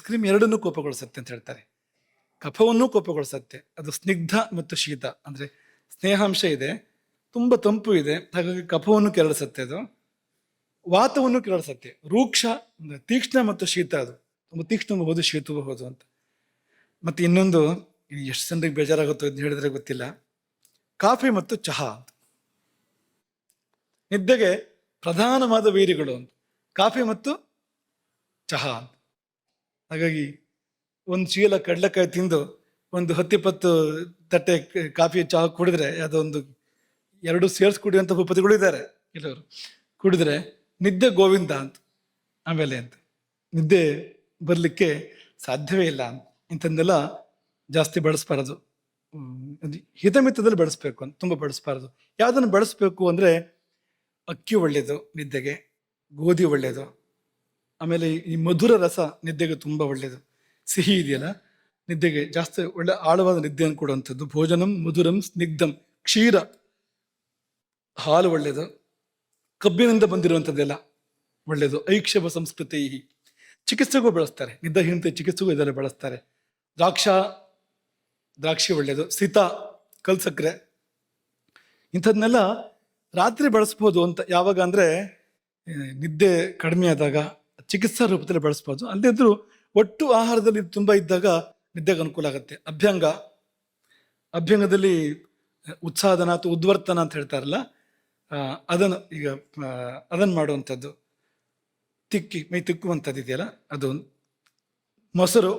ಕ್ರೀಮ್ ಎರಡನ್ನೂ ಕೋಪಗೊಳಿಸುತ್ತೆ ಅಂತ ಹೇಳ್ತಾರೆ. ಕಫವನ್ನೂ ಕೋಪಗೊಳಿಸುತ್ತೆ. ಅದು ಸ್ನಿಗ್ಧ ಮತ್ತು ಶೀತ, ಅಂದ್ರೆ ಸ್ನೇಹಾಂಶ ಇದೆ, ತುಂಬ ತಂಪು ಇದೆ, ಹಾಗಾಗಿ ಕಫವನ್ನು ಕೆರಳಿಸುತ್ತೆ. ಅದು ವಾತವನ್ನು ಕೆರಳಿಸುತ್ತೆ. ರೂಕ್ಷ ಅಂದ್ರೆ ತೀಕ್ಷ್ಣ ಮತ್ತು ಶೀತ, ಅದು ತುಂಬ ತೀಕ್ಷ್ಣವೂ ಹೌದು, ಶೀತವೂ ಹೌದು ಅಂತ. ಮತ್ತೆ ಇನ್ನೊಂದು, ಎಷ್ಟು ಜನರಿಗೆ ಬೇಜಾರಾಗುತ್ತೋ ಅಂತ ಹೇಳಿದ್ರೆ ಗೊತ್ತಿಲ್ಲ, ಕಾಫಿ ಮತ್ತು ಚಹಾ ನಿದ್ದೆಗೆ ಪ್ರಧಾನವಾದ ವೈರಿಗಳು ಅಂತ, ಕಾಫಿ ಮತ್ತು ಚಹಾ ಅಂತ. ಹಾಗಾಗಿ ಒಂದು ಚೀಲ ಕಡಲೆಕಾಯಿ ತಿಂದು ಒಂದು 10-20 ತಟ್ಟೆ ಕಾಫಿ ಚಹಾ ಕುಡಿದ್ರೆ, ಅದೊಂದು ಎರಡು ಸೇರ್ಸ್ ಕುಡಿಯುವಂಥ ಭೂಪತಿಗಳು ಇದ್ದಾರೆ ಕೆಲವರು, ಕುಡಿದ್ರೆ ನಿದ್ದೆ ಗೋವಿಂದ ಅಂತ, ಆಮೇಲೆ ಅಂತ ನಿದ್ದೆ ಬರಲಿಕ್ಕೆ ಸಾಧ್ಯವೇ ಇಲ್ಲ ಅಂತ. ಇಂಥದ್ದೆಲ್ಲ ಜಾಸ್ತಿ ಬಳಸ್ಬಾರದು, ಹಿತಮಿತದಲ್ಲಿ ಬಳಸ್ಬೇಕು ಅಂತ, ತುಂಬ ಬಳಸ್ಬಾರದು. ಯಾವುದನ್ನು ಬಳಸ್ಬೇಕು ಅಂದರೆ ಅಕ್ಕಿ ಒಳ್ಳೆಯದು ನಿದ್ದೆಗೆ, ಗೋಧಿ ಒಳ್ಳೆಯದು, ಆಮೇಲೆ ಈ ಮಧುರ ರಸ ನಿದ್ದೆಗೆ ತುಂಬ ಒಳ್ಳೆಯದು, ಸಿಹಿ ಇದೆಯಲ್ಲ ನಿದ್ದೆಗೆ ಜಾಸ್ತಿ ಒಳ್ಳೆ ಆಳವಾದ ನಿದ್ದೆಯನ್ನು ಕೊಡುವಂಥದ್ದು. ಭೋಜನಂ ಮಧುರಂ ಸ್ನಿಗ್ಧಂ, ಕ್ಷೀರ ಹಾಲು ಒಳ್ಳೆಯದು, ಕಬ್ಬಿನಿಂದ ಬಂದಿರುವಂಥದ್ದೆಲ್ಲ ಒಳ್ಳೆಯದು. ಐಕ್ಷವ ಸಂಸ್ಕೃತಿ, ಚಿಕಿತ್ಸೆಗೂ ಬಳಸ್ತಾರೆ, ನಿದ್ದೆಹೀನತೆ ಚಿಕಿತ್ಸೆಗೂ ಇದೆಲ್ಲ ಬಳಸ್ತಾರೆ. ದ್ರಾಕ್ಷಿ ಒಳ್ಳೆಯದು, ಸೀತಾ ಕಲ್ಸಕ್ರೆ, ಇಂಥದ್ನೆಲ್ಲ ರಾತ್ರಿ ಬಳಸ್ಬೋದು ಅಂತ. ಯಾವಾಗ ಅಂದರೆ ನಿದ್ದೆ ಕಡಿಮೆ ಆದಾಗ ಚಿಕಿತ್ಸಾ ರೂಪದಲ್ಲಿ ಬಳಸ್ಬೋದು. ಅಲ್ಲದಿದ್ರೂ ಒಟ್ಟು ಆಹಾರದಲ್ಲಿ ತುಂಬ ಇದ್ದಾಗ ನಿದ್ದೆಗೆ ಅನುಕೂಲ ಆಗುತ್ತೆ. ಅಭ್ಯಂಗದಲ್ಲಿ ಉತ್ಸಾಹನ ಅಥವಾ ಉದ್ವರ್ತನ ಅಂತ ಹೇಳ್ತಾರಲ್ಲ, ಅದನ್ನು ಮಾಡುವಂಥದ್ದು, ಮೈ ತಿಕ್ಕುವಂಥದ್ದು ಇದೆಯಲ್ಲ ಅದು. ಮೊಸರು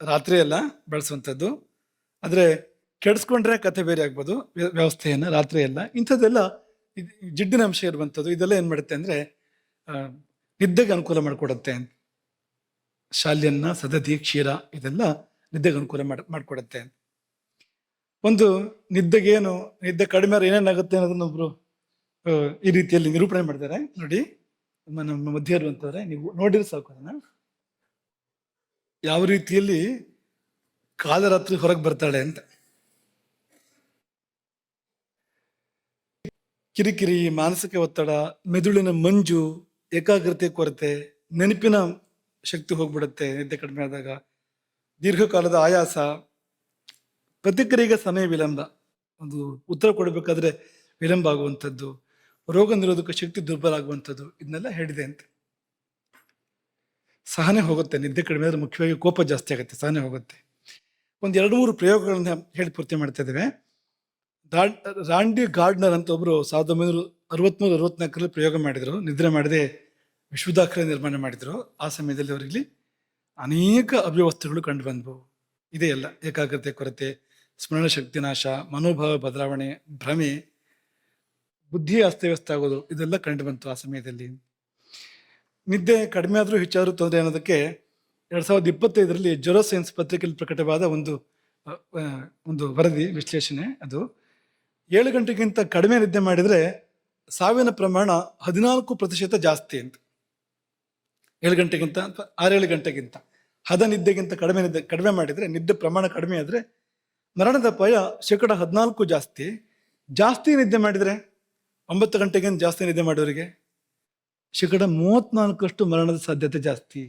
ರಾತ್ರಿ ಎಲ್ಲ ಬಳಸುವಂಥದ್ದು, ಆದರೆ ಕೆಡಿಸ್ಕೊಂಡ್ರೆ ಕಥೆ ಬೇರೆ ಆಗ್ಬೋದು ವ್ಯವಸ್ಥೆಯನ್ನು ರಾತ್ರಿ ಎಲ್ಲ. ಇಂಥದ್ದೆಲ್ಲ ಜಿಡ್ಡಿನ ಅಂಶ ಇರುವಂಥದ್ದು, ಇದೆಲ್ಲ ಏನು ಮಾಡುತ್ತೆ ಅಂದರೆ ನಿದ್ದೆಗೆ ಅನುಕೂಲ ಮಾಡಿಕೊಡುತ್ತೆ ಅಂತ. ಶಾಲ್ಯನ್ನ, ಸದತಿ, ಕ್ಷೀರ ಇದೆಲ್ಲ ನಿದ್ದೆಗೆ ಅನುಕೂಲ ಮಾಡಿಕೊಡುತ್ತೆ. ಒಂದು ನಿದ್ದೆ ಕಡಿಮೆ ಆದ್ರೆ ಏನೇನಾಗುತ್ತೆ ಅನ್ನೋದನ್ನ ಒಬ್ರು ಈ ರೀತಿಯಲ್ಲಿ ನಿರೂಪಣೆ ಮಾಡಿದ್ದಾರೆ ನೋಡಿ. ನಮ್ಮ ಮಧ್ಯ ಇರುವಂತವ್ರೆ, ನೀವು ನೋಡಿದ್ರೆ ಸಾಕು ಅದನ್ನ. ಯಾವ ರೀತಿಯಲ್ಲಿ ಕಾಲರಾತ್ರಿ ಹೊರಗೆ ಬರ್ತಾಳೆ ಅಂತ. ಕಿರಿಕಿರಿ, ಮಾನಸಿಕ ಒತ್ತಡ, ಮೆದುಳಿನ ಮಂಜು, ಏಕಾಗ್ರತೆ ಕೊರತೆ, ನೆನಪಿನ ಶಕ್ತಿ ಹೋಗ್ಬಿಡುತ್ತೆ ನಿದ್ದೆ ಕಡಿಮೆ ಆದಾಗ, ದೀರ್ಘಕಾಲದ ಆಯಾಸ, ಪ್ರತಿಕ್ರಿಯೆಗೆ ಸಮಯ ವಿಳಂಬ, ಒಂದು ಉತ್ತರ ಕೊಡಬೇಕಾದ್ರೆ ವಿಳಂಬ ಆಗುವಂಥದ್ದು, ರೋಗ ನಿರೋಧಕ ಶಕ್ತಿ ದುರ್ಬಲ ಆಗುವಂಥದ್ದು, ಇದನ್ನೆಲ್ಲ ಹೇಳಿದೆ ಅಂತ. ಸಹನೆ ಹೋಗುತ್ತೆ ನಿದ್ದೆ ಕಡಿಮೆ ಆದ್ರೆ, ಮುಖ್ಯವಾಗಿ ಕೋಪ ಜಾಸ್ತಿ ಆಗುತ್ತೆ, ಸಹನೆ ಹೋಗುತ್ತೆ. ಒಂದು 2-3 ಪ್ರಯೋಗಗಳನ್ನ ಹೇಳಿ ಪೂರ್ತಿ ಮಾಡ್ತಾ ಇದ್ದೇವೆ. ರಾಂಡಿ ಗಾರ್ಡ್ನರ್ ಅಂತ ಒಬ್ರು 1963-64 ಪ್ರಯೋಗ ಮಾಡಿದ್ರು. ನಿದ್ರೆ ಮಾಡದೆ ವಿಶ್ವದಾಖಲೆ ನಿರ್ಮಾಣ ಮಾಡಿದ್ರು. ಆ ಸಮಯದಲ್ಲಿ ಅವರಲ್ಲಿ ಅನೇಕ ಅವ್ಯವಸ್ಥೆಗಳು ಕಂಡು ಬಂದವು. ಇದೇ ಎಲ್ಲ ಏಕಾಗ್ರತೆ ಕೊರತೆ, ಸ್ಮರಣ ಶಕ್ತಿ ನಾಶ, ಮನೋಭಾವ ಬದಲಾವಣೆ, ಭ್ರಮೆ, ಬುದ್ಧಿ ಅಸ್ತವ್ಯಸ್ತ ಆಗೋದು, ಇದೆಲ್ಲ ಕಂಡು ಬಂತು ಆ ಸಮಯದಲ್ಲಿ. ನಿದ್ದೆ ಕಡಿಮೆ ಆದ್ರೂ ಹೆಚ್ಚಾದ್ರೂ ತೊಂದರೆ ಅನ್ನೋದಕ್ಕೆ 2025ರಲ್ಲಿ ಜೊರೋ ಸೈನ್ಸ್ ಪತ್ರಿಕೆಯಲ್ಲಿ ಪ್ರಕಟವಾದ ಒಂದು ವರದಿ ವಿಶ್ಲೇಷಣೆ. ಅದು 7 ಗಂಟೆಗಿಂತ ಕಡಿಮೆ ನಿದ್ದೆ ಮಾಡಿದ್ರೆ ಸಾವಿನ ಪ್ರಮಾಣ 14% ಜಾಸ್ತಿ ಅಂತ. 7 ಗಂಟೆಗಿಂತ ಅಥವಾ 6-7 ಗಂಟೆಗಿಂತ ಹದ ನಿದ್ದೆಗಿಂತ ಕಡಿಮೆ ಮಾಡಿದ್ರೆ, ನಿದ್ದೆ ಪ್ರಮಾಣ ಕಡಿಮೆ ಆದ್ರೆ ಮರಣದ ಅಪಾಯ 14% ಜಾಸ್ತಿ ನಿದ್ದೆ ಮಾಡಿದ್ರೆ 9 ಗಂಟೆಗಿಂತ ಜಾಸ್ತಿ ನಿದ್ದೆ ಮಾಡೋರಿಗೆ 34% ಮರಣದ ಸಾಧ್ಯತೆ ಜಾಸ್ತಿ.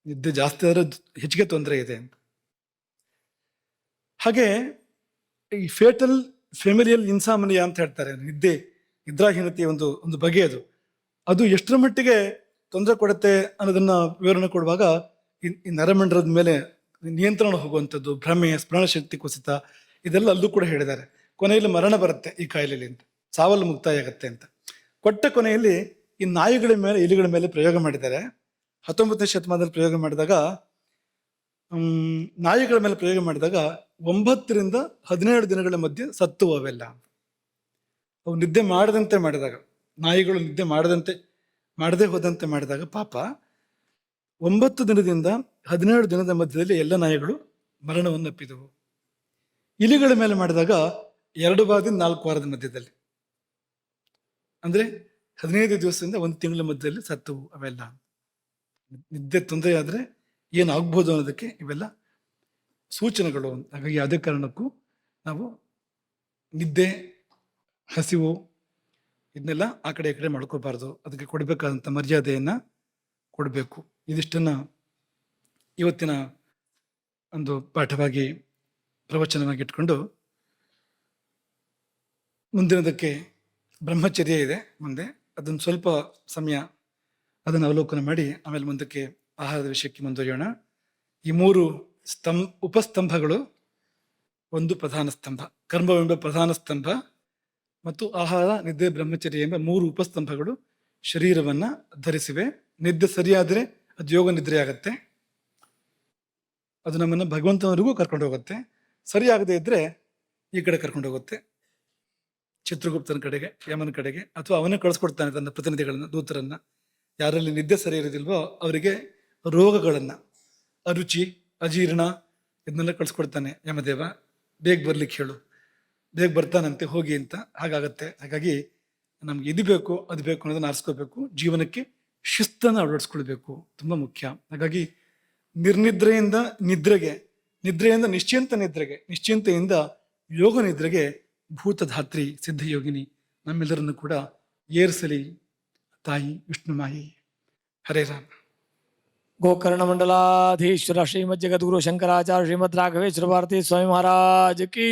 ನಿದ್ದೆ ಜಾಸ್ತಿ ಆದ್ರೆ ಹೆಚ್ಚಿಗೆ ತೊಂದರೆ ಇದೆ ಅಂತ. ಹಾಗೆ ಈ ಫೇಟಲ್ ಫೆಮಿಲಿಯಲ್ ಇನ್ಸಾಮನಿಯಾ ಅಂತ ಹೇಳ್ತಾರೆ, ನಿದ್ರಾಹೀನತೆಯ ಒಂದು ಬಗೆ ಅದು. ಅದು ಎಷ್ಟರ ಮಟ್ಟಿಗೆ ತೊಂದರೆ ಕೊಡುತ್ತೆ ಅನ್ನೋದನ್ನ ವಿವರಣೆ ಕೊಡುವಾಗ ಈ ನರಮಂಡಲದ ಮೇಲೆ ನಿಯಂತ್ರಣ ಹೋಗುವಂಥದ್ದು, ಭ್ರಮೆ, ಸ್ಮರಣ ಶಕ್ತಿ ಕುಸಿತ, ಇದೆಲ್ಲ ಅಲ್ಲೂ ಕೂಡ ಹೇಳಿದ್ದಾರೆ. ಕೊನೆಯಲ್ಲಿ ಮರಣ ಬರುತ್ತೆ ಈ ಕಾಯಿಲೆಯಲ್ಲಿ ಅಂತ, ಸಾವಲ್ಲಿ ಮುಕ್ತಾಯ ಆಗತ್ತೆ ಅಂತ. ಕೊನೆಯಲ್ಲಿ ಈ ನಾಯಿಗಳ ಮೇಲೆ, ಇಲಿಗಳ ಮೇಲೆ ಪ್ರಯೋಗ ಮಾಡಿದ್ದಾರೆ. 19ನೇ ಶತಮಾನದಲ್ಲಿ ಪ್ರಯೋಗ ಮಾಡಿದಾಗ, ನಾಯಿಗಳ ಮೇಲೆ ಪ್ರಯೋಗ ಮಾಡಿದಾಗ 9 ರಿಂದ 17 ದಿನಗಳ ಮಧ್ಯೆ ಸತ್ತು ಅವೆಲ್ಲ. ಅವು ನಿದ್ದೆ ಮಾಡದಂತೆ ಮಾಡಿದಾಗ, ನಾಯಿಗಳು ನಿದ್ದೆ ಮಾಡದೆ ಹೋದಂತೆ ಮಾಡಿದಾಗ ಪಾಪ 9 ದಿನದಿಂದ 17 ದಿನದ ಮಧ್ಯದಲ್ಲಿ ಎಲ್ಲ ನಾಯಿಗಳು ಮರಣವನ್ನು ಅಪ್ಪಿದವು. ಇಲಿಗಳ ಮೇಲೆ ಮಾಡಿದಾಗ 2 ವಾರದಿಂದ 4 ವಾರದ ಮಧ್ಯದಲ್ಲಿ, ಅಂದ್ರೆ 15 ದಿವಸದಿಂದ 1 ತಿಂಗಳ ಮಧ್ಯದಲ್ಲಿ ಸತ್ತವು ಅವೆಲ್ಲ. ನಿದ್ದೆ ತೊಂದರೆ ಆದ್ರೆ ಏನಾಗ್ಬೋದು ಅನ್ನೋದಕ್ಕೆ ಇವೆಲ್ಲ ಸೂಚನೆಗಳು. ಹಾಗಾಗಿ ಯಾವುದೇ ಕಾರಣಕ್ಕೂ ನಾವು ನಿದ್ದೆ, ಹಸಿವು ಇದನ್ನೆಲ್ಲ ಆ ಕಡೆ ಈ ಕಡೆ ಮಾಡ್ಕೋಬಾರ್ದು. ಅದಕ್ಕೆ ಕೊಡಬೇಕಾದಂಥ ಮರ್ಯಾದೆಯನ್ನ ಕೊಡಬೇಕು. ಇದಿಷ್ಟನ್ನ ಇವತ್ತಿನ ಒಂದು ಪಾಠವಾಗಿ, ಪ್ರವಚನವಾಗಿ ಇಟ್ಕೊಂಡು, ಮುಂದಿನದಕ್ಕೆ ಬ್ರಹ್ಮಚರ್ಯ ಇದೆ ಮುಂದೆ, ಅದನ್ನು ಸ್ವಲ್ಪ ಸಮಯ ಅದನ್ನು ಅವಲೋಕನ ಮಾಡಿ ಆಮೇಲೆ ಮುಂದಕ್ಕೆ ಆಹಾರದ ವಿಷಯಕ್ಕೆ ಮುಂದುವರಿಯೋಣ. ಈ 3 ಉಪಸ್ತಂಭಗಳು, ಒಂದು ಪ್ರಧಾನ ಸ್ತಂಭ, ಕರ್ಮವೆಂಬ ಪ್ರಧಾನ ಸ್ತಂಭ, ಮತ್ತು ಆಹಾರ, ನಿದ್ದೆ, ಬ್ರಹ್ಮಚರ್ಯ ಎಂಬ 3 ಉಪಸ್ತಂಭಗಳು ಶರೀರವನ್ನ ಧರಿಸಿವೆ. ನಿದ್ದೆ ಸರಿಯಾದರೆ ಅದು ಯೋಗ ನಿದ್ರೆ ಆಗತ್ತೆ, ಅದು ನಮ್ಮನ್ನು ಭಗವಂತನವರೆಗೂ ಕರ್ಕೊಂಡು ಹೋಗುತ್ತೆ. ಸರಿಯಾಗದೇ ಇದ್ರೆ ಈ ಕಡೆ ಕರ್ಕೊಂಡು ಹೋಗುತ್ತೆ, ಚಿತ್ರಗುಪ್ತನ ಕಡೆಗೆ, ಯಮನ ಕಡೆಗೆ, ಅಥವಾ ಅವನೇ ಕಳಿಸ್ಕೊಡ್ತಾನೆ ತನ್ನ ಪ್ರತಿನಿಧಿಗಳನ್ನ, ದೂತರನ್ನ. ಯಾರಲ್ಲಿ ನಿದ್ದೆ ಸರಿ ಇರೋದಿಲ್ವೋ ಅವರಿಗೆ ರೋಗಗಳನ್ನ, ಅರುಚಿ, ಅಜೀರ್ಣ, ಇದನ್ನೆಲ್ಲ ಕಳಿಸ್ಕೊಡ್ತಾನೆ ಯಮದೇವ. ಬೇಗ ಬರ್ಲಿಕ್ಕೆ ಹೇಳು, ಬೇಗ ಬರ್ತಾನಂತೆ, ಹೋಗಿ ಅಂತ. ಹಾಗಾಗತ್ತೆ. ಹಾಗಾಗಿ ನಮ್ಗೆ ಇದು ಬೇಕು ಅದು ಬೇಕು ಅನ್ನೋದನ್ನ ಆರಿಸ್ಕೋಬೇಕು. ಜೀವನಕ್ಕೆ ಶಿಸ್ತನ್ನು ಅಳವಡಿಸ್ಕೊಳ್ಬೇಕು, ತುಂಬಾ ಮುಖ್ಯ. ಹಾಗಾಗಿ ನಿರ್ನಿದ್ರೆಯಿಂದ ನಿದ್ರೆಗೆ, ನಿದ್ರೆಯಿಂದ ನಿಶ್ಚಿಂತೆಗೆ, ನಿಶ್ಚಿಂತೆಯಿಂದ ಯೋಗ ನಿದ್ರೆಗೆ ಭೂತಧಾತ್ರಿ ಸಿದ್ಧಯೋಗಿನಿ ನಮ್ಮೆಲ್ಲರನ್ನು ಕೂಡ ಏರಿಸಲಿ ತಾಯಿ ವಿಷ್ಣುಮಾಯಿ. ಹರೇ ರಾಮ. ಗೋಕರ್ಣ ಮಂಡಲಾಧೀಶ್ವರ ಶ್ರೀಮದ್ ಜಗದ್ಗುರು ಶಂಕರಾಚಾರ್ಯ ಶ್ರೀಮದ್ ರಾಘವೇಶ್ವರ ಭಾರತಿ ಸ್ವಾಮಿ ಮಹಾರಾಜ್ ಕಿ